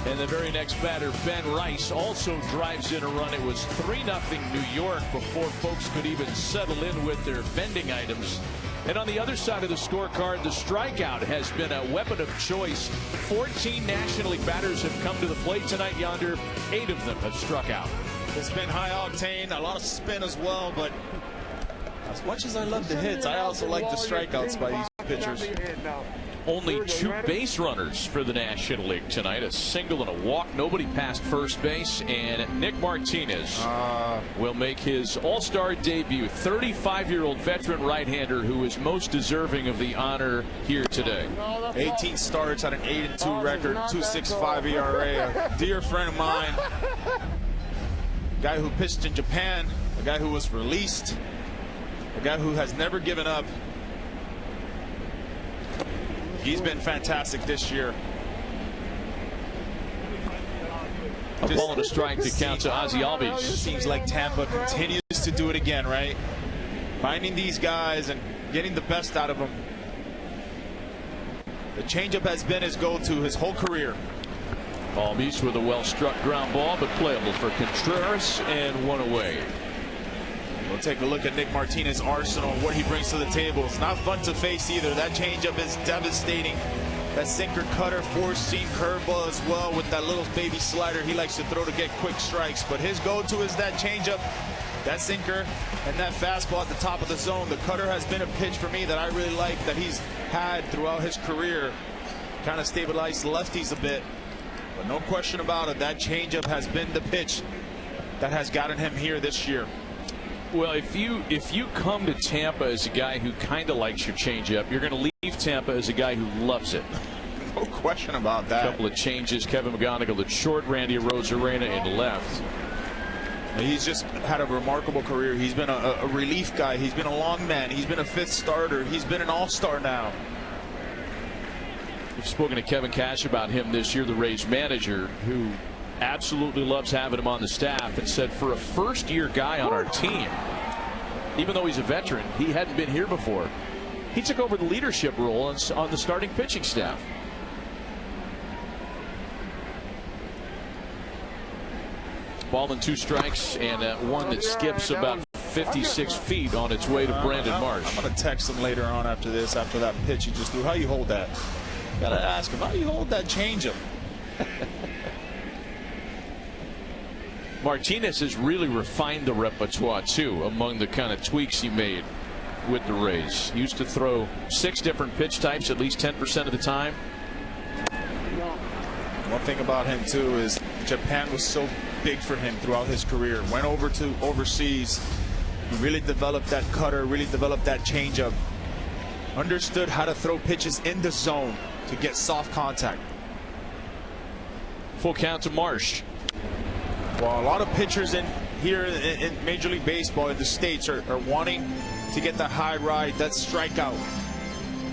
and the very next batter, Ben Rice, also drives in a run. It was 3-0 New York before folks could even settle in with their vending items. And on the other side of the scorecard, the strikeout has been a weapon of choice. 14 National League batters have come to the plate tonight yonder. 8 of them have struck out. It's been high octane, a lot of spin as well, but as much as I love the hits, I also like the strikeouts by these pitchers. Only 2 base runners for the National League tonight. A single and a walk. Nobody past first base. And Nick Martinez will make his all-star debut. 35-year-old veteran right-hander who is most deserving of the honor here today. 18 starts at an 8-2 record, 2.65 ERA. A dear friend of mine. A guy who pitched in Japan. A guy who was released. A guy who has never given up. He's been fantastic this year. A ball and a strike to count to Ozzie Albies. Seems like Tampa continues to do it again, right? Finding these guys and getting the best out of them. The changeup has been his go-to his whole career. Albies with a well-struck ground ball, but playable for Contreras, and 1 away. We'll take a look at Nick Martinez's arsenal, what he brings to the table. It's not fun to face either. That changeup is devastating. That sinker, cutter, 4-seam curveball as well with that little baby slider he likes to throw to get quick strikes. But his go-to is that changeup, that sinker, and that fastball at the top of the zone. The cutter has been a pitch for me that I really like that he's had throughout his career. Kind of stabilized lefties a bit. But no question about it, that changeup has been the pitch that has gotten him here this year. Well, if you come to Tampa as a guy who kind of likes your changeup, you're going to leave Tampa as a guy who loves it. No question about that. A couple of changes. Kevin McGonigal at short, Randy Arozarena in left. He's just had a remarkable career. He's been a relief guy. He's been a long man. He's been a 5th starter. He's been an all-star now. We've spoken to Kevin Cash about him this year, the Rays manager, who absolutely loves having him on the staff, and said for a first-year guy on our team, even though he's a veteran, he hadn't been here before. He took over the leadership role on the starting pitching staff. Ball and 2 strikes, and one that skips about 56 feet on its way to Brandon Marsh. I'm going to text him later on after this, after that pitch he just threw. How you hold that? Got to ask him, how do you hold that changeup? Martinez has really refined the repertoire too, among the kind of tweaks he made with the Rays. He used to throw 6 different pitch types at least 10% of the time. One thing about him too is Japan was so big for him throughout his career. Went over to overseas. He really developed that cutter, really developed that changeup. Understood how to throw pitches in the zone to get soft contact. Full count to Marsh. Well, a lot of pitchers in Major League Baseball in the States are wanting to get that high ride, that strikeout.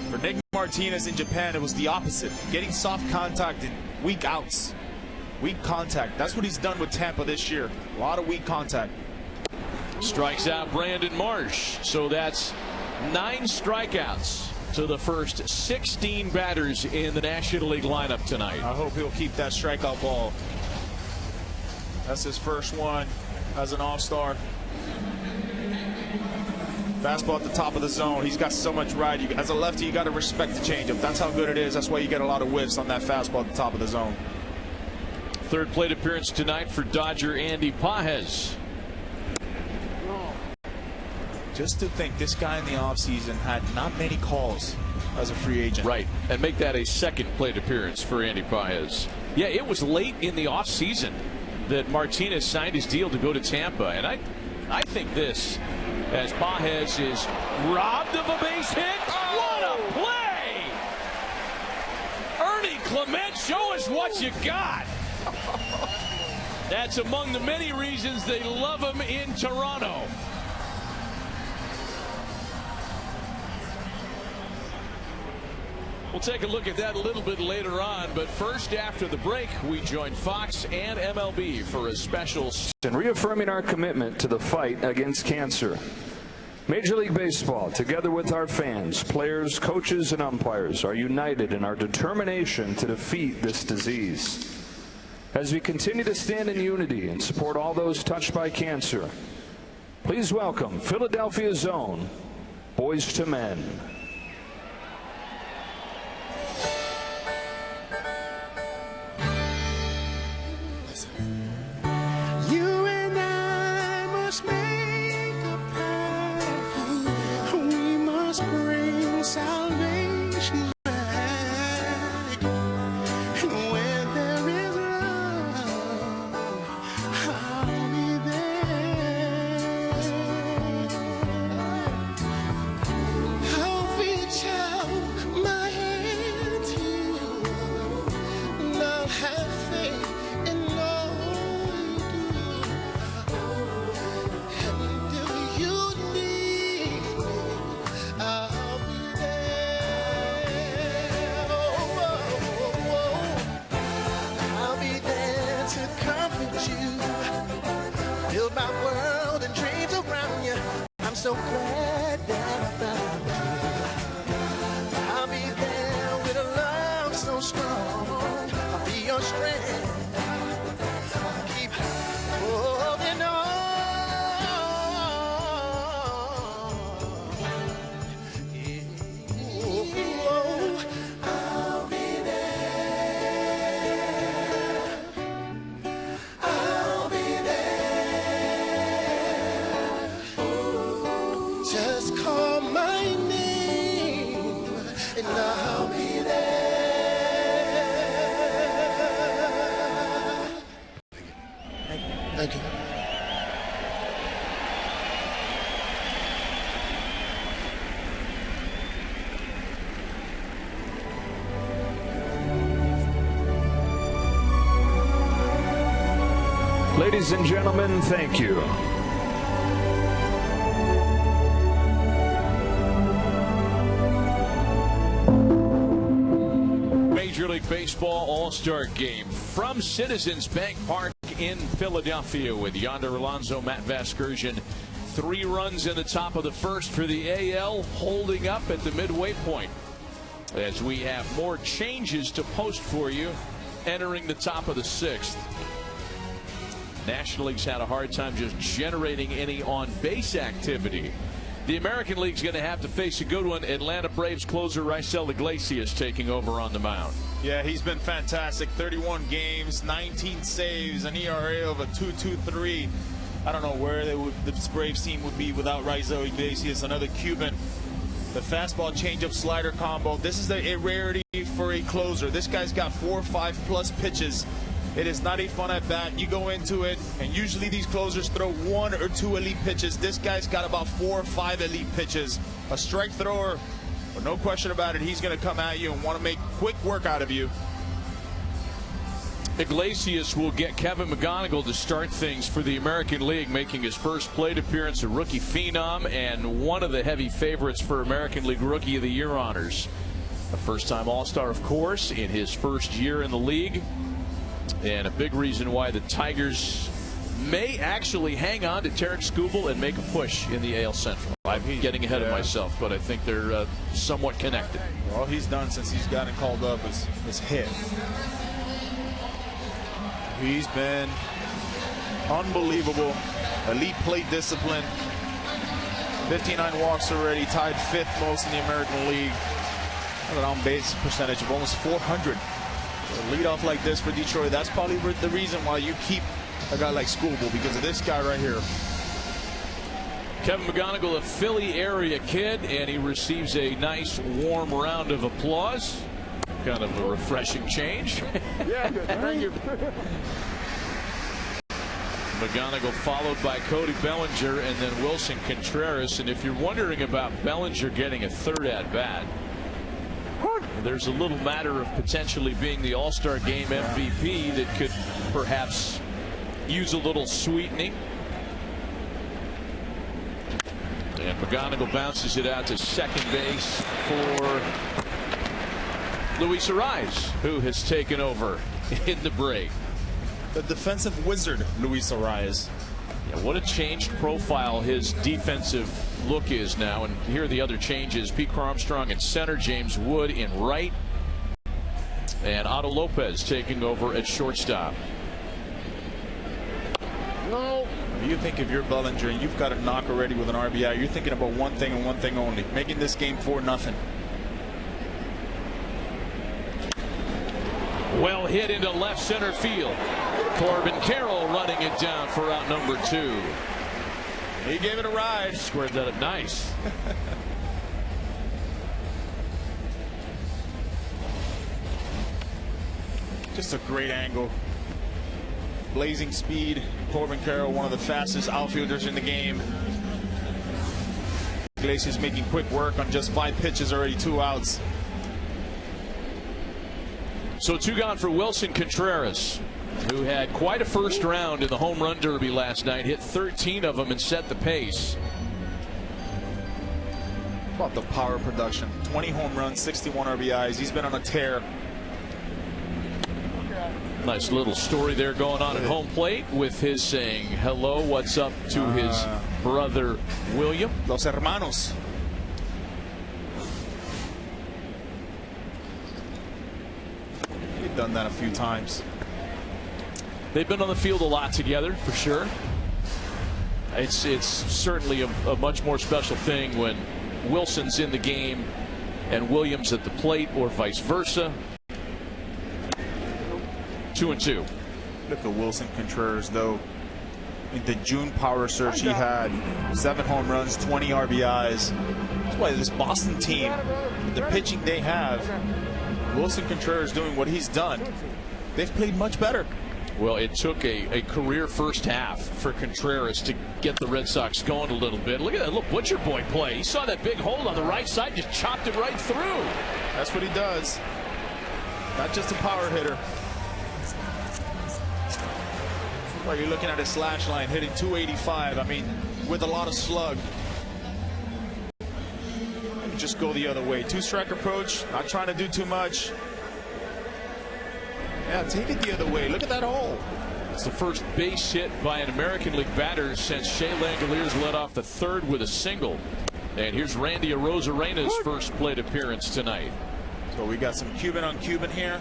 For Nick Martinez in Japan, it was the opposite. Getting soft contact and weak outs. Weak contact. That's what he's done with Tampa this year. A lot of weak contact. Strikes out Brandon Marsh. So that's 9 strikeouts to the first 16 batters in the National League lineup tonight. I hope he'll keep that strikeout ball. That's his first one as an all-star. Fastball at the top of the zone. He's got so much ride. As a lefty, you got to respect the changeup. That's how good it is. That's why you get a lot of whiffs on that fastball at the top of the zone. Third plate appearance tonight for Dodger Andy Pages. Just to think, this guy in the offseason had not many calls as a free agent. Right, and make that a second plate appearance for Andy Paez. Yeah, it was late in the offseason that Martinez signed his deal to go to Tampa, and I think this, as Paez is robbed of a base hit. What a play! Ernie Clement, show us what you got. That's among the many reasons they love him in Toronto. We'll take a look at that a little bit later on, but first, after the break, we join Fox and MLB for a special. And reaffirming our commitment to the fight against cancer. Major League Baseball, together with our fans, players, coaches, and umpires, are united in our determination to defeat this disease. As we continue to stand in unity and support all those touched by cancer, please welcome Philadelphia's own Boys to Men. You and I must make a pact. We must bring salvation back. And where there is love, I'll be there. I'll reach out my hand to you, and I'll have faith in all you do. And if you need me, I'll be there. I'll be there to comfort you, build my world and dreams around you. I'm so glad that I found you. I'll be there with a love so strong. I'll be your strength. I'll keep holding on. I'll be there. I'll be there. Just call my name and I'll be there. Thank you. Ladies and gentlemen, thank you. Major League Baseball All-Star Game from Citizens Bank Park in Philadelphia with Yonder Alonso, Matt Vasgersian. 3 runs in the top of the first for the AL, holding up at the midway point. As we have more changes to post for you entering the top of the 6th. National League's had a hard time just generating any on-base activity. The American League's going to have to face a good one. Atlanta Braves closer Raisel Iglesias taking over on the mound. Yeah, he's been fantastic. 31 games, 19 saves, an ERA of a 2.23. I don't know where the Braves team would be without Raisel Iglesias, another Cuban. The fastball changeup slider combo. This is a rarity for a closer. This guy's got 4 or 5+ pitches. It is not a fun at bat. You go into it, and usually these closers throw 1 or 2 elite pitches. This guy's got about 4 or 5 elite pitches. A strike thrower, but no question about it, he's going to come at you and want to make quick work out of you. Iglesias will get Kevin McGonigal to start things for the American League, making his first plate appearance, a rookie phenom, and one of the heavy favorites for American League Rookie of the Year honors. A first-time All-Star, of course, in his first year in the league. And a big reason why the Tigers may actually hang on to Tarek Skubal and make a push in the AL Central. I'm getting ahead of myself, but I think they're somewhat connected. All he's done since he's gotten called up is hit. He's been unbelievable. Elite plate discipline. 59 walks already, tied 5th most in the American League. An on-base percentage of almost 400. A lead off like this for Detroit, that's probably the reason why you keep a guy like Skubal, because of this guy right here. Kevin McGonigal, a Philly area kid, and he receives a nice warm round of applause. Kind of a refreshing change. Yeah, good. Thank you. McGonigal followed by Cody Bellinger and then Wilson Contreras. And if you're wondering about Bellinger getting a third at bat, there's a little matter of potentially being the All-Star Game MVP that could perhaps use a little sweetening. And McGonigal bounces it out to second base for Luis Ariz, who has taken over in the break. The defensive wizard, Luis Ariz. Yeah, what a changed profile his defensive look is now. And here are the other changes. Pete Armstrong in center, James Wood in right, and Otto Lopez taking over at shortstop. No. You think if you're Bellinger and you've got a knock already with an RBI, you're thinking about one thing and one thing only, making this game 4-0. Well hit into left center field. Corbin Carroll running it down for out number 2. He gave it a ride. Squared that up nice. Just a great angle. Blazing speed. Corbin Carroll, one of the fastest outfielders in the game. Iglesias making quick work on just 5 pitches, already 2 outs. So 2 gone for Wilson Contreras, who had quite a first round in the home run derby last night, hit 13 of them and set the pace. About the power production. 20 home runs, 61 RBIs. He's been on a tear. Nice little story there going on at home plate with his saying hello, what's up to his brother William. Los hermanos. They've done that a few times. They've been on the field a lot together, for sure. It's certainly a much more special thing when Wilson's in the game and Williams at the plate, or vice versa. 2-2. Look at Wilson Contreras, though. In the June power search, he had 7 home runs, 20 RBIs. That's why this Boston team, the pitching they have, Wilson Contreras doing what he's done, they've played much better. Well, it took a career first half for Contreras to get the Red Sox going a little bit. Look at that little Butcher Boy play. He saw that big hole on the right side, just chopped it right through. That's what he does. Not just a power hitter. Well, you're looking at his slash line, hitting 285. I mean, with a lot of slug. Just go the other way. 2-strike approach, not trying to do too much. Yeah, take it the other way. Look at that hole. It's the first base hit by an American League batter since Shea Langoliers led off the 3rd with a single. And here's Randy Arozarena's first plate appearance tonight. So we got some Cuban on Cuban here.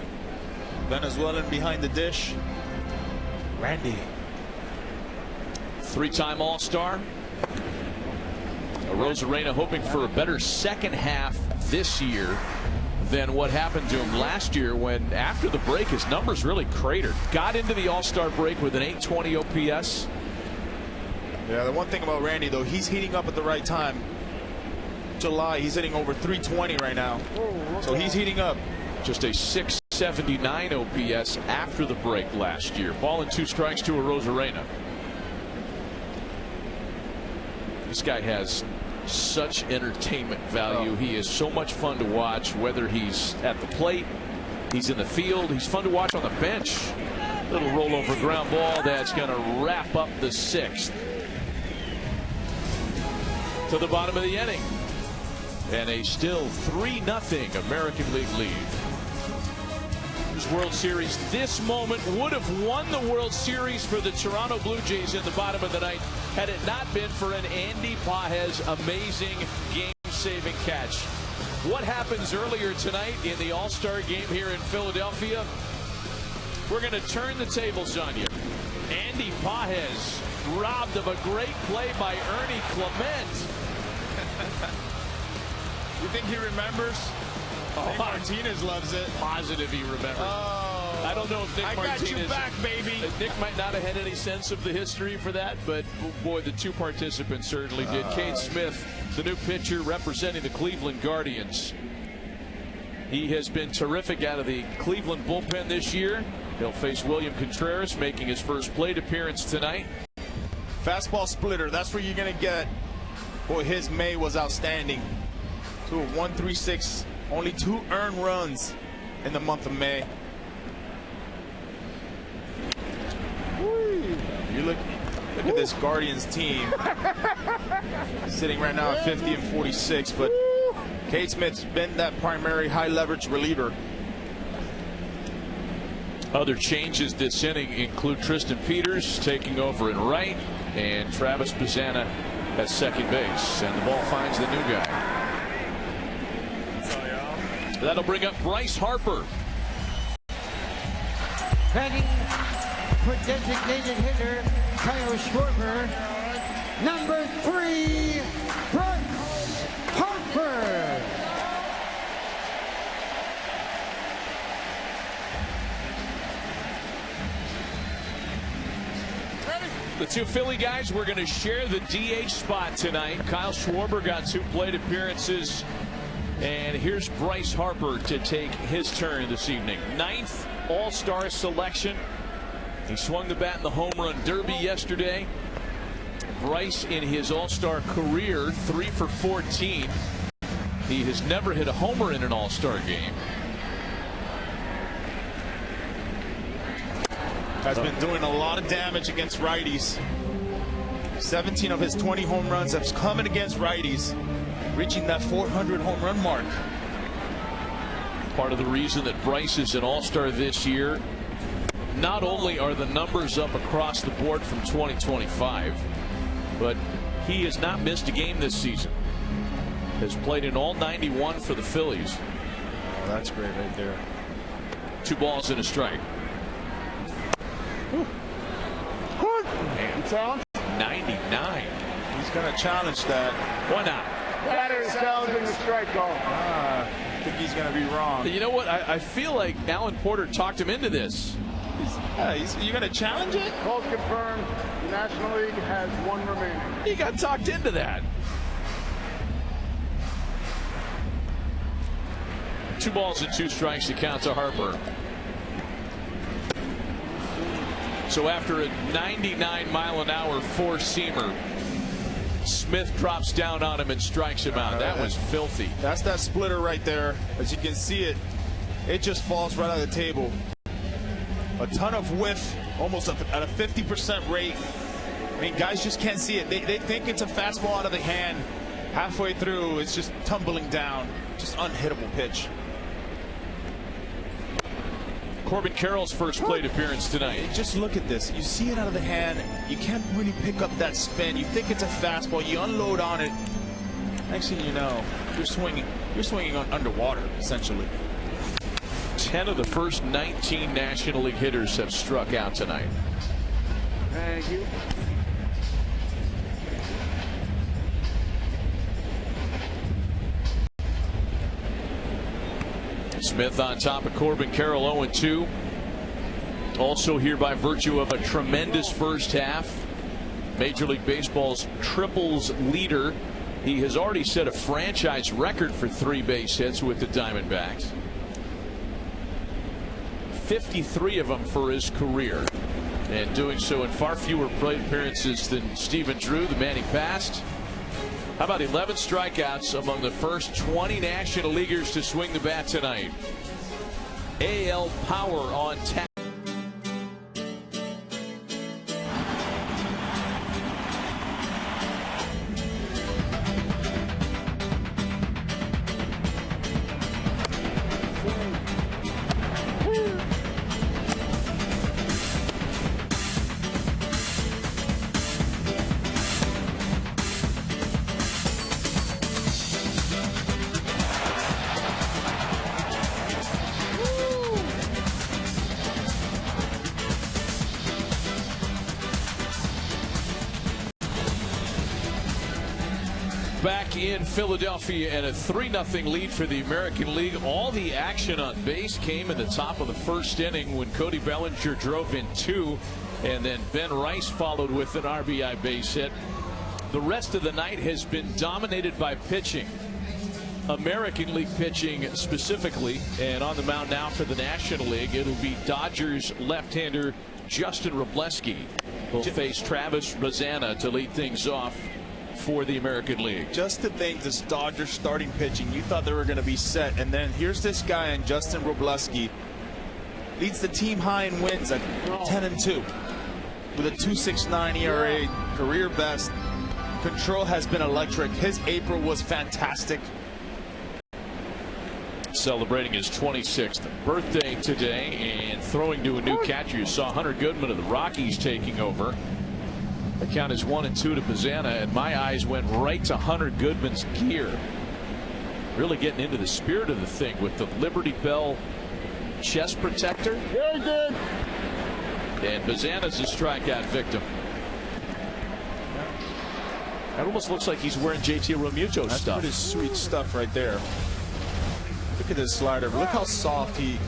Venezuelan behind the dish. Randy. 3-time All-Star. Arozarena hoping for a better second half this year than what happened to him last year, when after the break his numbers really cratered. Got into the All-Star break with an 820 OPS. Yeah, the one thing about Randy, though, he's heating up at the right time. July, he's hitting over 320 right now. So he's heating up. Just a 679 OPS after the break last year. Ball and 2 strikes to Arozarena. This guy has such entertainment value. He is so much fun to watch, whether he's at the plate, he's in the field, he's fun to watch on the bench. Little rollover ground ball that's going to wrap up the 6th. To the bottom of the inning. And a still 3-0 American League lead. World Series. This moment would have won the World Series for the Toronto Blue Jays in the bottom of the 9th had it not been for an Andy Pages amazing game-saving catch. What happens earlier tonight in the All-Star game here in Philadelphia? We're going to turn the tables on you. Andy Pages robbed of a great play by Ernie Clement. You think he remembers? Oh, Martinez loves it. Positive he remembers. Oh. I don't know if Nick Martinez... got you back, baby. Nick might not have had any sense of the history for that, but boy, the two participants certainly did. Cade Smith, the new pitcher representing the Cleveland Guardians. He has been terrific out of the Cleveland bullpen this year. He'll face William Contreras, making his first plate appearance tonight. Fastball splitter, that's where you're going to get. Boy, his May was outstanding. To a 1.36, only 2 earned runs in the month of May. You look at this Guardians team sitting right now at 50 and 46, but Cade Smith's been that primary high leverage reliever. Other changes this inning include Tristan Peters taking over in right and Travis Bazzana at second base, and the ball finds the new guy. That'll bring up Bryce Harper. Batting for designated hitter Kyle Schwarber, number 3, Bryce Harper. The two Philly guys were going to share the DH spot tonight. Kyle Schwarber got 2 plate appearances, and here's Bryce Harper to take his turn this evening. 9th All-Star selection. He swung the bat in the home run derby yesterday. Bryce, in his All-Star career, 3 for 14. He has never hit a homer in an All-Star game. Has been doing a lot of damage against righties. 17 of his 20 home runs have come in against righties, reaching that 400 home run mark. Part of the reason that Bryce is an All-Star this year, not only are the numbers up across the board from 2025, but he has not missed a game this season. Has played in all 91 for the Phillies. Oh, that's great right there. 2 balls and a strike. And 99. He's going to challenge that. Why not? Batter is challenging the strike call. I think he's going to be wrong. You know what? I feel like Alan Porter talked him into this. You going to challenge it? Call's confirmed. The National League has 1 remaining. He got talked into that. 2 balls and 2 strikes to count to Harper. So after a 99-mile-an-hour four-seamer, Smith drops down on him and strikes him out. That was filthy. That's that splitter right there. As you can see it, it just falls right on the table. A ton of whiff, almost at a 50% rate. I mean, guys just can't see it. They think it's a fastball out of the hand. Halfway through, it's just tumbling down. Just unhittable pitch. Corbin Carroll's first plate appearance tonight. Just look at this. You see it out of the hand. You can't really pick up that spin. You think it's a fastball. You unload on it. Next thing you know, you're swinging on underwater, essentially. 10 of the first 19 National League hitters have struck out tonight. Thank you. Smith on top of Corbin Carroll, 0-2. Also here by virtue of a tremendous first half. Major League Baseball's triples leader. He has already set a franchise record for 3 base hits with the Diamondbacks. 53 of them for his career. And doing so in far fewer plate appearances than Stephen Drew, the man he passed. How about 11 strikeouts among the first 20 National Leaguers to swing the bat tonight? AL power on tap. back in Philadelphia, and a 3-0 lead for the American League. All the action on base came in the top of the first inning when Cody Bellinger drove in 2, and then Ben Rice followed with an RBI base hit. The rest of the night has been dominated by pitching. American League pitching specifically, and on the mound now for the National League, it'll be Dodgers left-hander Justin Robleski will face Travis Rosanna to lead things off for the American League. Just to think, this Dodgers starting pitching, you thought they were going to be set, and then here's this guy in Justin Robleski, leads the team high in wins at 10-2 with a 2.69 ERA, career best. Control has been electric. His April was fantastic. Celebrating his 26th birthday today and throwing to a new catcher. You saw Hunter Goodman of the Rockies taking over. The count is 1-2 to Bazana, and my eyes went right to Hunter Goodman's gear. Really getting into the spirit of the thing with the Liberty Bell chest protector. Very good. And Bazana's a strikeout victim. That almost looks like he's wearing JT Realmuto That's stuff. pretty sweet stuff right there. Look at this slider. Look how soft he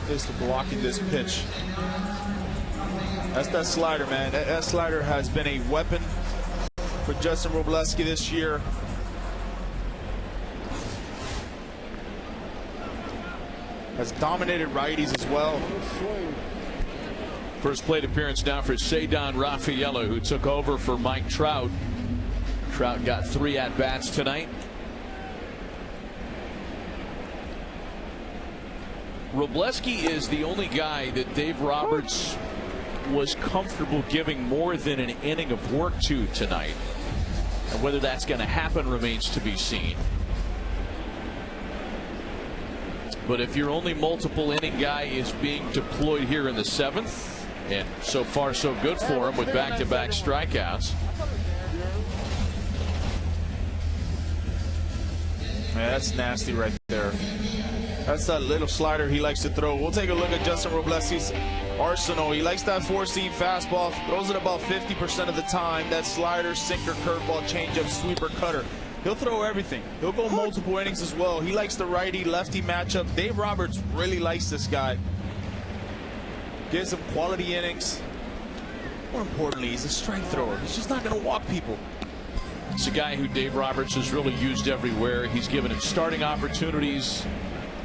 is to blocking this pitch. That's that slider, man. That slider has been a weapon for Justin Robleski this year. Has dominated righties as well. First plate appearance now for Ceddanne Rafaela, who took over for Mike Trout. Trout got 3 at-bats tonight. Robleski is the only guy that Dave Roberts was comfortable giving more than an inning of work to tonight. And whether that's going to happen remains to be seen. But if your only multiple inning guy is being deployed here in the 7th, and so far so good for him with back-to-back strikeouts. Man, that's nasty right there. That's that little slider he likes to throw. We'll take a look at Justin Robleski's arsenal. He likes that 4-seam fastball, throws it about 50% of the time. That slider, sinker, curveball, changeup, sweeper, cutter. He'll throw everything. He'll go multiple innings as well. He likes the righty-lefty matchup. Dave Roberts really likes this guy. Gives him quality innings. More importantly, he's a strike thrower. He's just not going to walk people. It's a guy who Dave Roberts has really used everywhere. He's given him starting opportunities.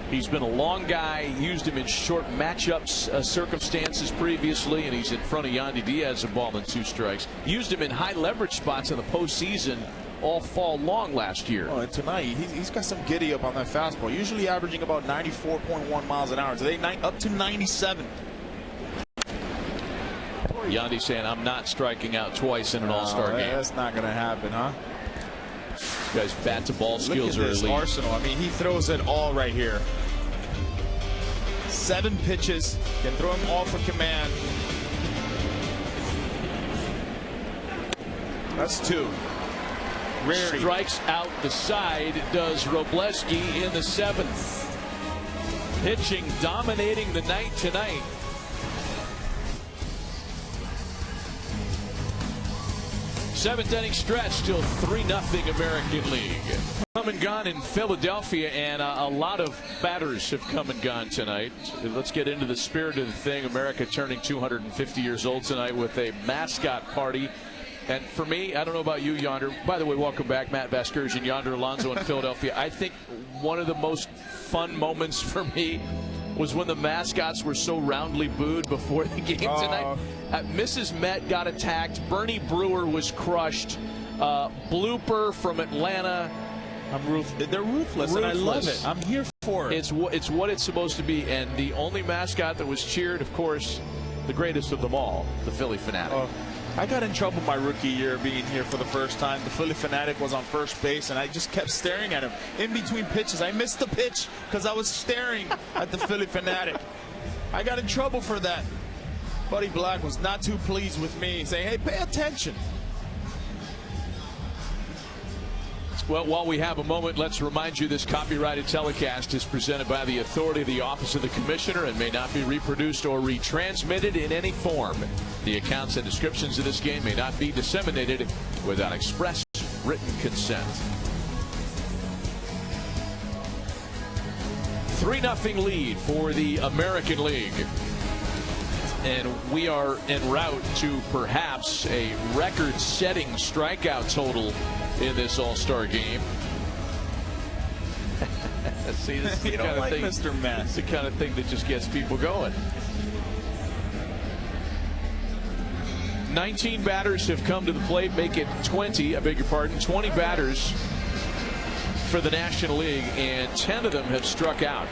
He's been a long guy, used him in short matchups circumstances previously, and he's in front of Yandy Diaz, a ball and 2 strikes. Used him in high leverage spots in the postseason all fall long last year. Oh, and tonight he's got some giddy up on that fastball, usually averaging about 94.1 miles an hour. Today up to 97. Yandy saying, I'm not striking out twice in an all-star game. That's not going to happen, huh? This guy's bat-to-ball skills are elite. Arsenal. I mean, he throws it all right here. 7 pitches. Can throw them all for command. That's 2. Rarity. Strikes out the side does Robleski in the 7th. Pitching dominating the night tonight. Seventh inning stretch, still 3-0 American League. Come and gone in Philadelphia, and a lot of batters have come and gone tonight. Let's get into the spirit of the thing. America turning 250 years old tonight with a mascot party. And for me, I don't know about you, Yonder. By the way, welcome back, Matt Vasgersian, Yonder Alonso in Philadelphia. I think one of the most fun moments for me was when the mascots were so roundly booed before the game tonight. Mrs. Met got attacked. Bernie Brewer was crushed. Blooper from Atlanta. They're ruthless, and I love it. I'm here for it. It's what it's supposed to be. And the only mascot that was cheered, of course, the greatest of them all, the Philly Fanatic. I got in trouble my rookie year being here for the first time. The Philly Fanatic was on first base, and I just kept staring at him in between pitches. I missed the pitch because I was staring at the Philly Fanatic. I got in trouble for that. Buddy Black was not too pleased with me, saying, hey, pay attention. Well, while we have a moment, let's remind you this copyrighted telecast is presented by the authority of the Office of the Commissioner and may not be reproduced or retransmitted in any form. The accounts and descriptions of this game may not be disseminated without express written consent. 3-0 lead for the American League. And we are en route to perhaps a record-setting strikeout total in this All-Star game. See, this is the kind of thing, Mr. Matt. It's the kind of thing that just gets people going. 19 batters have come to the plate, make it 20, I beg your pardon, 20 batters for the National League, and 10 of them have struck out.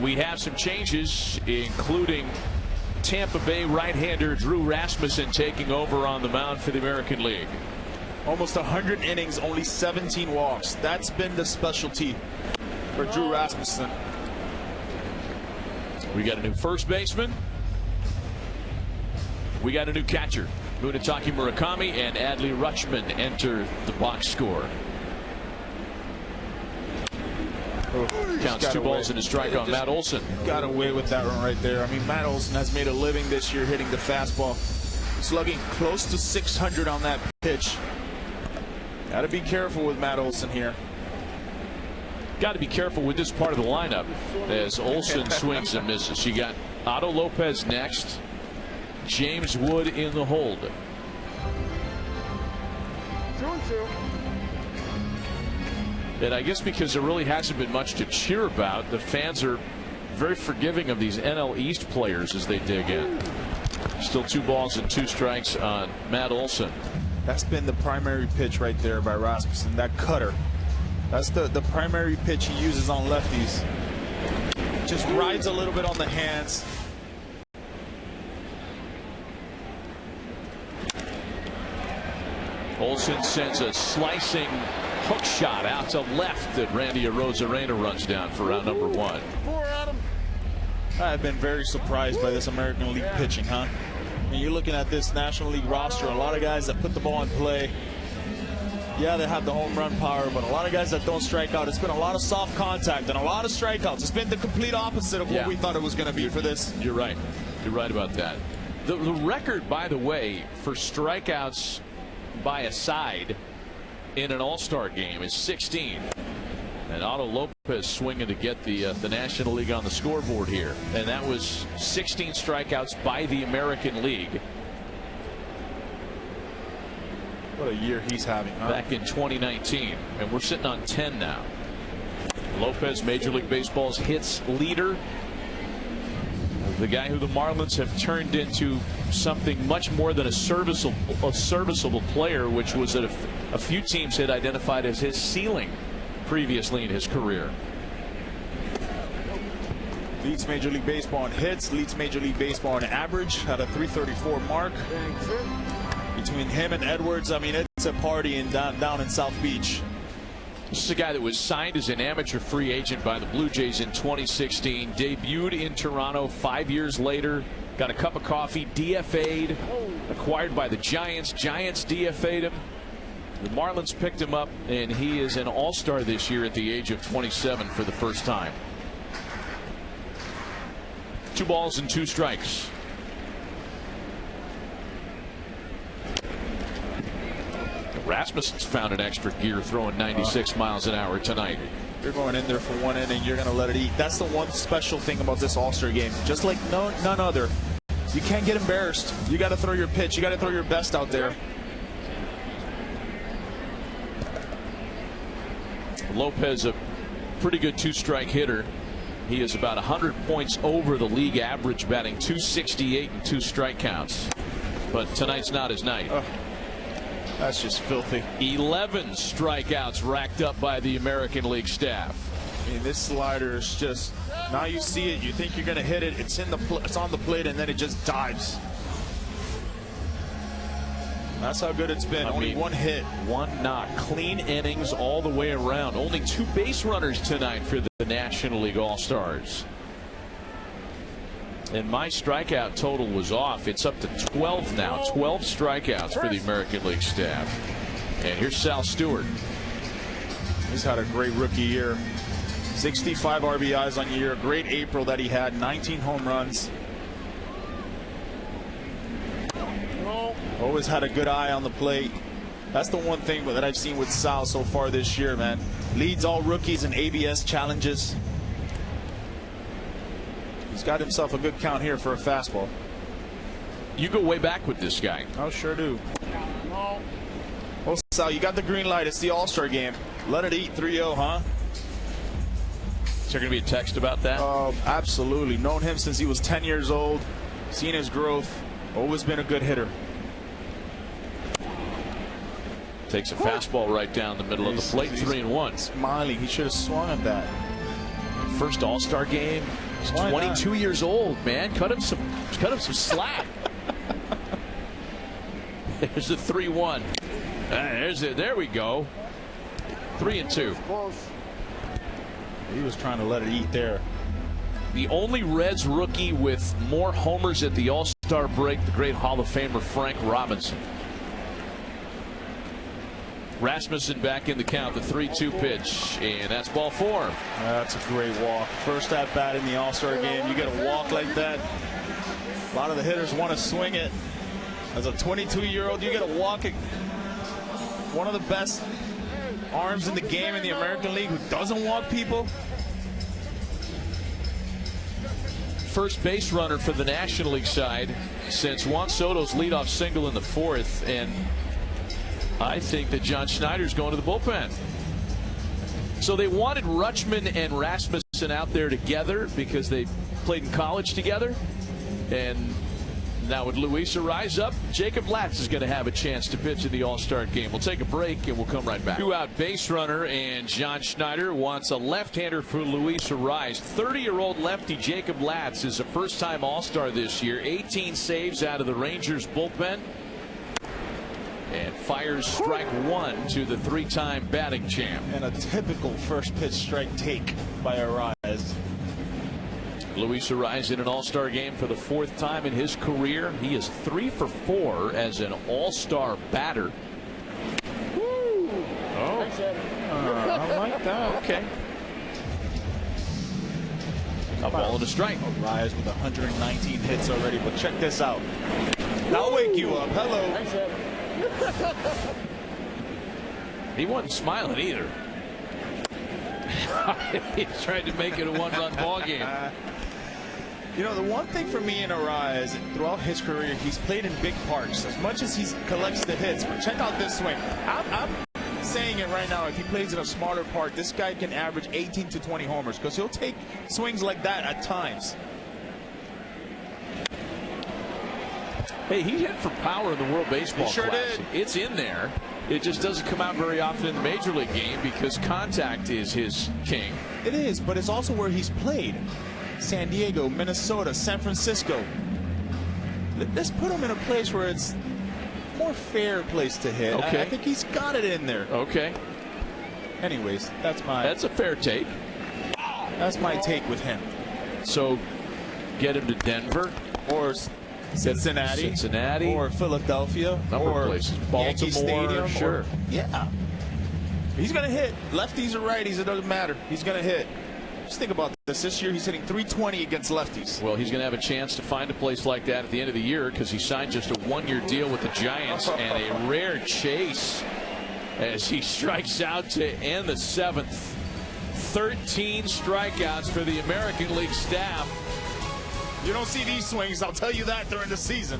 We have some changes, including Tampa Bay right-hander Drew Rasmussen taking over on the mound for the American League. Almost 100 innings, only 17 walks. That's been the specialty for Drew Rasmussen. We got a new first baseman. We got a new catcher. Munetake Murakami and Adley Rutschman enter the box score. Counts 2 balls and a strike on Matt Olson. Got away with that one right there. I mean, Matt Olson has made a living this year hitting the fastball, slugging close to 600 on that pitch. Got to be careful with Matt Olson here. Got to be careful with this part of the lineup as Olson swings and misses. You got Otto Lopez next, James Wood in the hold. 2-2. And I guess because there really hasn't been much to cheer about, the fans are very forgiving of these NL East players as they dig in. Still 2 balls and 2 strikes on Matt Olson. That's been the primary pitch right there by Rasmussen, that cutter. That's the primary pitch he uses on lefties. Just rides a little bit on the hands. Olson sends a slicing hook shot out to left that Randy Arozarena runs down for round number 1. I've been very surprised by this American League pitching, huh? I mean, you're looking at this National League roster, a lot of guys that put the ball in play. Yeah, they have the home run power, but a lot of guys that don't strike out. It's been a lot of soft contact and a lot of strikeouts. It's been the complete opposite of what we thought it was going to be for this. You're right. You're right about that. The record, by the way, for strikeouts by a side in an All-Star game is 16. And Otto Lopez swinging to get the National League on the scoreboard here. And that was 16 strikeouts by the American League. What a year he's having, huh? Back in 2019. And we're sitting on 10 now. Lopez, Major League Baseball's hits leader. The guy who the Marlins have turned into something much more than a serviceable player, which was that a few teams had identified as his ceiling previously in his career. Leads Major League Baseball in hits, leads Major League Baseball in average at a 334 mark. Between him and Edwards, I mean, it's a party down in South Beach. This is a guy that was signed as an amateur free agent by the Blue Jays in 2016, debuted in Toronto 5 years later, got a cup of coffee, DFA'd, acquired by the Giants. Giants DFA'd him. The Marlins picked him up, and he is an all-star this year at the age of 27 for the first time. 2 balls and 2 strikes. Rasmussen's found an extra gear throwing 96 miles an hour tonight. You're going in there for 1 inning, you're going to let it eat. That's the one special thing about this All-Star game. Just like none other. You can't get embarrassed. You got to throw your pitch. You got to throw your best out there. Lopez, a pretty good 2-strike hitter. He is about 100 points over the league average, batting .268 and 2 strike counts. But tonight's not his night. That's just filthy. 11 strikeouts racked up by the American League staff. I mean, this slider is just, now you see it, you think you're going to hit it, it's on the plate, and then it just dives. That's how good it's been. Only 1 hit. 1 knock. Clean innings all the way around. Only 2 base runners tonight for the National League All-Stars. And my strikeout total was off. It's up to 12 now. 12 strikeouts for the American League staff. And here's Sal Stewart. He's had a great rookie year. 65 RBIs on the year. Great April that he had. 19 home runs. Always had a good eye on the plate. That's the one thing that I've seen with Sal so far this year, man. Leads all rookies in ABS challenges. He's got himself a good count here for a fastball. You go way back with this guy. I sure do. Well, Sal, you got the green light. It's the All-Star game. Let it eat 3-0, huh? Is there going to be a text about that? Absolutely. Known him since he was 10 years old. Seen his growth. Always been a good hitter. Takes a fastball right down the middle of the plate. 3-1. Smiling. He should have swung at that. First All-Star game. He's 22 years old, man. Cut him some slack. There's a 3-1. There we go. 3-2. He was trying to let it eat there. The only Reds rookie with more homers at the All-Star break, the great Hall of Famer Frank Robinson. Rasmussen back in the count, the 3-2 pitch, and that's ball 4. That's a great walk. First at bat in the All-Star game. You get a walk like that. A lot of the hitters want to swing it. As a 22-year-old, you get a walk. One of the best arms in the game in the American League who doesn't walk people. First base runner for the National League side since Juan Soto's leadoff single in the 4th, and I think that John Schneider's going to the bullpen. So they wanted Rutschman and Rasmussen out there together because they played in college together. And now with Luis Ariz up, Jacob Latz is going to have a chance to pitch in the All-Star game. We'll take a break and we'll come right back. Two-out base runner, and John Schneider wants a left-hander for Luis Ariz. 30-year-old lefty Jacob Latz is a first-time All-Star this year. 18 saves out of the Rangers bullpen. And fires strike 1 to the 3-time batting champ. And a typical first pitch strike take by Ariz. Luis Ariz in an All-Star game for the 4th time in his career. He is 3 for 4 as an All-Star batter. Woo. Oh, I like that. Okay. A ball and a strike. Ariz with 119 hits already, but check this out. I'll wake you up. Hello. He wasn't smiling either. He tried to make it a 1-run ball game. You know, the one thing for me in Ariz, throughout his career, he's played in big parks. As much as he collects the hits, but check out this swing. I'm saying it right now, if he plays in a smaller park, this guy can average 18 to 20 homers because he'll take swings like that at times. Hey, he hit for power in the World Baseball Classic. Classic. It's in there. It just doesn't come out very often in the Major League game because contact is his king. It is, but it's also where he's played. San Diego, Minnesota, San Francisco. Let's put him in a place where it's a more fair place to hit. Okay. I think he's got it in there. Okay. Anyways, that's a fair take. That's my take with him. So get him to Denver or Cincinnati, or Philadelphia, or places. Yankee Stadium. Sure. Yeah. He's going to hit. Lefties or righties, it doesn't matter. He's going to hit. Just think about this. This year he's hitting .320 against lefties. Well, he's going to have a chance to find a place like that at the end of the year because he signed just a 1-year deal with the Giants and a rare chase as he strikes out to end the 7th. 13 strikeouts for the American League staff. You don't see these swings, I'll tell you that, during the season.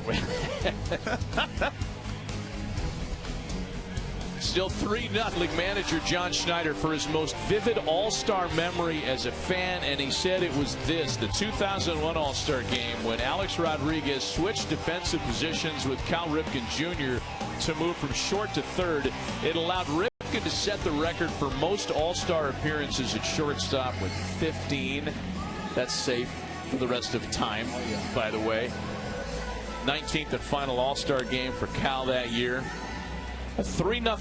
Still 3-0 manager John Schneider for his most vivid All-Star memory as a fan, and he said it was this, the 2001 All-Star game when Alex Rodriguez switched defensive positions with Cal Ripken Jr. to move from short to third. It allowed Ripken to set the record for most All-Star appearances at shortstop with 15. That's safe for the rest of time, by the way. 19th and final All-Star game for Cal that year. A 3-0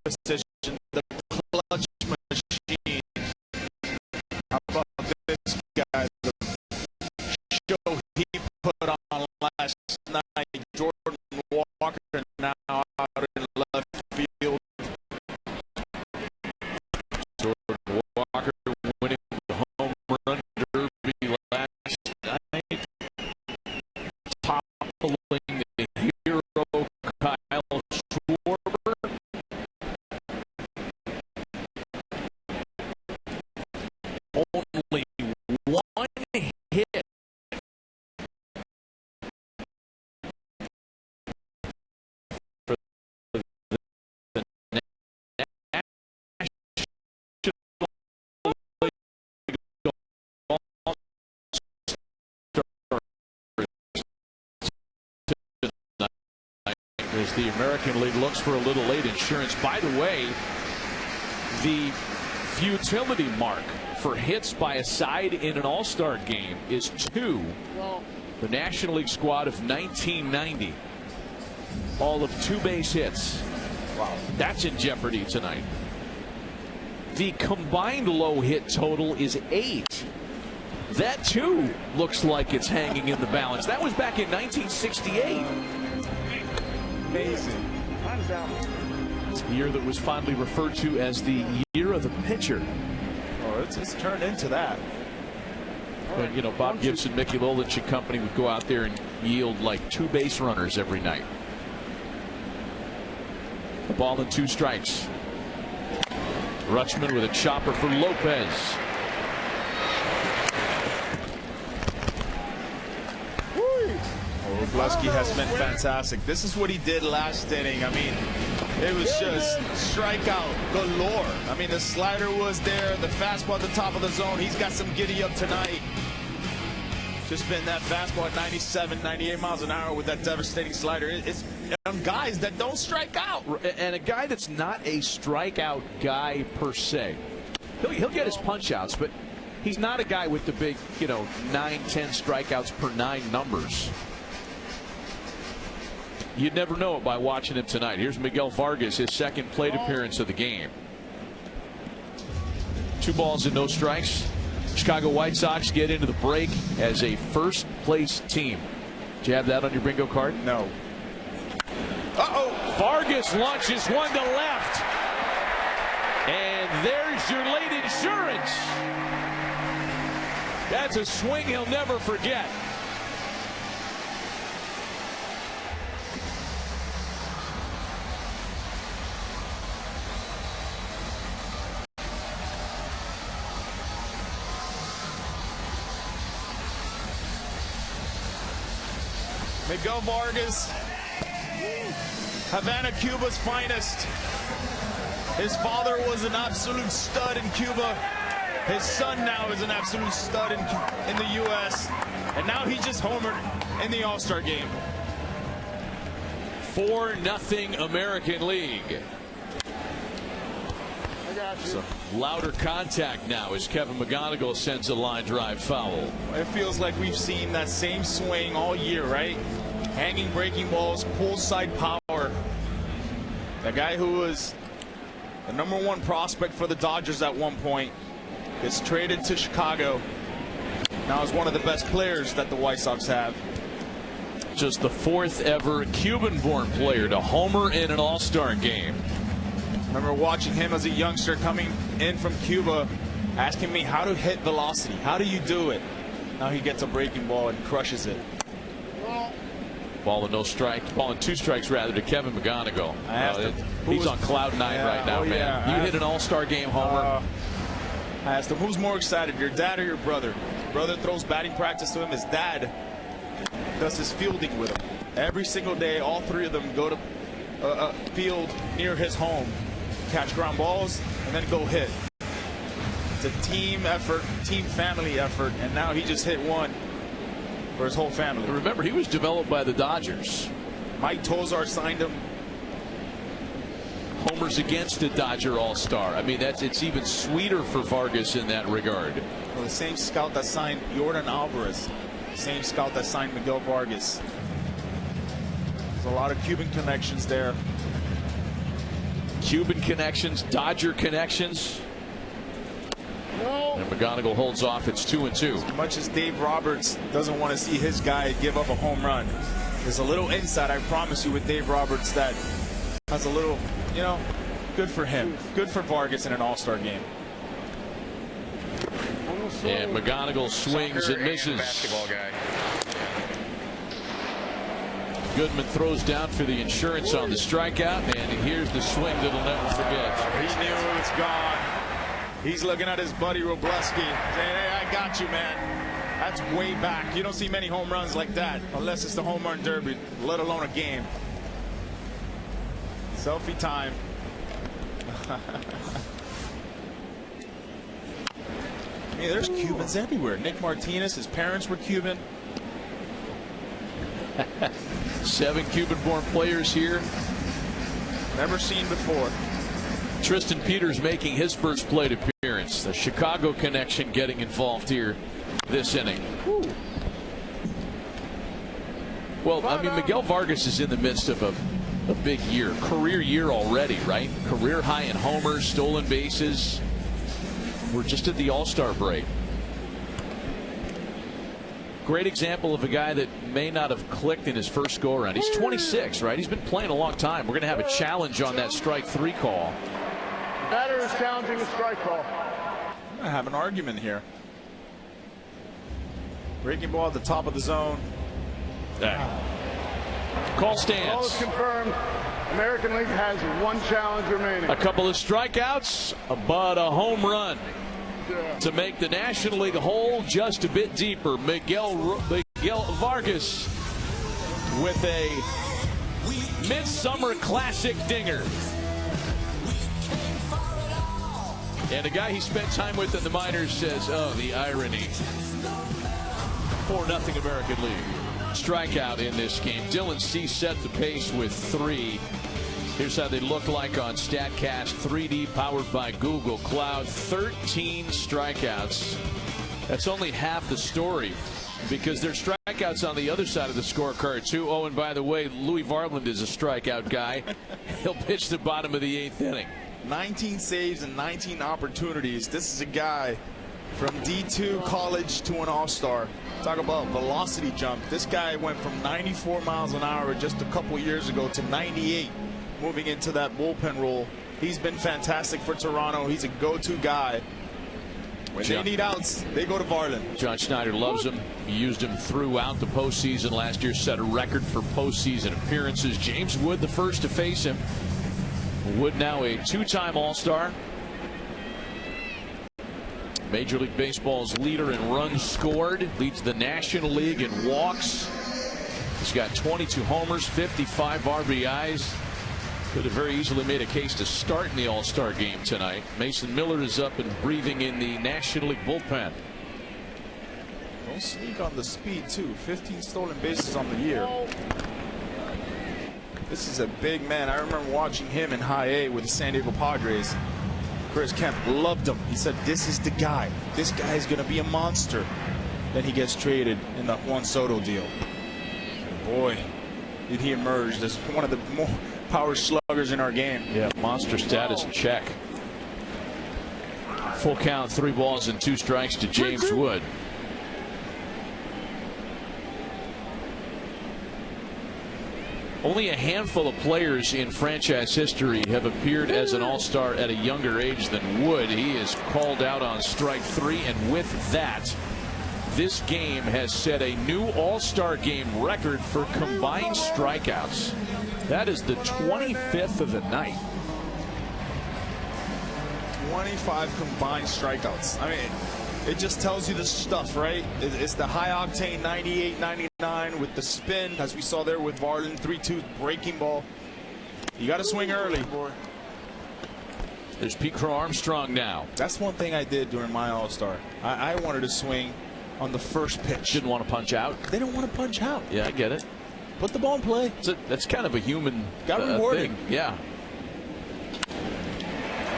position, the clutch machine. How about this guy? The show he put on last night. Jordan Walker now out in left field. Jordan Walker winning the home run derby last night. Toppling as the American League looks for a little late insurance. By the way, the futility mark for hits by a side in an all-star game is 2. The National League squad of 1990, all of 2 base hits. Wow, that's in jeopardy tonight. The combined low hit total is 8. That too looks like it's hanging in the balance. That was back in 1968. Amazing. The year that was fondly referred to as the year of the pitcher. Oh, it's turned into that. But, you know, Bob Gibson, Mickey Lolich and company would go out there and yield like 2 base runners every night. The ball and 2 strikes. Rutschman with a chopper for Lopez. Wroblewski has been fantastic. This is what he did last inning. I mean, it was just strikeout galore. I mean, the slider was there, the fastball at the top of the zone. He's got some giddy up tonight. Just been that fastball at 97, 98 miles an hour with that devastating slider. It's guys that don't strike out. And a guy that's not a strikeout guy per se. He'll get his punch outs, but he's not a guy with the big, 9, 10 strikeouts per 9 numbers. You'd never know it by watching him tonight. Here's Miguel Vargas, his second plate appearance of the game. 2 balls and no strikes. Chicago White Sox get into the break as a first place team. Do you have that on your bingo card? No. Vargas launches one to left. And there's your late insurance. That's a swing he'll never forget. Miguel Vargas, Havana, Cuba's finest. His father was an absolute stud in Cuba. His son now is an absolute stud in the U.S. And now he just homered in the All-Star game. 4-0 American League. Some louder contact now as Kevin McGonigal sends a line drive foul. It feels like we've seen that same swing all year, right? Hanging breaking balls, pull side power. The guy who was the #1 prospect for the Dodgers at one point gets traded to Chicago. Now is one of the best players that the White Sox have. Just the 4th ever Cuban-born player to homer in an All-Star game. I remember watching him as a youngster coming in from Cuba, asking me how to hit velocity. How do you do it? Now he gets a breaking ball and crushes it. Ball and 2 strikes rather to Kevin McGonigal. He's on cloud 9 right now, man. Yeah. You hit an All-Star game homer. I asked him, who's more excited, your dad or your brother? His brother throws batting practice to him. His dad does his fielding with him. Every single day, all 3 of them go to a field near his home, catch ground balls, and then go hit. It's a team effort, team family effort, and now he just hit one for his whole family. Remember, he was developed by the Dodgers. Mike Tozar signed him. Homers against a Dodger All-Star. I mean, it's even sweeter for Vargas in that regard. Well, the same scout that signed Jordan Alvarez, the same scout that signed Miguel Vargas. There's a lot of Cuban connections there. Cuban connections, Dodger connections. And McGonigal holds off. It's 2-2. As much as Dave Roberts doesn't want to see his guy give up a home run, there's a little insight, I promise you, with Dave Roberts that has a little, good for him. Good for Vargas in an All-Star game. And McGonigal swings and misses. Basketball guy. Goodman throws down for the insurance on the strikeout, and here's the swing that he'll never forget. He knew it was gone. He's looking at his buddy Wroblewski, saying, hey, I got you, man. That's way back. You don't see many home runs like that unless it's the home run derby, let alone a game. Selfie time. Hey, there's Cubans everywhere. Nick Martinez, his parents were Cuban. 7 Cuban-born players here. Never seen before. Tristan Peters making his first plate appearance. The Chicago connection getting involved here this inning. Woo. Well, I mean, Miguel Vargas is in the midst of a big year, career year already, right? Career high in homers, stolen bases. We're just at the All-Star break. Great example of a guy that may not have clicked in his first go-around. He's 26, right? He's been playing a long time. We're going to have a challenge on that strike 3 call. Batter is challenging the strike call. I have an argument here. Breaking ball at the top of the zone. Call stands. Call is confirmed. American League has 1 challenge remaining. A couple of strikeouts, but a home run to make the National League hole just a bit deeper. Miguel Vargas with a Midsummer Classic dinger. And a guy he spent time with in the minors says, oh, the irony. 4-0 American League. Strikeout in this game. Dylan C set the pace with 3. Here's how they look like on StatCast 3D, powered by Google Cloud. 13 strikeouts. That's only half the story, because there's strikeouts on the other side of the scorecard too. Oh, and by the way, Louis Varland is a strikeout guy. He'll pitch the bottom of the 8th inning. 19 saves and 19 opportunities. This is a guy from D2 college to an all-star. Talk about velocity jump. This guy went from 94 miles an hour just a couple years ago to 98, moving into that bullpen role. He's been fantastic for Toronto. He's a go-to guy. When they need outs, they go to Varland. John Schneider loves him. He used him throughout the postseason last year, set a record for postseason appearances. James Wood, the first to face him. Wood now a 2-time All-Star. Major League Baseball's leader in runs scored, leads the National League in walks. He's got 22 homers, 55 RBIs. Could have very easily made a case to start in the All-Star game tonight. Mason Miller is up and breathing in the National League bullpen. Don't sneak on the speed, too. 15 stolen bases on the year. This is a big man. I remember watching him in high A with the San Diego Padres. Chris Kemp loved him. He said, this is the guy. This guy is going to be a monster. Then he gets traded in the Juan Soto deal. Boy, did he emerge as one of the more power sluggers in our game. Yeah, monster status check. Full count, 3 balls and 2 strikes to James Wood. Only a handful of players in franchise history have appeared as an all-star at a younger age than Wood. He is called out on strike 3, and with that, this game has set a new all-star game record for combined strikeouts. That is the 25th of the night. 25 combined strikeouts. I mean, it just tells you the stuff, right? It's the high-octane 98, 99 with the spin, as we saw there with Varland, 3-2 breaking ball. You got to swing early. There's Pete Crow Armstrong now. That's one thing I did during my All-Star. I wanted to swing on the first pitch. Didn't want to punch out? They don't want to punch out. Yeah, I get it. Put the ball in play. That's kind of a human rewarding. thing. Yeah.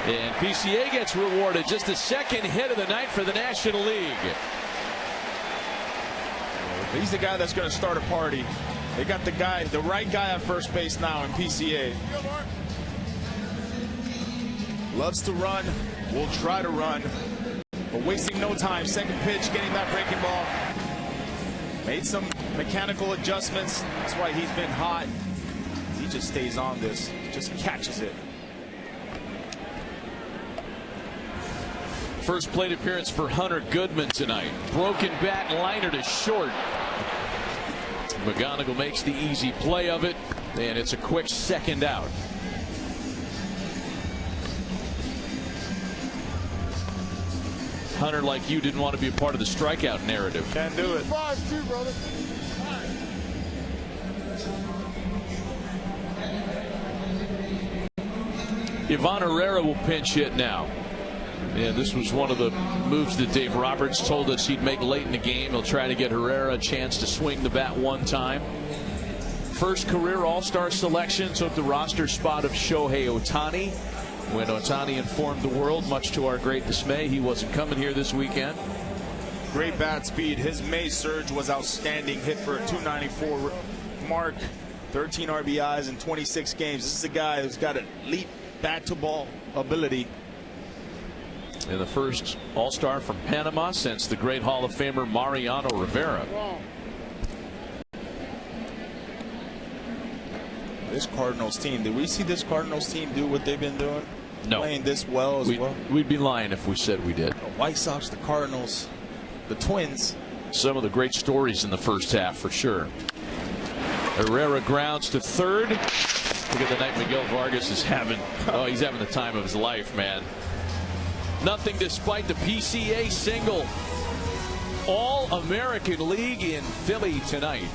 And PCA gets rewarded. Just the second hit of the night for the National League. He's the guy that's going to start a party. They got the right guy at first base now in PCA. Loves to run. Will try to run. But wasting no time. Second pitch, getting that breaking ball. Made some mechanical adjustments. That's why he's been hot. He just stays on this. Just catches it. First plate appearance for Hunter Goodman tonight. Broken bat, liner to short. McGonigal makes the easy play of it, and it's a quick second out. Hunter, like you, didn't want to be a part of the strikeout narrative. Can't do it. 5-2, brother. Ivan Herrera will pinch hit now. And this was one of the moves that Dave Roberts told us he'd make late in the game. He'll try to get Herrera a chance to swing the bat one time. First career All-Star selection took the roster spot of Shohei Ohtani. When Ohtani informed the world, much to our great dismay, he wasn't coming here this weekend. Great bat speed. His May surge was outstanding. Hit for a 294 mark. 13 RBIs in 26 games. This is a guy who's got elite bat-to-ball ability. And the first All-Star from Panama since the great Hall of Famer Mariano Rivera. This Cardinals team, did we see this Cardinals team do what they've been doing? No. Playing this well as well? We'd be lying if we said we did. The White Sox, the Cardinals, the Twins. Some of the great stories in the first half for sure. Herrera grounds to third. Look at the night Miguel Vargas is having. Oh, he's having the time of his life, man. Nothing despite the PCA single. All-American League in Philly tonight.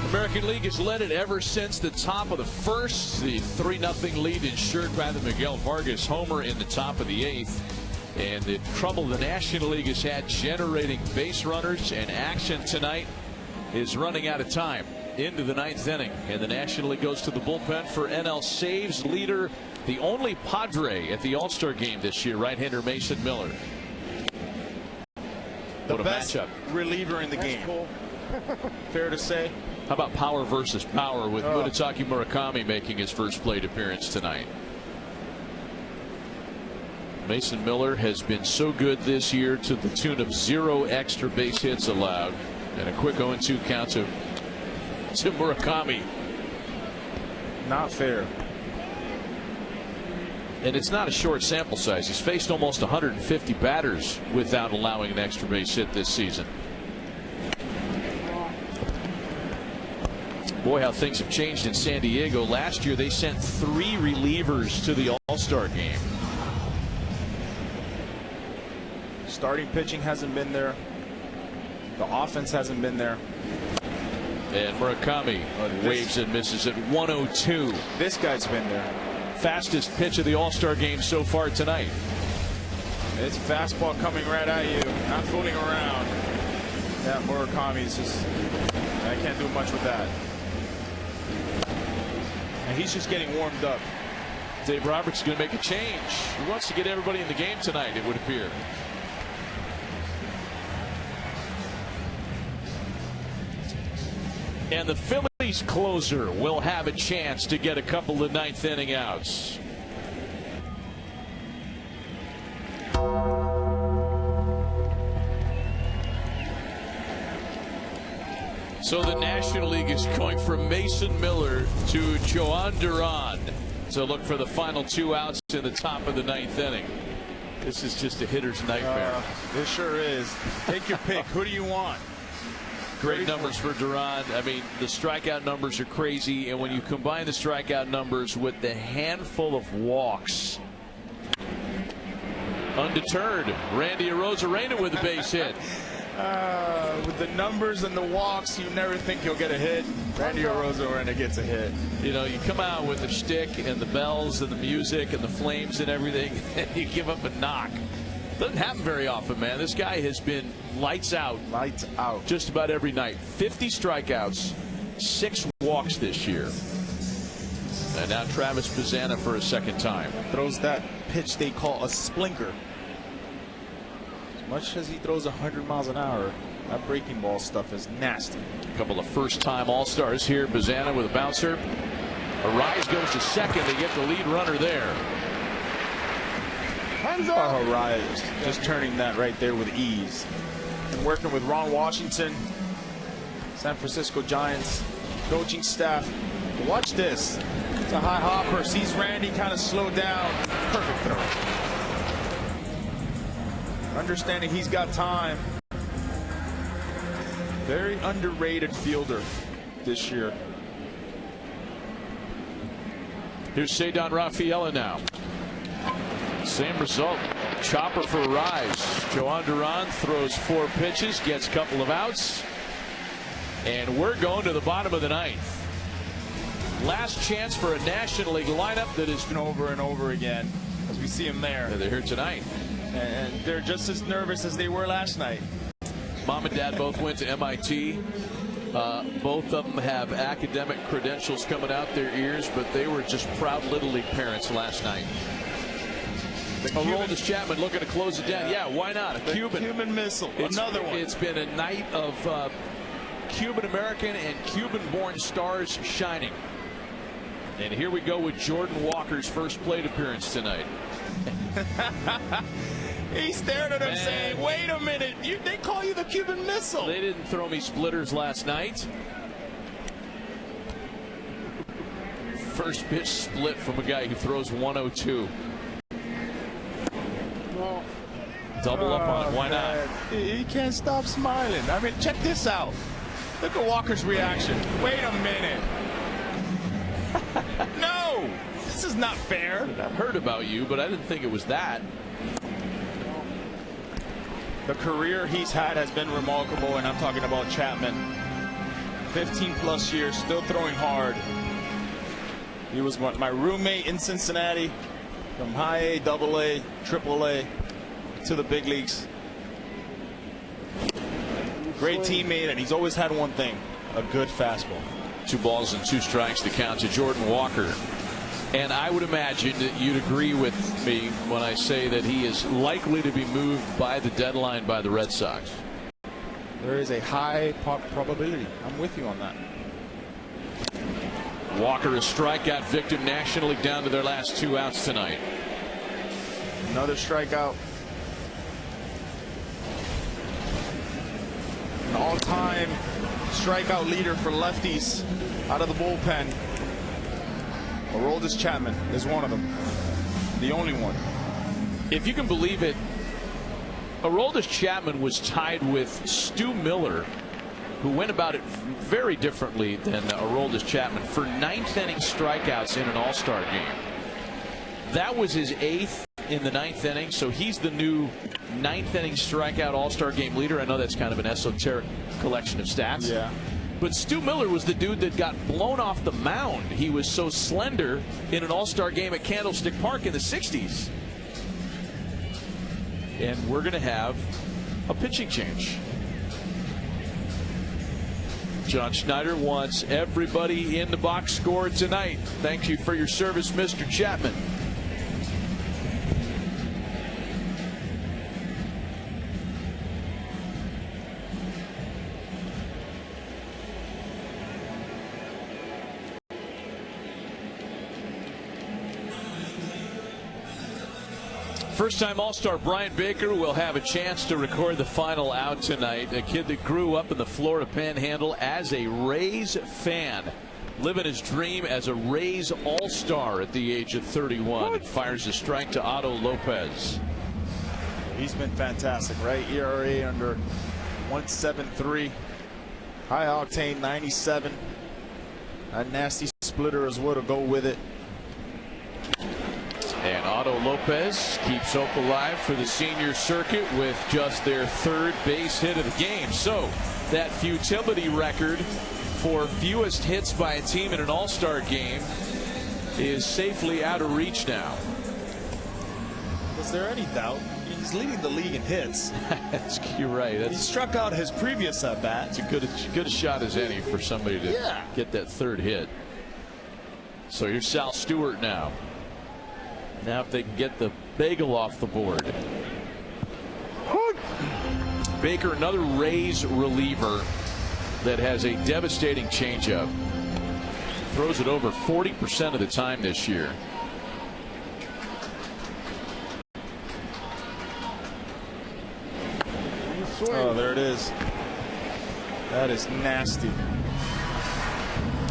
American League has led it ever since the top of the first. The 3-0 lead ensured by the Miguel Vargas homer in the top of the 8th. And the trouble the National League has had generating base runners and action tonight is running out of time into the 9th inning. And the National League goes to the bullpen for NL saves leader, the only Padre at the All-Star game this year, right-hander Mason Miller. The what a best matchup. reliever in the game. Cool. Fair to say. How about power versus power with Munetake Murakami making his first plate appearance tonight? Mason Miller has been so good this year to the tune of 0 extra base hits allowed and a quick 0-2 count to Murakami. Not fair. And it's not a short sample size. He's faced almost 150 batters without allowing an extra base hit this season. Boy, how things have changed in San Diego. Last year, they sent 3 relievers to the All-Star game. Starting pitching hasn't been there. The offense hasn't been there. And Murakami waves and misses at 102. This guy's been there. Fastest pitch of the All-Star game so far tonight. It's fastball coming right at you. Not fooling around. Yeah, Murakami is just, I can't do much with that. And he's just getting warmed up. Dave Roberts is going to make a change. He wants to get everybody in the game tonight, it would appear. And the Phillies closer will have a chance to get a couple of 9th inning outs. So the National League is going from Mason Miller to Joan Duran to look for the final 2 outs in the top of the 9th inning. This is just a hitter's nightmare. This sure is. Take your pick. Who do you want? Great numbers for Duran. I mean, the strikeout numbers are crazy, and when you combine the strikeout numbers with the handful of walks, undeterred, Randy Arozarena with a base hit. With the numbers and the walks, you never think you'll get a hit. Randy Arozarena gets a hit. You know, you come out with the shtick and the bells and the music and the flames and everything, and you give up a knock. Doesn't happen very often, man. This guy has been lights out. Lights out. Just about every night. 50 strikeouts, 6 walks this year. And now Travis Bazzana for a second time. Throws that pitch they call a splinker. As much as he throws 100 miles an hour, that breaking ball stuff is nasty. A couple of first-time All-Stars here. Bazzana with a bouncer. Arise goes to second. They get the lead runner there. Arise just turning that right there with ease. And working with Ron Washington, San Francisco Giants coaching staff. Watch this. It's a high hopper. Sees Randy kind of slow down. Perfect throw. Understanding he's got time. Very underrated fielder this year. Here's Cedon Rafaela now. Same result. Chopper for Rise. Joan Duran throws 4 pitches, gets a couple of outs. And we're going to the bottom of the 9th. Last chance for a National League lineup that has been over and over again, as we see them there. They're here tonight. And they're just as nervous as they were last night. Mom and Dad both went to MIT. Both of them have academic credentials coming out their ears, but they were just proud Little League parents last night. Aroldis Chapman looking to close it down. Yeah, why not? A Cuban missile. Another one. It's been a night of Cuban-American and Cuban-born stars shining. And here we go with Jordan Walker's first plate appearance tonight. He stared at him saying, wait a minute, they call you the Cuban missile. They didn't throw me splitters last night. First pitch split from a guy who throws 102. Double up on it. Why not? He can't stop smiling. I mean, check this out. Look at Walker's reaction. Wait a minute. No, this is not fair. I've heard about you, but I didn't think it was that. The career he's had has been remarkable, and I'm talking about Chapman. 15+ years, still throwing hard. He was my roommate in Cincinnati, from high A, double A, triple A, to the big leagues. Great teammate, and he's always had one thing: a good fastball. 2 balls and 2 strikes to count to Jordan Walker. And I would imagine that you'd agree with me when I say that he is likely to be moved by the deadline by the Red Sox. There is a high probability. I'm with you on that. Walker, a strikeout victim, National League down to their last 2 outs tonight. Another strikeout. An all-time strikeout leader for lefties out of the bullpen. Aroldis Chapman is one of them. The only one. If you can believe it, Aroldis Chapman was tied with Stu Miller, who went about it very differently than Aroldis Chapman, for 9th inning strikeouts in an All-Star game. That was his 8th in the 9th inning, so he's the new 9th inning strikeout All-Star game leader. I know that's kind of an esoteric collection of stats. Yeah. But Stu Miller was the dude that got blown off the mound. He was so slender in an All-Star game at Candlestick Park in the 60s. And we're going to have a pitching change. John Schneider wants everybody in the box score tonight. Thank you for your service, Mr. Chapman. First-time All-Star Brian Baker will have a chance to record the final out tonight. A kid that grew up in the Florida Panhandle as a Rays fan, living his dream as a Rays All-Star at the age of 31. And fires a strike to Otto Lopez. He's been fantastic, right? ERA under 1.73, high octane 97. A nasty splitter as well to go with it. And Otto Lopez keeps hope alive for the senior circuit with just their 3rd base hit of the game. So that futility record for fewest hits by a team in an All-Star game is safely out of reach now. Is there any doubt? He's leading the league in hits. You're right. He struck out his previous at bat. It's a good shot as any for somebody to get that 3rd hit. So here's Sal Stewart now. Now if they can get the bagel off the board. Baker, another Rays reliever that has a devastating changeup. Throws it over 40% of the time this year. Oh, there it is. That is nasty.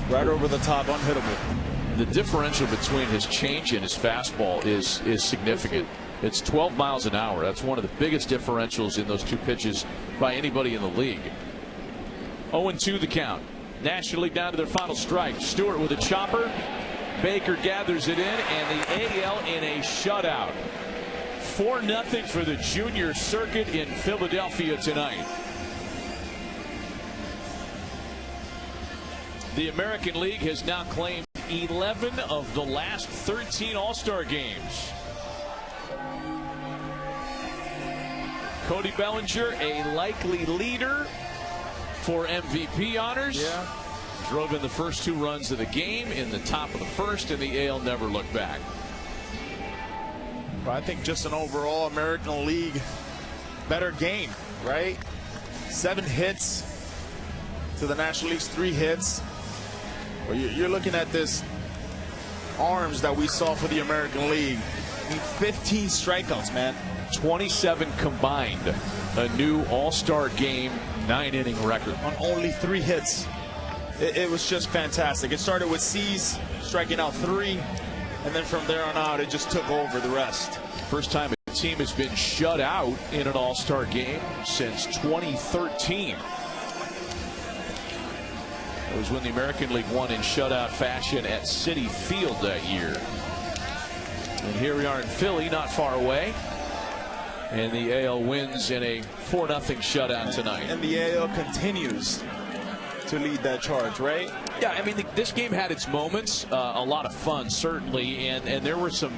Right over the top, unhittable. The differential between his change and his fastball is significant. It's 12 miles an hour. That's one of the biggest differentials in those 2 pitches by anybody in the league. 0-2 the count. National League down to their final strike. Stewart with a chopper. Baker gathers it in, and the AL in a shutout. 4-0 for the junior circuit in Philadelphia tonight. The American League has now claimed 11 of the last 13 All-Star games. Cody Bellinger, a likely leader for MVP honors. Yeah. Drove in the first 2 runs of the game in the top of the first, and the AL never looked back. Well, I think just an overall American League better game, right? 7 hits to the National League's 3 hits. Well, you're looking at this arms that we saw for the American League. I mean, 15 strikeouts, man. 27 combined. A new All-Star game 9-inning record. On only 3 hits. It was just fantastic. It started with Cease striking out 3, and then from there on out, it just took over the rest. First time a team has been shut out in an All-Star game since 2013. It was when the American League won in shutout fashion at Citi Field that year. And here we are in Philly, not far away. And the AL wins in a 4-0 shutout tonight. And the AL continues to lead that charge, right? Yeah, I mean, this game had its moments. A lot of fun, certainly. And there were some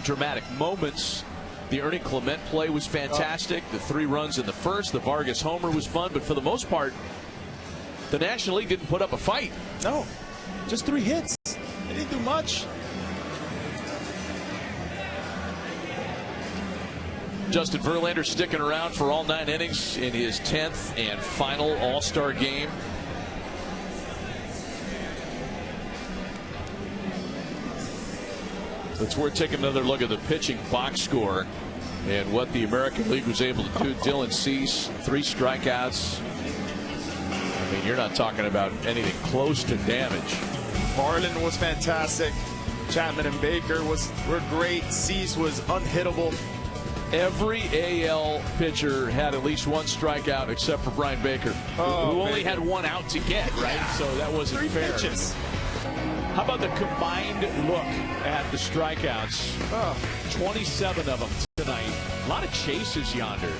dramatic moments. The Ernie Clement play was fantastic. The 3 runs in the first. The Vargas homer was fun. But for the most part, the National League didn't put up a fight. No, just 3 hits. They didn't do much. Justin Verlander sticking around for all 9 innings in his 10th and final All-Star game. It's worth taking another look at the pitching box score and what the American League was able to do. Dylan Cease, 3 strikeouts. I mean, you're not talking about anything close to damage. Marlin was fantastic. Chapman and Baker were great. Cease was unhittable. Every AL pitcher had at least 1 strikeout except for Brian Baker, who only had 1 out to get, right? Yeah. So that wasn't 3 fair. pitches. How about the combined look at the strikeouts? 27 of them tonight. A lot of chases yonder.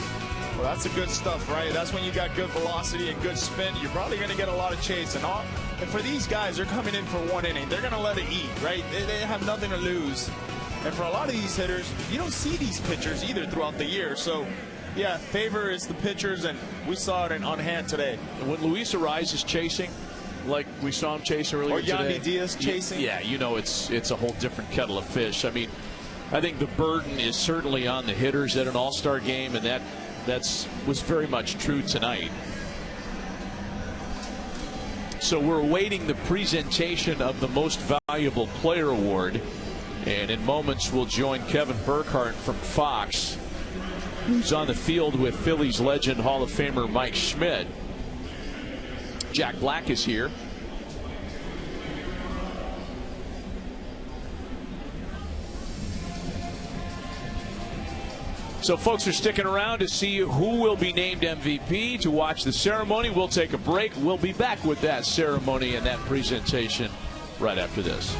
Well, that's the good stuff, right? That's when you got good velocity and good spin. You're probably going to get a lot of chase. And for these guys, they're coming in for 1 inning. They're going to let it eat, right? They have nothing to lose. And for a lot of these hitters, you don't see these pitchers either throughout the year. So, yeah, favor is the pitchers, and we saw it on hand today. When Luis Ariz is chasing, like we saw him chase earlier today. Or Yandy Diaz chasing. Yeah, you know, it's a whole different kettle of fish. I mean, I think the burden is certainly on the hitters at an All-Star game, and that was very much true tonight. So we're awaiting the presentation of the Most Valuable Player Award. And in moments, we'll join Kevin Burkhardt from Fox, who's on the field with Phillies legend Hall of Famer Mike Schmidt. Jack Black is here. So folks are sticking around to see who will be named MVP, to watch the ceremony. We'll take a break. We'll be back with that ceremony and that presentation right after this.